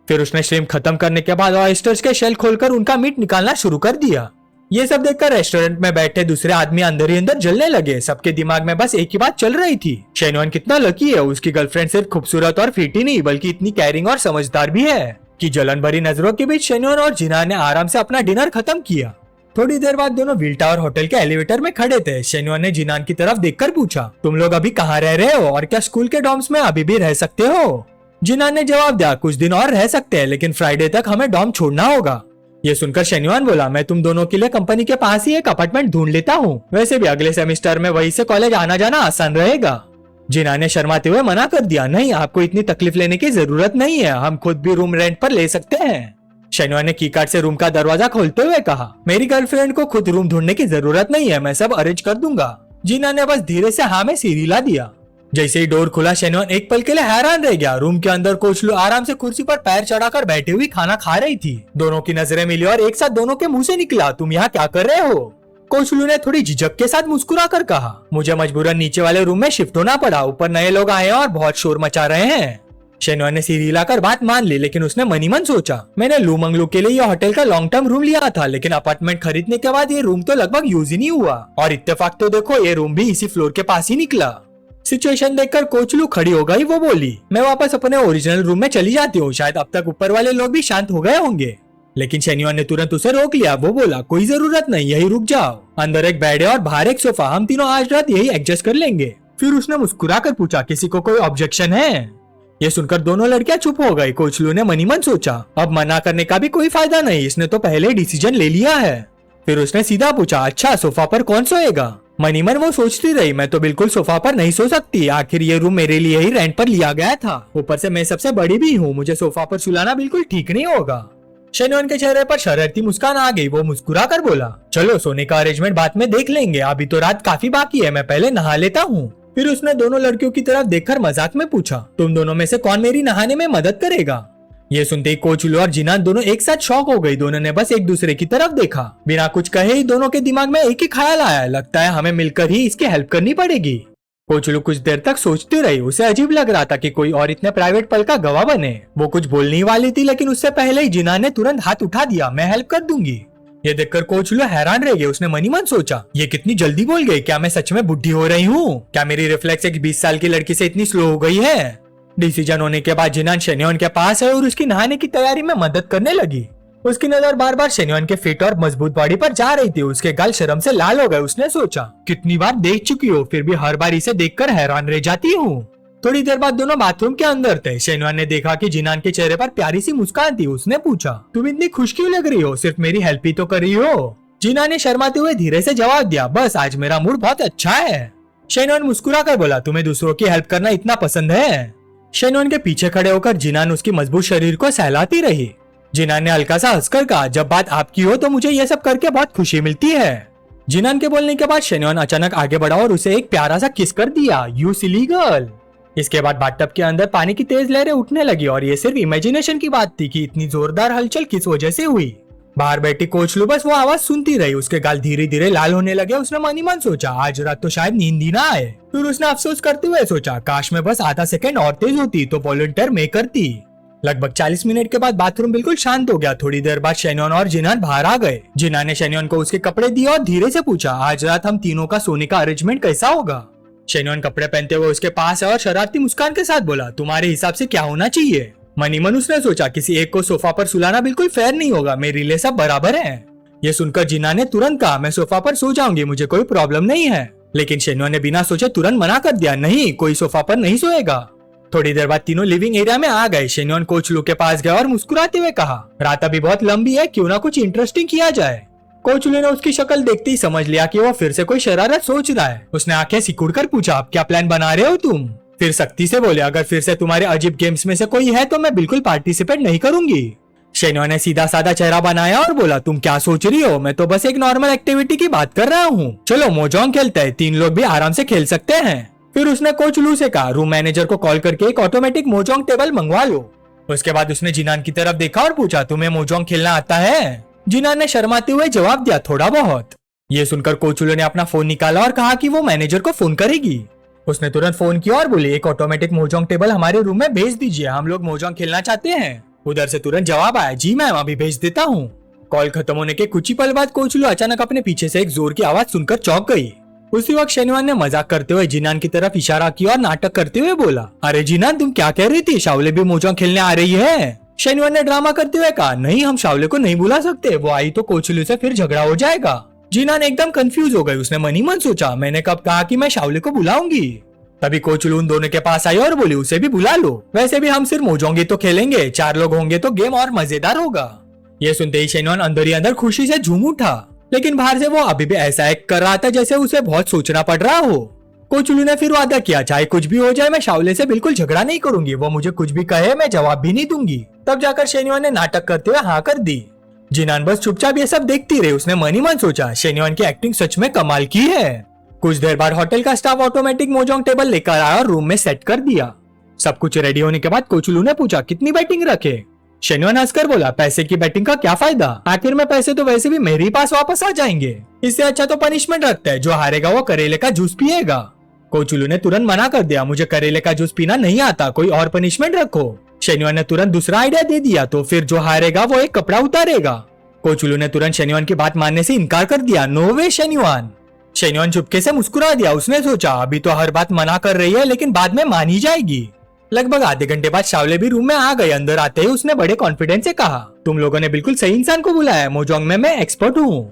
A: फिर उसने श्रिम्प खत्म करने के बाद ऑयस्टर्स के शेल खोलकर उनका मीट निकालना शुरू कर दिया। ये सब देखकर रेस्टोरेंट में बैठे दूसरे आदमी अंदर ही अंदर जलने लगे। सबके दिमाग में बस एक ही बात चल रही थी, शेन्युन कितना लकी है, उसकी गर्लफ्रेंड सिर्फ खूबसूरत और फिट ही नहीं बल्कि इतनी केयरिंग और समझदार भी है। कि जलन भरी नजरों के बीच शेन्युन और जिनान ने आराम से अपना डिनर खत्म किया। थोड़ी देर बाद दोनों व्हील टावर होटल के एलिवेटर में खड़े थे। शेन्युन ने जिनान की तरफ देखकर पूछा, तुम लोग अभी कहाँ रह रहे हो और क्या स्कूल के डॉर्म्स में अभी भी रह सकते हो? जिनान ने जवाब दिया, कुछ दिन और रह सकते हैं, लेकिन फ्राइडे तक हमें डॉर्म छोड़ना होगा। ये सुनकर शेन्युन बोला, मैं तुम दोनों के लिए कंपनी के पास ही एक अपार्टमेंट ढूंढ लेता हूँ, वैसे भी अगले सेमेस्टर में वहीं से कॉलेज आना जाना आसान रहेगा। जिनान ने शर्माते हुए मना कर दिया, नहीं, आपको इतनी तकलीफ लेने की जरूरत नहीं है, हम खुद भी रूम रेंट पर ले सकते हैं। शेन्युन ने कीकार्ड से रूम का दरवाजा खोलते हुए कहा, मेरी गर्लफ्रेंड को खुद रूम ढूंढने की जरूरत नहीं है, मैं सब अरेंज कर दूंगा। जिनान ने बस धीरे से हाँ में सिर हिला दिया। जैसे ही डोर खुला, शेन्युन एक पल के लिए हैरान रह गया। रूम के अंदर कोचलू आराम से कुर्सी पर पैर चढ़ाकर बैठी हुई खाना खा रही थी। दोनों की नजरें मिली और एक साथ दोनों के मुंह से निकला, तुम यहाँ क्या कर रहे हो? कोचलू ने थोड़ी झिझक के साथ मुस्कुरा कर कहा, मुझे मजबूरन नीचे वाले रूम में शिफ्ट होना पड़ा, ऊपर नए लोग आए हैं और बहुत शोर मचा रहे हैं। शेन्युन ने सिर हिलाकर बात मान ली, लेकिन उसने मनी मन सोचा, मैंने लू मंगलू के लिए ये होटल का लॉन्ग टर्म रूम लिया था, लेकिन अपार्टमेंट खरीदने के बाद ये रूम तो लगभग यूज ही नहीं हुआ, और इत्तेफाक तो देखो ये रूम भी इसी फ्लोर के पास ही निकला। सिचुएशन देखकर कोचलू खड़ी हो गई। वो बोली, मैं वापस अपने ओरिजिनल रूम में चली जाती हूँ, शायद अब तक ऊपर वाले लोग भी शांत हो गए होंगे। लेकिन शेन्युआन ने तुरंत उसे रोक लिया। वो बोला, कोई जरूरत नहीं, यही रुक जाओ, अंदर एक बेड है और बाहर एक सोफा, हम तीनों आज रात यही एडजस्ट कर लेंगे। फिर उसने मुस्कुराकर पूछा, किसी को कोई ऑब्जेक्शन है? ये सुनकर दोनों लड़कियां चुप हो गई। कोचलू ने मनी मन सोचा, अब मना करने का भी कोई फायदा नहीं, इसने तो पहले डिसीजन ले लिया है। फिर उसने सीधा पूछा, अच्छा सोफा पर कौन सोएगा? मनी मन वो सोचती रही, मैं तो बिल्कुल सोफा पर नहीं सो सकती, आखिर ये रूम मेरे लिए ही रेंट पर लिया गया था, ऊपर से मैं सबसे बड़ी भी हूँ, मुझे सोफा पर सुलाना बिल्कुल ठीक नहीं होगा। शेन्युआन के चेहरे पर शरारती मुस्कान आ गई। वो मुस्कुरा कर बोला, चलो सोने का अरेंजमेंट बाद में देख लेंगे, अभी तो रात काफी बाकी है, मैं पहले नहा लेता हूँ। फिर उसने दोनों लड़कियों की तरफ देखकर मजाक में पूछा, तुम दोनों में से कौन मेरी नहाने में मदद करेगा? ये सुनते ही कोचलू और जिनान दोनों एक साथ शॉक हो गई। दोनों ने बस एक दूसरे की तरफ देखा। बिना कुछ कहे ही दोनों के दिमाग में एक ही ख्याल आया, लगता है हमें मिलकर ही इसकी हेल्प करनी पड़ेगी। कोचलू कुछ देर तक सोचती रही। उसे अजीब लग रहा था कि कोई और इतने प्राइवेट पल का गवाह बने। वो कुछ बोलने वाली थी, लेकिन उससे पहले ही जिनान ने तुरंत हाथ उठा दिया, मैं हेल्प कर दूंगी। ये देखकर कोचलू हैरान रह गई। उसने मनी मन सोचा, ये कितनी जल्दी बोल गई, क्या मैं सच में बुढ़ी हो रही हूँ? क्या मेरी रिफ्लेक्स एक 20 साल की लड़की से इतनी स्लो हो गई है? डिसीजन होने के बाद जिनान शेन्युआन के पास है और उसकी नहाने की तैयारी में मदद करने लगी। उसकी नजर बार बार शेन्युआन के फिट और मजबूत बॉडी पर जा रही थी। उसके गाल शर्म से लाल हो गए। उसने सोचा, कितनी बार देख चुकी हो, फिर भी हर बार इसे देखकर हैरान रह जाती हूँ। थोड़ी देर बाद दोनों बाथरूम के अंदर थे। शेन्युआन ने देखा कि जिनान के चेहरे पर प्यारी सी मुस्कान थी। उसने पूछा, तुम इतनी खुश क्यों लग रही हो, सिर्फ मेरी हेल्प ही तो कर रही हो? जिनान ने शर्माते हुए धीरे से जवाब दिया, बस आज मेरा मूड बहुत अच्छा है। शेन्युआन मुस्कुरा कर बोला, तुम्हें दूसरों की हेल्प करना इतना पसंद है? शेन्युआन के पीछे खड़े होकर जिनान उसकी मजबूत शरीर को सहलाती रही। जिनान ने हल्का सा हंसकर कहा, जब बात आपकी हो तो मुझे ये सब करके बहुत खुशी मिलती है। जिनान के बोलने के बाद शेन्युआन अचानक आगे बढ़ा और उसे एक प्यारा सा किस कर दिया, यू सिली गर्ल। इसके बाद बाथटब के अंदर पानी की तेज लहरें उठने लगी और ये सिर्फ इमेजिनेशन की बात थी कि इतनी जोरदार हलचल किस वजह से हुई। बाहर बैठी कोचलू बस वो आवाज सुनती रही। उसके गाल धीरे धीरे लाल होने लगे। उसने मनी मन सोचा, आज रात तो शायद नींद ही ना आए। फिर उसने अफसोस करते हुए सोचा, काश मैं बस आधा सेकंड और तेज होती तो वॉलंटियर मैं करती। लगभग 40 मिनट के बाद बाथरूम बिल्कुल शांत हो गया। थोड़ी देर बाद शेन्युआन और जिनान बाहर आ गए। जिनान ने शेन्युआन को उसके कपड़े दिए और धीरे से पूछा, आज रात हम तीनों का सोने का अरेंजमेंट कैसा होगा? शेन्युआन कपड़े पहनते हुए उसके पास है और शरारती मुस्कान के साथ बोला, तुम्हारे हिसाब से क्या होना चाहिए? मनी मन उसने सोचा, किसी एक को सोफा पर सुलाना बिल्कुल फेयर नहीं होगा, मेरे लिए सब बराबर हैं। ये सुनकर जिनान ने तुरंत कहा, मैं सोफा पर सो जाऊंगी, मुझे कोई प्रॉब्लम नहीं है। लेकिन शेन्युआन ने बिना सोचे तुरंत मना कर दिया, नहीं, कोई सोफा पर नहीं सोएगा। थोड़ी देर बाद तीनों लिविंग एरिया में आ गए। शेन्युआन कोचलू के पास गया और मुस्कुराते हुए कहा, रात अभी बहुत लंबी है, क्यों ना कुछ इंटरेस्टिंग किया जाए। कोचलू ने उसकी शक्ल देखते ही समझ लिया कि वो फिर से कोई शरारत सोच रहा है। उसने आंखें सिकुड़कर पूछा, अब क्या प्लान बना रहे हो तुम? फिर सख्ती से बोले, अगर फिर से तुम्हारे अजीब गेम्स में से कोई है तो मैं बिल्कुल पार्टिसिपेट नहीं करूंगी। शेन्युआन ने सीधा साधा चेहरा बनाया और बोला, तुम क्या सोच रही हो, मैं तो बस एक नॉर्मल एक्टिविटी की बात कर रहा हूँ। चलो मोजोंग खेलते हैं, 3 लोग भी आराम से खेल सकते हैं। फिर उसने कोचलू से कहा, रूम मैनेजर को कॉल करके एक ऑटोमेटिक मोजोंग टेबल मंगवा लो। उसके बाद उसने जिनान की तरफ देखा और पूछा, तुम्हें मोजोंग खेलना आता है? जिनान ने शर्माते हुए जवाब दिया, थोड़ा बहुत। ये सुनकर कोचलू ने अपना फोन निकाला और कहा कि वो मैनेजर को फोन करेगी। उसने तुरंत फोन किया और बोली, एक ऑटोमेटिक मोजोंग टेबल हमारे रूम में भेज दीजिए, हम लोग मोजोंग खेलना चाहते हैं। उधर से तुरंत जवाब आया, जी मैम, अभी भेज देता हूँ। कॉल खत्म होने के कुछ ही पल बाद कोचलू अचानक अपने पीछे से एक जोर की आवाज सुनकर चौंक गई। उसी वक्त शेन्युआन ने मजाक करते हुए जिनान की तरफ इशारा किया और नाटक करते हुए बोला, अरे जिनान, तुम क्या कह रही थी, शाओले भी मोजोंग खेलने आ रही है? शेन्युआन ने ड्रामा करते हुए कहा, नहीं, हम शाओले को नहीं बुला सकते, वो आई तो कोचलू से फिर झगड़ा हो जाएगा। जिनान एकदम कंफ्यूज हो गई। उसने मनी मन सोचा, मैंने कब कहा कि मैं शाओले को बुलाऊंगी? तभी कोचलू उन दोनों के पास आई और बोली, उसे भी बुला लो, वैसे भी हम सिर्फ मोजोंग तो खेलेंगे, 4 लोग होंगे तो गेम और मजेदार होगा। ये सुनते ही शेन्युआन अंदर ही अंदर खुशी से झूम उठा, लेकिन बाहर से वो अभी भी ऐसा एक्ट कर रहा था जैसे उसे बहुत सोचना पड़ रहा हो। कोचलू ने फिर वादा किया, चाहे कुछ भी हो जाए मैं शाओले से बिल्कुल झगड़ा नहीं करूंगी, वो मुझे कुछ भी कहे मैं जवाब भी नहीं दूंगी। तब जाकर शेन्युआन ने नाटक करते हुए हाँ कर दी। जिनान बस चुपचाप ये सब देखती रही। उसने मनी मन सोचा, शेन्युआन की एक्टिंग सच में कमाल की है। कुछ देर बाद होटल का स्टाफ ऑटोमेटिक मोजोंग टेबल लेकर आया और रूम में सेट कर दिया। सब कुछ रेडी होने के बाद कोचलू ने पूछा, कितनी बैटिंग रखे? शेन्युआन हंसकर बोला, पैसे की बैटिंग का क्या फायदा, आखिर में पैसे तो वैसे भी मेरे पास वापस आ जाएंगे, इससे अच्छा तो पनिशमेंट रखते हैं, जो हारेगा वो करेले का जूस पिएगा। कोचलू ने तुरंत मना कर दिया, मुझे करेले का जूस पीना नहीं आता, कोई और पनिशमेंट रखो। शेन्युआन ने तुरंत दूसरा आइडिया दे दिया, तो फिर जो हारेगा वो एक कपड़ा उतारेगा। कोचलू ने तुरंत शेन्युआन की बात मानने से इनकार कर दिया, नो वे शेन्युआन। शेन्योन चुपके से मुस्कुरा दिया। उसने सोचा अभी तो हर बात मना कर रही है लेकिन बाद में मान ही जाएगी। लगभग आधे घंटे बाद शावले भी रूम में आ गए। अंदर आते ही उसने बड़े कॉन्फिडेंस से कहा, तुम लोगों ने बिल्कुल सही इंसान को बुलाया है, मोजोंग में मैं एक्सपर्ट हूँ।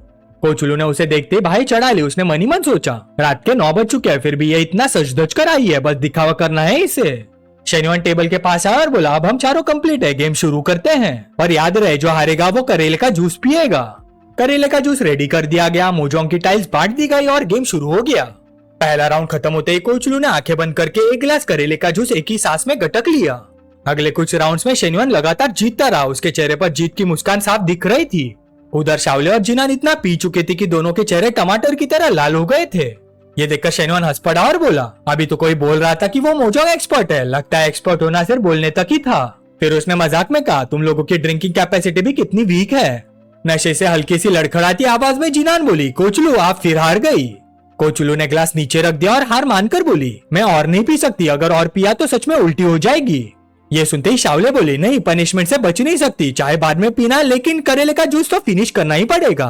A: कोचलू ने उसे देखते भाई चढ़ा ली। उसने मन ही मन सोचा रात के 9 बज चुके हैं, फिर भी ये इतना सच धज कर आई है, बस दिखावा करना है इसे। शेन्योन टेबल के पास आया और बोला, अब हम चारों कंप्लीट है, गेम शुरू करते हैं। और याद रहे जो हारेगा वो करेले का जूस पिएगा। करेले का जूस रेडी कर दिया गया, मोजोंग की टाइल्स बांट दी गई और गेम शुरू हो गया। पहला राउंड खत्म होते ही कोचलू ने आंखें बंद करके एक गिलास करेले का जूस एक ही सांस में गटक लिया। अगले कुछ राउंड्स में शेन्योन लगातार जीतता रहा। उसके चेहरे पर जीत की मुस्कान साफ दिख रही थी। उधर शावले और जिनान इतना पी चुके थे कि दोनों के चेहरे टमाटर की तरह लाल हो गए थे। ये देखकर शेन्योन हंस पड़ा और बोला, अभी तो कोई बोल रहा था कि वो मोजोंग एक्सपर्ट है, लगता है एक्सपर्ट होना सिर्फ बोलने तक ही था। फिर उसने मजाक में कहा, तुम लोगों की ड्रिंकिंग कैपेसिटी भी कितनी वीक है। नशे से हल्की सी लड़खड़ाती आवाज में जिनान बोली, कोचलू आप फिर हार गई। कोचलू ने ग्लास नीचे रख दिया और हार मानकर बोली, मैं और नहीं पी सकती, अगर और पिया तो सच में उल्टी हो जाएगी। ये सुनते ही शावले बोली, नहीं पनिशमेंट से बच नहीं सकती, चाहे बाद में पीना, लेकिन करेले का जूस तो फिनिश करना ही पड़ेगा।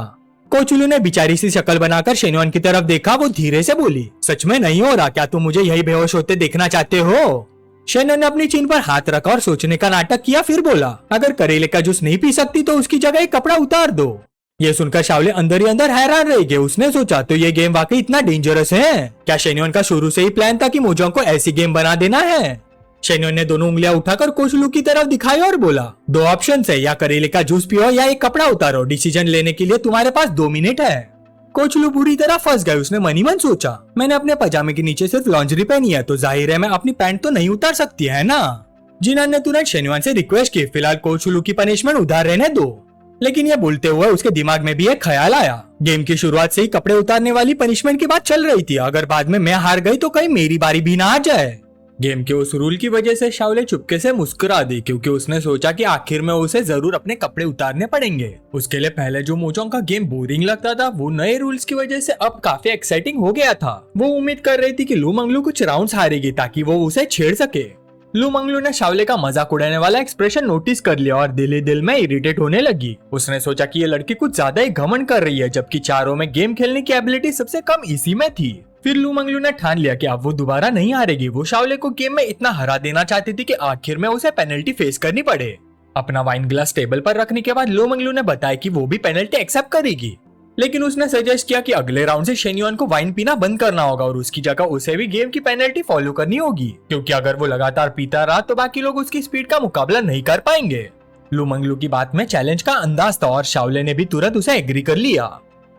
A: कोचलू ने बेचारी सी शक्ल बनाकर शेन्योन की तरफ देखा। वो धीरे से बोली, सच में नहीं हो रहा क्या, तुम मुझे यही बेहोश होते देखना चाहते हो। शेन्योन ने अपनी चिन पर हाथ रखा और सोचने का नाटक किया, फिर बोला, अगर करेले का जूस नहीं पी सकती तो उसकी जगह एक कपड़ा उतार दो। ये सुनकर शावले अंदर ही अंदर हैरान रह गए। उसने सोचा तो ये गेम वाकई इतना डेंजरस है क्या? शेन्योन का शुरू से ही प्लान था कि मोजोंग को ऐसी गेम बना देना है। शेन्योन ने दोनों उंगलियां उठाकर कोचलू की तरफ दिखाई और बोला, दो ऑप्शन है, या करेले का जूस पियो या एक कपड़ा उतारो, डिसीजन लेने के लिए तुम्हारे पास 2 मिनट है। कोचलू बुरी तरह फंस गए। उसने मन ही मन सोचा, मैंने अपने पजामे के नीचे सिर्फ लॉन्जरी पहनी है तो जाहिर है मैं अपनी पैंट तो नहीं उतार सकती है ना। जिनान ने तुरंत शेन्योन से रिक्वेस्ट की, फिलहाल कोचलू की पनिशमेंट उधार रहने दो। लेकिन ये बोलते हुए उसके दिमाग में भी एक ख्याल आया, गेम की शुरुआत से ही कपड़े उतारने वाली पनिशमेंट की बात चल रही थी, अगर बाद में मैं हार गई तो कहीं मेरी बारी भी ना आ जाए। गेम के उस रूल की वजह से शावले चुपके से मुस्कुरा दी, क्योंकि उसने सोचा कि आखिर में उसे जरूर अपने कपड़े उतारने पड़ेंगे। उसके लिए पहले जो मोजोंग का गेम बोरिंग लगता था वो नए रूल्स की वजह से अब काफी एक्साइटिंग हो गया था। वो उम्मीद कर रही थी कि लू मंगलू कुछ राउंड्स हारेगी ताकि वो उसे छेड़ सके। लू मंगलू ने शावले का मजाक उड़ाने वाला एक्सप्रेशन नोटिस कर लिया और दिल ही दिल में इरिटेट होने लगी। उसने सोचा कि ये लड़की कुछ ज्यादा ही घमंड कर रही है, जबकि चारों में गेम खेलने की एबिलिटी सबसे कम इसी में थी। फिर लू मंगलू ने ठान लिया कि अब वो दोबारा नहीं हारेगी। वो शावले को गेम में इतना हरा देना चाहती थी कि आखिर में उसे पेनल्टी फेस करनी पड़े। अपना वाइन ग्लास टेबल पर रखने के बाद लू मंगलू ने बताया कि वो भी पेनल्टी एक्सेप्ट करेगी, लेकिन उसने सजेस्ट किया कि अगले राउंड से शेन्योन को वाइन पीना बंद करना होगा और उसकी जगह उसे भी गेम की पेनल्टी फॉलो करनी होगी, क्योंकि अगर वो लगातार पीता रहा तो बाकी लोग उसकी स्पीड का मुकाबला नहीं कर पाएंगे। लू मंगलू की बात में चैलेंज का अंदाज था और शावले ने भी तुरंत उसे एग्री कर लिया।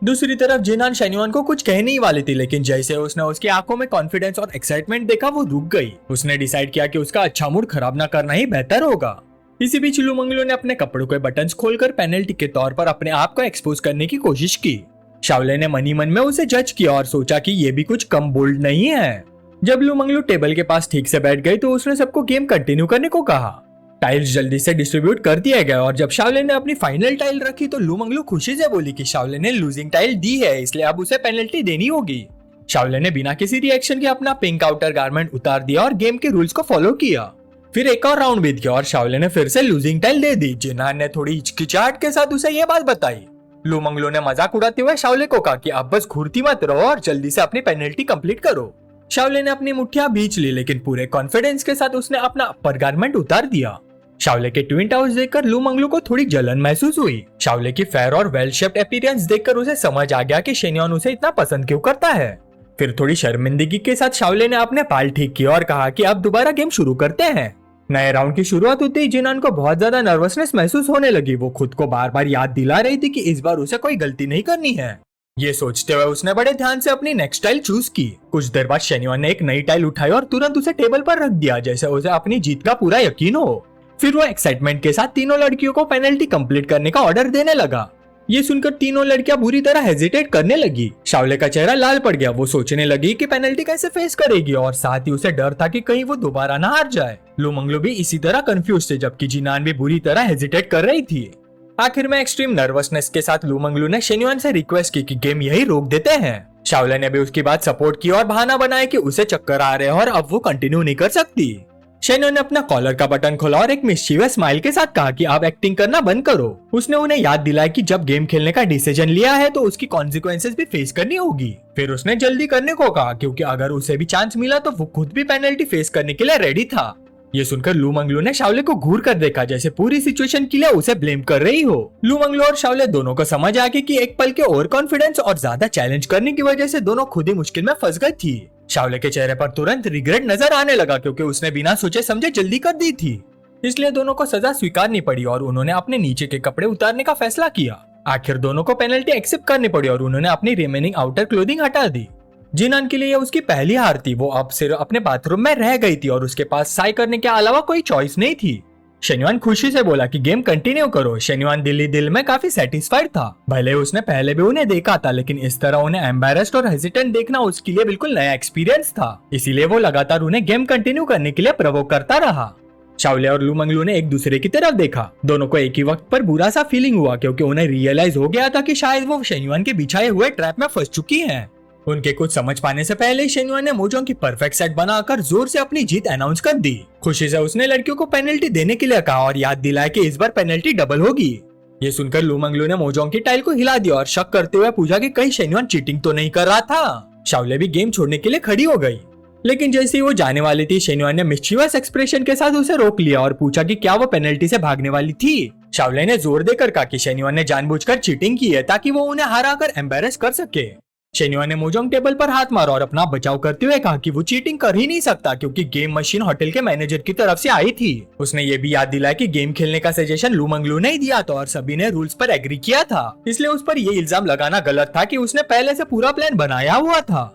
A: दूसरी तरफ जिनान शेन्योन को कुछ कहने ही वाली थी, लेकिन जैसे उसने उसकी आंखों में कॉन्फिडेंस और एक्साइटमेंट देखा वो रुक गई। उसने डिसाइड किया कि उसका अच्छा मूड खराब न करना ही बेहतर होगा। इसी बीच लू मंगलू ने अपने कपड़ों के बटन्स खोलकर पेनल्टी के तौर पर अपने आप को एक्सपोज करने की कोशिश की। शावले ने मनी मन में उसे जज किया और सोचा कि ये भी कुछ कम बोल्ड नहीं है। जब लू मंगलू टेबल के पास ठीक से बैठ गई तो उसने सबको गेम कंटिन्यू करने को कहा। टाइल्स जल्दी से डिस्ट्रीब्यूट कर दिया गया और जब शावले ने अपनी फाइनल टाइल रखी तो लू मंगलू खुशी से बोली कि शावले ने लूजिंग टाइल दी है, इसलिए अब उसे पेनल्टी देनी होगी। शावले ने बिना किसी रिएक्शन के अपना पिंक आउटर गारमेंट उतार दिया और गेम के रूल्स को फॉलो किया। फिर एक और राउंड बीत गया और शावले ने फिर से लूजिंग टाइल दे दी। जिनान ने थोड़ी हिचकिचाहट के साथ उसे ये बात बताई। लू मंगलू ने मजाक उड़ाते हुए शावले को कहा कि अब बस घूरती मत रहो और जल्दी से अपनी पेनल्टी कंप्लीट करो। शावले ने अपनी मुट्ठियां बीच ली, लेकिन पूरे कॉन्फिडेंस के साथ उसने अपना अपर गारमेंट उतार दिया। शावले के ट्विन टाउज देखकर लू मंगलू को थोड़ी जलन महसूस हुई। शावले की फेयर और वेल शेप्ड अपीयरेंस देखकर उसे समझ आ गया कि शेन्योन उसे इतना पसंद क्यों करता है। फिर थोड़ी शर्मिंदगी के साथ शावले ने अपने बाल ठीक किए और कहा कि अब दोबारा गेम शुरू करते हैं। नए राउंड की शुरुआत होते ही जिनान को बहुत ज्यादा नर्वसनेस महसूस होने लगी। वो खुद को बार बार याद दिला रही थी कि इस बार उसे कोई गलती नहीं करनी है। ये सोचते हुए उसने बड़े ध्यान से अपनी नेक्स्ट टाइल चूज की। कुछ देर बाद शेन्योन ने एक नई टाइल उठाई और तुरंत उसे टेबल पर रख दिया, जैसे उसे अपनी जीत का पूरा यकीन हो। फिर वो एक्साइटमेंट के साथ तीनों लड़कियों को पेनल्टी कंप्लीट करने का ऑर्डर देने लगा। ये सुनकर तीनों लड़कियां बुरी तरह हेजिटेट करने लगी। शावले का चेहरा लाल पड़ गया। वो सोचने लगी कि पेनल्टी कैसे फेस करेगी और साथ ही उसे डर था कि कहीं वो दोबारा ना हार जाए। लू मंगलू भी इसी तरह कंफ्यूज थे, जबकि जिनान भी बुरी तरह हेजिटेट कर रही थी। आखिर में एक्सट्रीम नर्वसनेस के साथ लू मंगलू ने शेन्योन से रिक्वेस्ट की कि गेम यही रोक देते हैं। शावले ने भी उसकी बात सपोर्ट की और बहाना बनाया कि उसे चक्कर आ रहे हैं और अब वो कंटिन्यू नहीं कर सकती। शेन्योन ने अपना कॉलर का बटन खोला और एक मिस्चीवियस स्माइल के साथ कहा कि आप एक्टिंग करना बंद करो। उसने उन्हें याद दिलाया कि जब गेम खेलने का डिसीजन लिया है तो उसकी कॉन्सिक्वेंसेस भी फेस करनी होगी। फिर उसने जल्दी करने को कहा क्योंकि अगर उसे भी चांस मिला तो वो खुद भी पेनल्टी फेस करने के लिए रेडी था। ये सुनकर लू मंगलू ने शाओले को घूर कर देखा जैसे पूरी सिचुएशन के लिए उसे ब्लेम कर रही हो। लू मंगलू और शाओले दोनों को समझ आ गई कि एक पल के ओवर कॉन्फिडेंस और ज्यादा चैलेंज करने की वजह से दोनों खुद ही मुश्किल में फंस गई थी। शाओले के चेहरे पर तुरंत रिग्रेट नजर आने लगा क्योंकि उसने बिना सोचे समझे जल्दी कर दी थी। इसलिए दोनों को सजा स्वीकारनी पड़ी और उन्होंने अपने नीचे के कपड़े उतारने का फैसला किया। आखिर दोनों को पेनल्टी एक्सेप्ट करनी पड़ी और उन्होंने अपनी रिमेनिंग आउटर क्लोथिंग हटा दी। जिनान के लिए उसकी पहली हार थी। वो अब सिर्फ अपने बाथरूम में रह गई थी और उसके पास साई करने के अलावा कोई चॉइस नहीं थी। शेन्युआन खुशी से बोला कि गेम कंटिन्यू करो। शेन्युआन दिल में काफी सेटिस्फाइड था। भले उसने पहले भी उन्हें देखा था लेकिन इस तरह उन्हें एम्बैरेस्ड और हेजिटेंट देखना उसके लिए बिल्कुल नया एक्सपीरियंस था। इसीलिए वो लगातार उन्हें गेम कंटिन्यू करने के लिए प्रोवोक करता रहा। शाओले और लू मंगलू ने एक दूसरे की तरफ देखा। दोनों को एक ही वक्त पर बुरा सा फीलिंग हुआ क्योंकि उन्हें रियलाइज हो गया था कि शायद वो शेन्युआन के बिछाए हुए ट्रैप में फंस चुकी हैं। उनके कुछ समझ पाने से पहले शेन्युआन ने मोजोंग की परफेक्ट सेट बनाकर जोर से अपनी जीत अनाउंस कर दी। खुशी से उसने लड़कियों को पेनल्टी देने के लिए कहा और याद दिलाया कि इस बार पेनल्टी डबल होगी। ये सुनकर लू मंगलू ने मोजोंग की टाइल को हिला दिया और शक करते हुए पूछा कि कहीं शेन्युआन चीटिंग तो नहीं कर रहा था। शाओले भी गेम छोड़ने के लिए खड़ी हो गई लेकिन जैसे ही वो जाने वाली थी शेन्युआन ने मिस्चीवियस एक्सप्रेशन के साथ उसे रोक लिया और पूछा कि क्या वो पेनल्टी से भागने वाली थी। शाओले ने जोर देकर कहा कि शेन्युआन ने जानबूझकर चीटिंग की है ताकि वो उन्हें हराकर एम्बैरेस कर सके। शेन्युआन ने मोजोंग टेबल पर हाथ मारा और अपना बचाव करते हुए कहा कि वो चीटिंग कर ही नहीं सकता क्योंकि गेम मशीन होटल के मैनेजर की तरफ से आई थी। उसने ये भी याद दिलाया कि गेम खेलने का सजेशन लू मंगलू ने ही दिया था और सभी ने रूल्स पर एग्री किया था। इसलिए उस पर ये इल्जाम लगाना गलत था कि उसने पहले से पूरा प्लान बनाया हुआ था।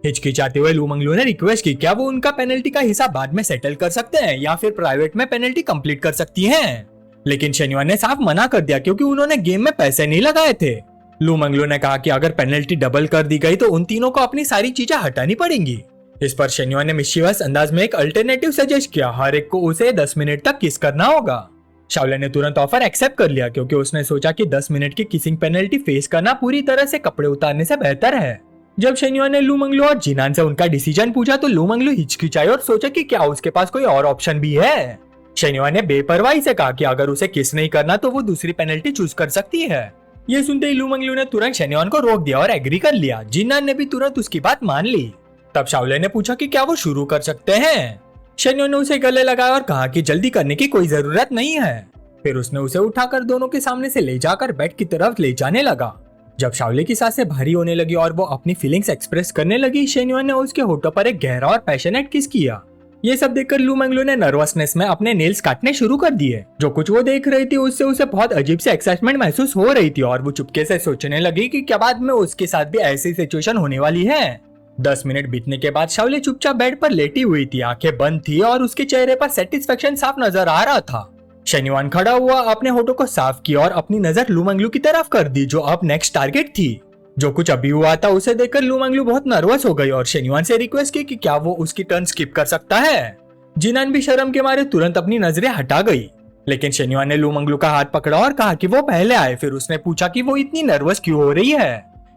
A: हिचकिचाते हुए लू मंगलू ने रिक्वेस्ट की क्या वो उनका पेनल्टी का हिसाब बाद में सेटल कर सकते हैं या फिर प्राइवेट में पेनल्टी कंप्लीट कर सकती हैं। लेकिन शेन्युआन ने साफ मना कर दिया क्योंकि उन्होंने गेम में पैसे नहीं लगाए थे। लू मंगलू ने कहा कि अगर पेनल्टी डबल कर दी गई तो उन तीनों को अपनी सारी चीजें हटानी पड़ेंगी। इस पर शेन्युआन ने मिस्चीवियस अंदाज में एक अल्टरनेटिव सजेस्ट किया। हर एक को उसे 10 मिनट तक किस करना होगा। शाओले ने तुरंत ऑफर एक्सेप्ट कर लिया क्योंकि उसने सोचा कि 10 मिनट की किसिंग पेनल्टी फेस करना पूरी तरह से कपड़े उतारने से बेहतर है। जब शेन्युआन ने लू मंगलू और जिनान से उनका डिसीजन पूछा तो लू मंगलू हिचकिचाई और सोचा कि क्या उसके पास कोई और ऑप्शन भी है। शेन्युआन ने बेपरवाही से कहा कि अगर उसे किस नहीं करना तो वो दूसरी पेनल्टी चूज कर सकती है। ये सुनते ही लू मंगलू ने तुरंत शेन्युआन को रोक दिया और एग्री कर लिया। जिनान ने भी तुरंत उसकी बात मान ली। तब शाओले ने पूछा कि क्या वो शुरू कर सकते हैं। शेन्युआन ने उसे गले लगाया और कहा कि जल्दी करने की कोई जरूरत नहीं है। फिर उसने उसे उठाकर दोनों के सामने से ले जाकर बेड की तरफ ले जाने लगा। जब शाओले की सांसें भारी होने लगी और वो अपनी फीलिंग्स एक्सप्रेस करने लगी शेन्युआन ने उसके होठों पर एक गहरा और पैशनेट किस किया। ये सब देखकर लू मंगलू ने नर्वसनेस में अपने नेल्स काटने शुरू कर दिए। जो कुछ वो देख रही थी उससे उसे बहुत अजीब से एक्साइटमेंट महसूस हो रही थी और वो चुपके से सोचने लगी कि क्या बाद में उसके साथ भी ऐसी सिचुएशन होने वाली है। 10 मिनट बीतने के बाद शाओले चुपचाप बेड पर लेटी हुई थी। आंखें बंद थी और उसके चेहरे पर सेटिस्फेक्शन साफ नजर आ रहा था। शेन्युआन खड़ा हुआ अपने होठों को साफ किया और अपनी नजर लू मंगलू की तरफ कर दी जो अब नेक्स्ट टारगेट थी। जो कुछ अभी हुआ था उसे देखकर लू मंगलू बहुत नर्वस हो गई और शेन्युआन से रिक्वेस्ट की कि क्या वो उसकी टर्न स्किप कर सकता है। जिनान भी शर्म के मारे तुरंत अपनी नजरें हटा गई लेकिन शेन्युआन ने लू मंगलू का हाथ पकड़ा और कहा कि वो पहले आए। फिर उसने पूछा कि वो इतनी नर्वस क्यों हो रही है।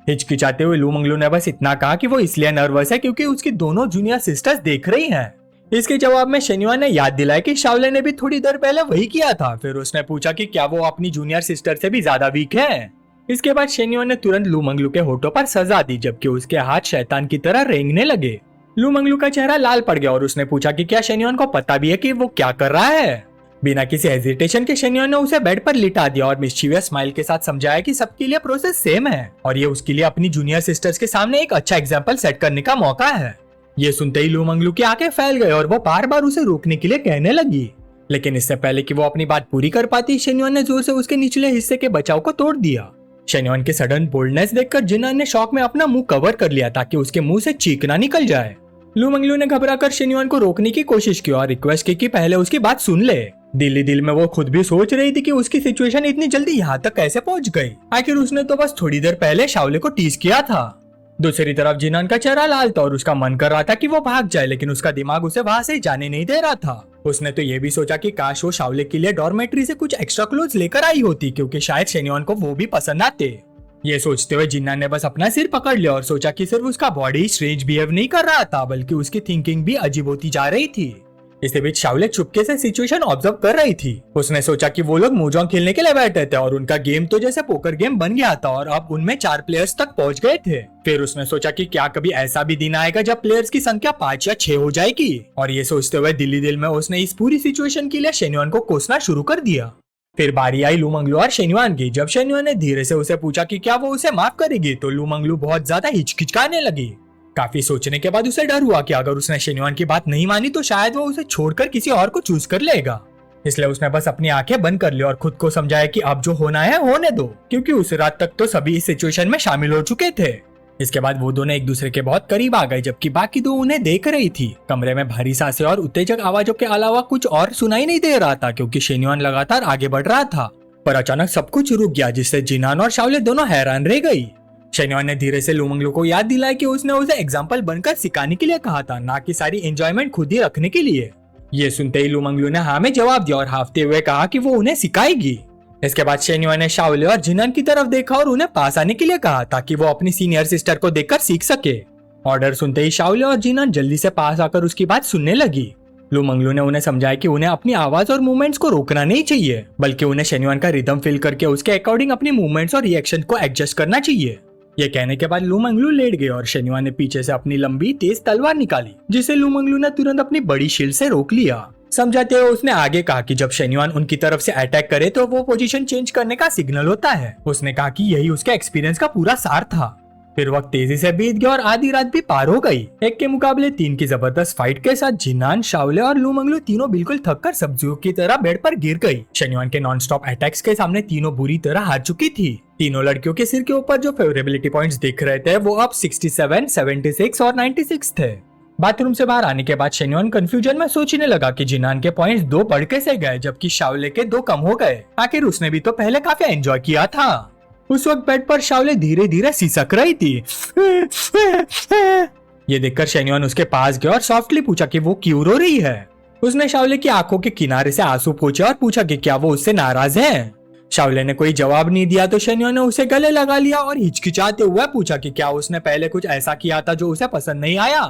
A: हिचकिचाते हुए लू मंगलू ने बस इतना कहा कि वो इसलिए नर्वस है क्योंकि उसकी दोनों जूनियर सिस्टर्स देख रही हैं। इसके जवाब में शेन्युआन ने याद दिलाया कि शाओले ने भी थोड़ी देर पहले वही किया था। फिर उसने पूछा कि क्या वो अपनी जूनियर सिस्टर से भी ज्यादा वीक है। इसके बाद शेन्युआन ने तुरंत लू मंगलू के होठों पर सजा दी जबकि उसके हाथ शैतान की तरह रेंगने लगे। लू मंगलू का चेहरा लाल पड़ गया और उसने पूछा कि क्या शेन्युआन को पता भी है कि वो क्या कर रहा है। बिना किसी हेजिटेशन के शेन्युआन ने उसे बेड पर लिटा दिया और मिस्चीवियस स्माइल के साथ समझाया कि सबके लिए प्रोसेस सेम है और ये उसके लिए अपनी जूनियर सिस्टर्स के सामने एक अच्छा एग्जाम्पल सेट करने का मौका है। ये सुनते ही लू मंगलू की आंखें फैल गए और वो बार बार उसे रोकने के लिए कहने लगी लेकिन इससे पहले कि वो अपनी बात पूरी कर पाती शेन्युआन ने जोर से उसके निचले हिस्से के बचाव को तोड़ दिया। शेन्युआन के सडन बोल्डनेस देखकर जिनान ने शॉक में अपना मुंह कवर कर लिया ताकि उसके मुंह से चीख ना निकल जाए। लू मंगलू ने घबराकर शेन्युआन को रोकने की कोशिश की और रिक्वेस्ट की कि पहले उसकी बात सुन ले। दिल ही दिल में वो खुद भी सोच रही थी कि उसकी सिचुएशन इतनी जल्दी यहाँ तक कैसे पहुंच गई। आखिर उसने तो बस थोड़ी देर पहले शाओले को टीज किया था। दूसरी तरफ जिनान का चेहरा लाल था और उसका मन कर रहा था कि वो भाग जाए लेकिन उसका दिमाग उसे वहाँ से जाने नहीं दे रहा था। उसने तो ये भी सोचा कि काश वो शाओले के लिए डॉर्मेट्री से कुछ एक्स्ट्रा क्लोथ्स लेकर आई होती क्योंकि शायद शेन्युआन को वो भी पसंद आते। ये सोचते हुए जिन्नान ने बस अपना सिर पकड़ लिया और सोचा कि सिर्फ उसका बॉडी स्ट्रेंज बिहेव नहीं कर रहा था बल्कि उसकी थिंकिंग भी अजीब होती जा रही थी। इसी बीच शाओले चुपके से सिचुएशन ऑब्जर्व कर रही थी। उसने सोचा कि वो लोग मोजोंग खेलने के लिए बैठे थे और उनका गेम तो जैसे पोकर गेम बन गया था और अब उनमें 4 प्लेयर्स तक पहुंच गए थे। फिर उसने सोचा कि क्या कभी ऐसा भी दिन आएगा जब प्लेयर्स की संख्या 5 या 6 हो जाएगी, और ये सोचते हुए दिल में उसने इस पूरी सिचुएशन के लिए शेन्युआन को कोसना शुरू कर दिया। फिर बारी आई लू मंगलू और शेन्युआन की। जब शेन्युआन ने धीरे से उसे पूछा कि क्या वो उसे माफ करेगी, तो लू मंगलू बहुत ज्यादा हिचकिचाने लगी। काफी सोचने के बाद उसे डर हुआ कि अगर उसने शेन्युआन की बात नहीं मानी तो शायद वो उसे छोड़कर किसी और को चूज कर लेगा। इसलिए उसने बस अपनी आंखें बंद कर ली और खुद को समझाया कि अब जो होना है होने दो, क्योंकि उस रात तक तो सभी इस सिचुएशन में शामिल हो चुके थे। इसके बाद वो दोनों एक दूसरे के बहुत करीब आ गए, जबकि बाकी दो उन्हें देख रही थी। कमरे में भारी सांसें और उत्तेजक आवाजों के अलावा कुछ और सुनाई नहीं दे रहा था, क्योंकि शेन्युआन लगातार आगे बढ़ रहा था। पर अचानक सब कुछ रुक गया, जिससे जिनान और शाओले दोनों हैरान रह गई। शेन्युआन ने धीरे से लू मंगलू को याद दिलाया कि उसने उसे एग्जाम्पल बनकर सिखाने के लिए कहा था, ना कि सारी एंजॉयमेंट खुद ही रखने के लिए। ये सुनते ही लू मंगलू ने हाँ में जवाब दिया और हाफते हुए कहा कि वो उन्हें सिखाएगी। इसके बाद शेन्युआन ने शाओले और जिनान की तरफ देखा और उन्हें पास आने के लिए कहा ताकि वो अपनी सीनियर सिस्टर को देखकर सीख सके। ऑर्डर सुनते ही शाओले और जिनान जल्दी से पास आकर उसकी बात सुनने लगी। लू मंगलू ने उन्हें समझाया कि उन्हें अपनी आवाज और मूवमेंट्स को रोकना नहीं चाहिए, बल्कि उन्हें शेन्युआन का रिदम फील करके उसके अकॉर्डिंग अपनी मूवमेंट्स और रिएक्शन को एडजस्ट करना चाहिए। ये कहने के बाद लू मंगलू लेट गए और शेन्युआन ने पीछे से अपनी लंबी तेज तलवार निकाली, जिसे लू मंगलू ने तुरंत अपनी बड़ी शील्ड से रोक लिया। समझाते हुए उसने आगे कहा कि जब शेन्युआन उनकी तरफ से अटैक करे तो वो पोजीशन चेंज करने का सिग्नल होता है। उसने कहा कि यही उसके एक्सपीरियंस का पूरा सार था। फिर वक्त तेजी से बीत गया और आधी रात भी पार हो गई। 1 के मुकाबले 3 की जबरदस्त फाइट के साथ जिनान, शाओले और लू मंगलू तीनों बिल्कुल थककर सब्जियों की तरह बेड पर गिर गई। शेन्युआन के नॉन स्टॉप अटैक्स के सामने तीनों बुरी तरह हार चुकी थी। तीनों लड़कियों के सिर के ऊपर जो फेवरेबिलिटी पॉइंट्स दिख रहे थे वो अब 67, 76 और 96 थे। बाथरूम से बाहर आने के बाद शेन्युआन कंफ्यूजन में सोचने लगा कि जिनान के पॉइंट्स 2 बढ़ कैसे गए, जबकि शाओले के 2 कम हो गए। आखिर उसने भी तो पहले काफी एंजॉय किया था। उस वक्त बेड पर शाओले धीरे धीरे सिसक रही थी। ये देखकर शेन्युआन उसके पास गया और सॉफ्टली पूछा कि वो क्यों रो रही है। उसने शाओले की आंखों के किनारे से आंसू पोंछे और पूछा कि क्या वो उससे नाराज है। शाओले ने कोई जवाब नहीं दिया तो शेन्युआन ने उसे गले लगा लिया और हिचकिचाते हुए पूछा कि क्या उसने पहले कुछ ऐसा किया था जो उसे पसंद नहीं आया।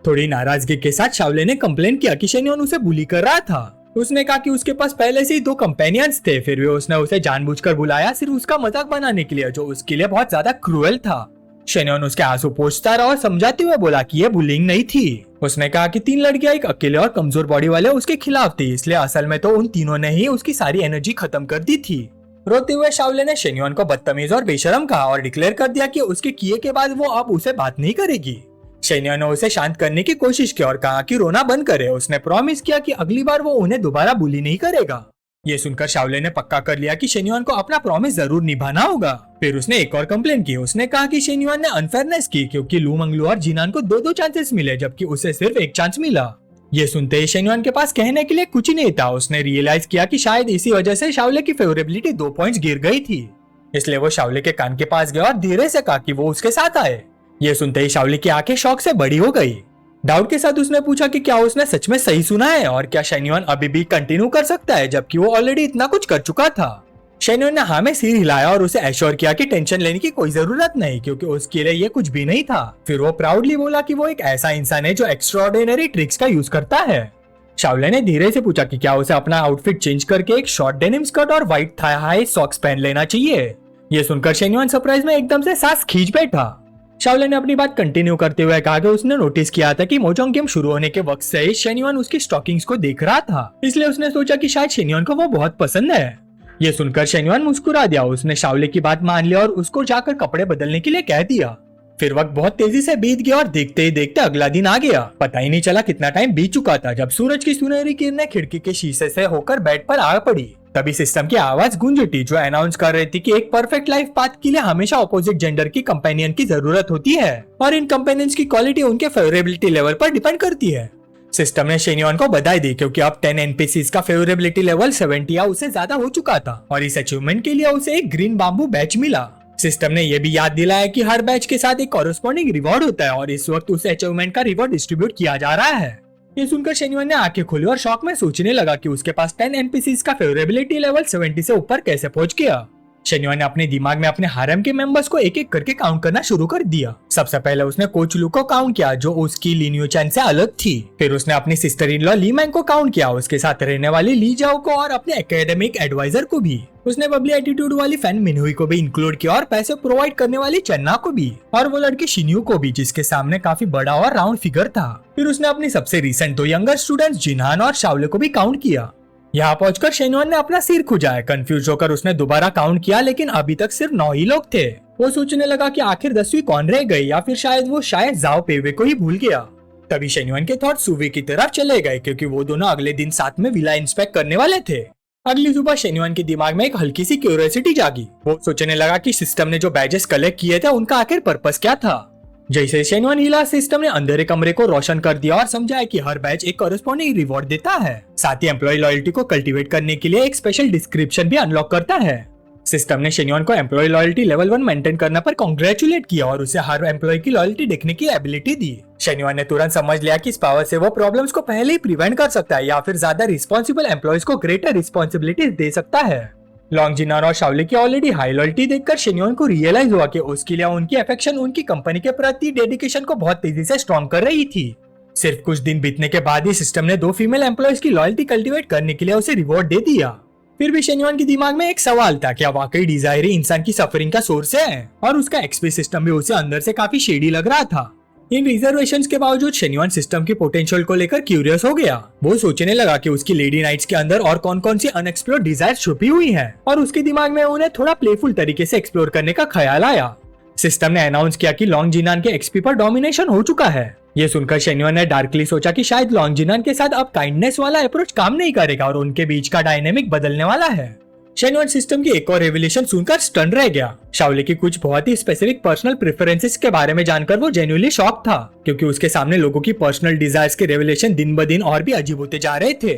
A: थोड़ी नाराजगी के साथ शाओले ने कंप्लेन किया कि शेन्युआन उसे बुली कर रहा था। उसने कहा कि उसके पास पहले से ही 2 कंपेनियंस थे, फिर भी उसने उसे जानबूझकर बुलाया सिर्फ उसका मजाक बनाने के लिए, जो उसके लिए बहुत ज्यादा क्रूएल था। शेन्युआन उसके आंसू पोंछता रहा और समझाते हुए बोला कि ये बुलिंग नहीं थी। उसने कहा कि 3 लड़कियां एक अकेले और कमजोर बॉडी वाले उसके खिलाफ थी, इसलिए असल में तो उन तीनों ने ही उसकी सारी एनर्जी खत्म कर दी थी। रोते हुए शाओले ने शेन्युआन को बदतमीज और बेशरम कहा और डिक्लेयर कर दिया कि उसके किए के बाद वो अब उसे बात नहीं करेगी। शेन्युआन ने उसे शांत करने की कोशिश की और कहा कि रोना बंद करे। उसने प्रॉमिस किया कि अगली बार वो उन्हें दोबारा बुली नहीं करेगा। ये सुनकर शाओले ने पक्का कर लिया कि शेन्युआन को अपना प्रॉमिस जरूर निभाना होगा। फिर उसने एक और कंप्लेन की। उसने कहा कि शेन्युआन ने अनफेयरनेस की, क्योंकि लू मंगलू और जिनान को 2-2 चांसेस मिले, जबकि उसे सिर्फ 1 चांस मिला। ये सुनते ही शेन्युआन के पास कहने के लिए कुछ नहीं था। उसने रियलाइज किया कि शायद इसी वजह से शाओले की फेवरेबिलिटी 2 पॉइंट्स गिर गई थी। इसलिए वो शाओले के कान के पास गया और धीरे से कहा कि वो उसके साथ आए। ये सुनते ही शाओले की आंखें शौक से बड़ी हो गई। डाउट के साथ उसने पूछा कि क्या उसने सच में सही सुना है और क्या शेन्युआन अभी भी कंटिन्यू कर सकता है, जबकि वो ऑलरेडी इतना कुछ कर चुका था। शेन्युआन ने हाँ में सिर हिलाया और उसे एश्योर किया कि टेंशन लेने की कोई जरूरत नहीं, क्योंकि उसके लिए ये कुछ भी नहीं था। फिर वो प्राउडली बोला कि वो एक ऐसा इंसान है जो एक्स्ट्राऑर्डिनरी ट्रिक्स का यूज करता है। शाओले ने धीरे से पूछा कि क्या उसे अपना आउटफिट चेंज करके एक शॉर्ट डेनिम स्कर्ट और व्हाइट थाई हाई सॉक्स पहन लेना चाहिए। ये सुनकर शेन्युआन सरप्राइज में एकदम से सांस खींच बैठा। शाओले ने अपनी बात कंटिन्यू करते हुए कहा कि उसने नोटिस किया था कि मोजोंग गेम शुरू होने के वक्त से शेन्युआन उसकी स्टॉकिंग्स को देख रहा था, इसलिए उसने सोचा कि शायद शेन्युआन को वो बहुत पसंद है। ये सुनकर शेन्युआन मुस्कुरा दिया। उसने शाओले की बात मान लिया और उसको जाकर कपड़े बदलने के लिए कह दिया। फिर वक्त बहुत तेजी से बीत गया और देखते ही देखते अगला दिन आ गया। पता ही नहीं चला कितना टाइम बीत चुका था जब सूरज की सुनहरी किरणें खिड़की के शीशे से होकर बेड पर आ पड़ी। तभी सिस्टम की आवाज गूंज उठी, जो अनाउंस कर रही थी कि एक परफेक्ट लाइफ पाथ के लिए हमेशा ऑपोजिट जेंडर की कंपेनियन की जरूरत होती है और इन कंपेनियंस की क्वालिटी उनके फेवरेबिलिटी लेवल पर डिपेंड करती है। सिस्टम ने शेन्युआन को बधाई दी, क्योंकि अब 10 एनपीसीज का फेवरेबिलिटी लेवल 70 या उससे ज्यादा हो चुका था और इस अचीवमेंट के लिए उसे एक ग्रीन बाम्बू बैच मिला। सिस्टम ने यह भी याद दिलाया कि हर बैच के साथ एक कॉरेस्पॉन्डिंग रिवॉर्ड होता है और इस वक्त उस अचीवमेंट का रिवॉर्ड डिस्ट्रीब्यूट किया जा रहा है। ये सुनकर शेन्युआन ने आंखें खोली और शौक में सोचने लगा कि उसके पास 10 एनपीसीज का फेवरेबिलिटी लेवल 70 से ऊपर कैसे पहुंच गया। शेन्युआन ने अपने दिमाग में अपने हारेम के मेंबर्स को एक एक करके काउंट करना शुरू कर दिया। सबसे पहले उसने कोच लू को काउंट किया जो उसकी लिनियो चैन से अलग थी। फिर उसने अपनी सिस्टर इन लॉ ली मैंग को काउंट किया, उसके साथ रहने वाली ली जाओ को और अपने एकेडमिक एडवाइजर को भी। उसने बबली एटीट्यूड वाली फैन मिनहुई को भी इंक्लूड किया और पैसे प्रोवाइड करने वाली चन्ना को भी, और वो लड़की शिन्यू को भी जिसके सामने काफी बड़ा और राउंड फिगर था। फिर उसने अपनी सबसे रिसेंट 2 यंगर स्टूडेंट्स जिनहान और शाओले को भी काउंट किया। यहाँ पहुंचकर शेन्युआन ने अपना सिर खुजाया। कंफ्यूज होकर उसने दोबारा काउंट किया लेकिन अभी तक सिर्फ 9 ही लोग थे। वो सोचने लगा कि आखिर 10वीं कौन रह गई, या फिर शायद वो जाओ पेवे को ही भूल गया। तभी शेन्युआन के थॉट सुवे की तरफ चले गए क्योंकि वो दोनों अगले दिन साथ में विला इंस्पेक्ट करने वाले थे। अगली सुबह शेन्युआन के दिमाग में एक हल्की सी क्यूरियोसिटी जागी। वो सोचने लगा कि सिस्टम ने जो बैजेस कलेक्ट किए थे उनका आखिर पर्पस क्या था। जैसे शेन्युआन हिला, सिस्टम ने अंधेरे कमरे को रोशन कर दिया और समझाया कि हर बैच एक कॉरेस्पॉन्डिंग रिवॉर्ड देता है। साथ ही एम्प्लॉय लॉयल्टी को कल्टीवेट करने के लिए एक स्पेशल डिस्क्रिप्शन भी अनलॉक करता है। सिस्टम ने शेन्युआन को एम्प्लॉय लॉयल्टी लेवल 1 मेंटेन करने पर कांग्रेचुलेट किया और उसे हर एम्प्लॉय की लॉयल्टी देखने की एबिलिटी दी। शेन्युआन ने तुरंत समझ लिया कि इस पावर से वो प्रॉब्लम्स को पहले ही प्रिवेंट कर सकता है या फिर ज्यादा रिस्पॉन्सिबल एम्प्लॉयज को ग्रेटर रिस्पॉन्सिबिलिटीज दे सकता है। लॉन्ग जिनहान और शाओले की ऑलरेडी हाई लॉयल्टी देखकर शेन्युआन को रियलाइज हुआ कि उसके लिए उनकी अफेक्शन उनकी कंपनी के प्रति डेडिकेशन को बहुत तेजी से स्ट्रॉन्ग कर रही थी। सिर्फ कुछ दिन बीतने के बाद ही सिस्टम ने 2 फीमेल एम्प्लॉयज की लॉयल्टी कल्टीवेट करने के लिए उसे रिवॉर्ड दे दिया। फिर भी शेन्युआन के दिमाग में एक सवाल था, क्या वाकई डिजायर ही इंसान की सफरिंग का सोर्स है? और उसका एक्सपी सिस्टम भी उसे अंदर से काफी शेडी लग रहा था। इन रिजर्वेशंस के बावजूद शेन्युआन सिस्टम की पोटेंशियल को लेकर क्यूरियस हो गया। वो सोचने लगा कि उसकी लेडी नाइट्स के अंदर और कौन कौन सी अनएक्सप्लोर्ड डिजायर छुपी हुई हैं, और उसके दिमाग में उन्हें थोड़ा प्लेफुल तरीके से एक्सप्लोर करने का ख्याल आया। सिस्टम ने अनाउंस किया कि लॉन्ग जिनहान के एक्सपी पर डोमिनेशन हो चुका है। ये सुनकर शेन्युआन ने डार्कली सोचा कि शायद लॉन्ग जिनहान के साथ अब काइंडनेस वाला अप्रोच काम नहीं करेगा और उनके बीच का डायनेमिक बदलने वाला है। शेन्युआन सिस्टम की एक और रेवलेशन सुनकर स्टन रह गया। शाओले की कुछ बहुत ही स्पेसिफिक पर्सनल प्रेफरेंसेस के बारे में जानकर वो जेन्युइनली शॉक था, क्योंकि उसके सामने लोगों की पर्सनल डिजायर्स के रेवलेशन दिन ब दिन और भी अजीब होते जा रहे थे।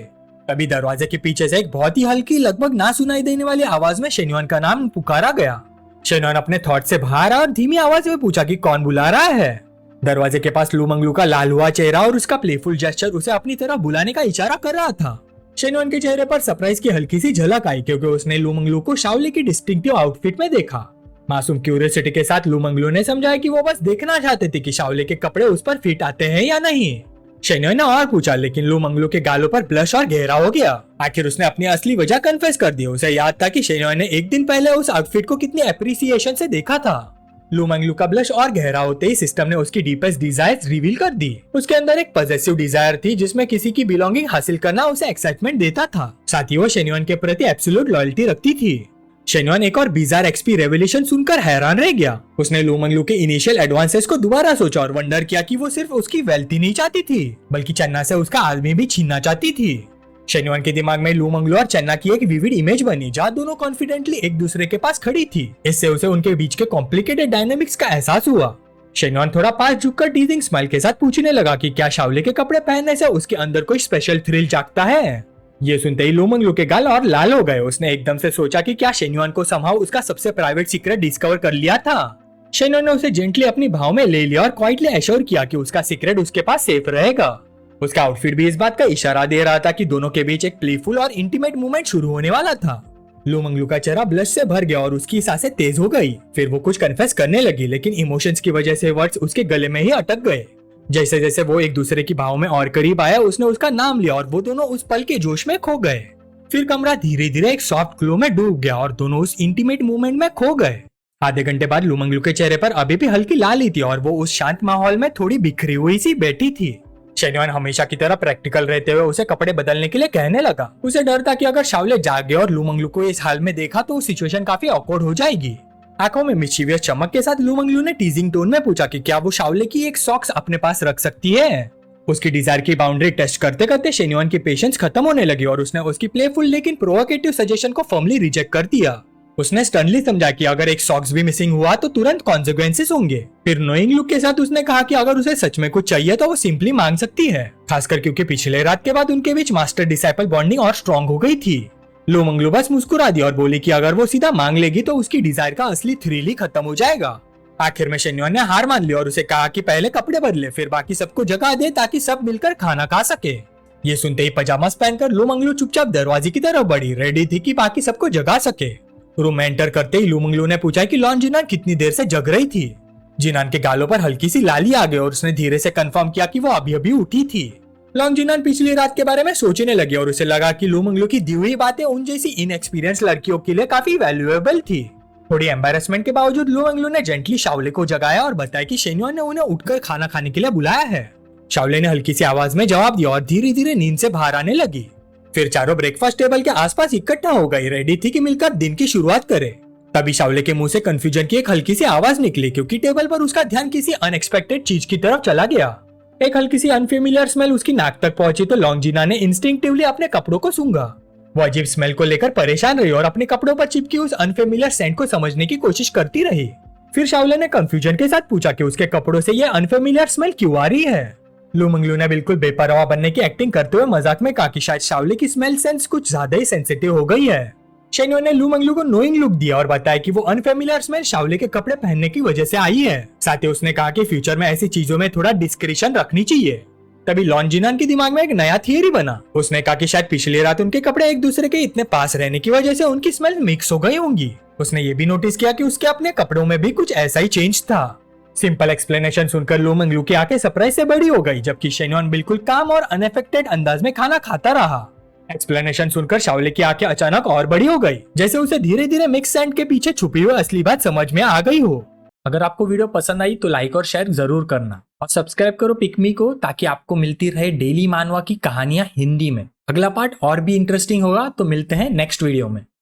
A: तभी दरवाजे के पीछे से एक बहुत ही हल्की, लगभग ना सुनाई देने वाली आवाज में शेन्युआन का नाम पुकारा गया। शेन्युआन अपने थॉट से बाहर आया और धीमी आवाज में पूछा कि कौन बुला रहा है। दरवाजे के पास लू मंगलू का लाल हुआ चेहरा और उसका प्लेफुल जेस्चर उसे अपनी तरफ बुलाने का इशारा कर रहा था। शेन्युआन के चेहरे पर सरप्राइज की हल्की सी झलक आई क्योंकि उसने लू मंगलू को शाओले की डिस्टिंक्टिव आउटफिट में देखा। मासूम क्यूरियोसिटी के साथ लू मंगलू ने समझाया कि वो बस देखना चाहते थे कि शाओले के कपड़े उस पर फिट आते हैं या नहीं। शेन्युआन ने और पूछा, लेकिन लू मंगलू के गालों पर ब्लश और गहरा हो गया। आखिर उसने अपनी असली वजह कन्फेस कर दी। उसे याद था कि शेन्युआन ने एक दिन पहले उस आउटफिट को कितनी एप्रिसिएशन से देखा था। लू मंगलू का ब्लश और गहरा होते ही सिस्टम ने उसकी डीपेस्ट डिजायर्स रिवील कर दी। उसके अंदर एक पॉजेसिव डिजायर थी जिसमें किसी की बिलोंगिंग हासिल करना उसे एक्साइटमेंट देता था। साथ ही वो शेन्युआन के प्रति एब्सोल्यूट लॉयल्टी रखती थी। शेन्युआन एक और बिजार एक्सपी रेवलेशन सुनकर हैरान रह गया। उसने लू मंगलू के इनिशियल एडवांसेस को दोबारा सोचा और वंडर किया कि वो सिर्फ उसकी वेल्थ ही नहीं चाहती थी, बल्कि चन्ना से उसका आदमी भी छीनना चाहती थी। शेन्युआन के दिमाग में लू मंगलू और चन्ना की एक विविड इमेज बनी जहाँ दोनों कॉन्फिडेंटली एक दूसरे के पास खड़ी थी। इससे उसे उनके बीच के कॉम्प्लिकेटेड डायनामिक्स का एहसास हुआ। शेन्युआन थोड़ा पास झुककर टीजिंग स्माइल के साथ पूछने लगा कि क्या शाओले के कपड़े पहनने से उसके अंदर कोई स्पेशल थ्रिल जागता है। ये सुनते ही लू मंगलू के गाल और लाल हो गए। उसने एकदम से सोचा कि क्या शेन्युआन को समहाउ उसका सबसे प्राइवेट सीक्रेट डिस्कवर कर लिया था। शेन्युआन ने उसे जेंटली अपनी भाव में ले लिया और क्वाइटली एश्योर किया कि उसका सीक्रेट उसके पास सेफ रहेगा। उसका आउटफिट भी इस बात का इशारा दे रहा था कि दोनों के बीच एक प्लेफुल और इंटीमेट मूवमेंट शुरू होने वाला था। लू मंगलू का चेहरा ब्लश से भर गया और उसकी सांसें तेज हो गई। फिर वो कुछ कन्फेस करने लगी, लेकिन इमोशंस की वजह से वर्ड्स उसके गले में ही अटक गए। जैसे जैसे वो एक दूसरे की भाव में और करीब आया, उसने उसका नाम लिया और वो दोनों उस पल के जोश में खो गए। फिर कमरा धीरे धीरे एक सॉफ्ट ग्लो में डूब गया और दोनों उस इंटीमेट मूवमेंट में खो गए। आधे घंटे बाद लू मंगलू के चेहरे पर अभी भी हल्की लाली थी और वो उस शांत माहौल में थोड़ी बिखरी हुई सी बैठी थी। शेन्युआन हमेशा की तरह प्रैक्टिकल रहते हुए उसे कपड़े बदलने के लिए कहने लगा। उसे डर था कि अगर शाओले जाग गए और लू मंगलू को इस हाल में देखा तो सिचुएशन काफी ऑकवर्ड हो जाएगी। आंखों में मिशीवियस चमक के साथ लू मंगलू ने टीजिंग टोन में पूछा कि क्या वो शाओले की एक सॉक्स अपने पास रख सकती है। उसकी डिजायर की बाउंड्री टेस्ट करते करते शेन्युआन की पेशेंस खत्म होने लगी और उसने उसकी प्लेफुल लेकिन प्रोवोकेटिव सजेशन को फर्मली रिजेक्ट कर दिया। उसने स्टर्नली समझा कि अगर एक सॉक्स भी मिसिंग हुआ तो तुरंत कॉन्सिक्वेंसेस होंगे। फिर नोइंग लुक के साथ उसने कहा कि अगर उसे सच में कुछ चाहिए तो वो सिंपली मांग सकती है, खासकर क्योंकि पिछले रात के बाद उनके बीच मास्टर डिसाइपल बॉन्डिंग और स्ट्रॉन्ग हो गई थी। लू मंगलू बस मुस्कुरा दी और बोली कि अगर वो सीधा मांग लेगी तो उसकी डिजायर का असली थ्रिल ही खत्म हो जाएगा। आखिर में शेन्युआन ने हार मान ली और उसे कहा कि पहले कपड़े बदले, फिर बाकी सबको जगह दे ताकि सब मिलकर खाना खा सके। ये सुनते ही पजामास पहनकर लू मंगलू चुपचाप दरवाजे की तरफ बढ़ी, रेडी थी कि बाकी सबको जगा सके। रूम में एंटर करते ही लूमंगलू ने पूछा कि लॉन जिनान कितनी देर से जग रही थी। जिनान के गालों पर हल्की सी लाली आ गई और उसने धीरे से कंफर्म किया कि वो अभी अभी उठी थी। लॉन्ग जिनान पिछली रात के बारे में सोचने लगी और उसे लगा कि लूमंगलू की दी हुई बातें उन जैसी इनएक्सपीरियंस लड़कियों के लिए काफी वैल्यूएबल थी। थोड़ी एम्बैरेसमेंट के बावजूद लूमंगलू ने जेंटली शाओले को जगाया और बताया कि शेन्युआन ने उन्हें उठकर खाना खाने के लिए बुलाया है। शाओले ने हल्की सी आवाज में जवाब दिया और धीरे धीरे नींद से बाहर आने लगी। फिर चारों ब्रेकफास्ट टेबल के आसपास इकट्ठा हो गई, रेडी थी कि मिलकर दिन की शुरुआत करे। तभी शाओले के मुंह से कंफ्यूजन की एक हल्की सी आवाज निकली क्योंकि टेबल पर उसका ध्यान किसी अनएक्सपेक्टेड चीज की तरफ चला गया। एक हल्की सी अनफेमिलियर स्मेल उसकी नाक तक पहुंची तो लॉन्जिना ने इंस्टिंक्टिवली अपने कपड़ों को सूंघा। वो अजीब स्मेल को लेकर परेशान रही और अपने कपड़ों पर चिपकी उस अनफेमिलियर सेंट को समझने की कोशिश करती रही। फिर शाओले ने कंफ्यूजन के साथ पूछा कि उसके कपड़ों से ये अनफेमिलियर स्मेल क्यों आ रही है। लूमंगलू ने बिल्कुल बेपरवाह बनने की एक्टिंग करते हुए मजाक में कहा कि शायद शाओले की स्मेल सेंस कुछ ज्यादा ही सेंसिटिव हो गई है। शेन्युआन ने लूमंगलू को नोइंग लुक दिया और बताया कि वो अनफेमिलियर स्मेल शाओले के कपड़े पहनने की वजह से आई है। साथ ही उसने कहा कि फ्यूचर में ऐसी चीजों में थोड़ा डिस्क्रिशन रखनी चाहिए। तभी लॉन जिनान के दिमाग में एक नया थियरी बना। उसने कहा कि शायद पिछली रात उनके कपड़े एक दूसरे के इतने पास रहने की वजह से उनकी स्मेल मिक्स हो गई होंगी। उसने ये भी नोटिस किया कि उसके अपने कपड़ों में भी कुछ ऐसा ही चेंज था। सिंपल एक्सप्लेनेशन सुनकर लूमंगलू की आंखें सरप्राइज से बड़ी हो गई, जबकि शेन्युआन बिल्कुल काम और अनअफेक्टेड अंदाज में खाना खाता रहा। एक्सप्लेनेशन सुनकर शाओले की आंखें अचानक और बड़ी हो गई, जैसे उसे धीरे धीरे मिक्स सैंड के पीछे छुपी हुई असली बात समझ में आ गई हो। अगर आपको वीडियो पसंद आई तो लाइक और शेयर जरूर करना और सब्सक्राइब करो पिकमी को, ताकि आपको मिलती रहे डेली मानवा की कहानियां हिंदी में। अगला पार्ट और भी इंटरेस्टिंग होगा, तो मिलते हैं नेक्स्ट वीडियो में।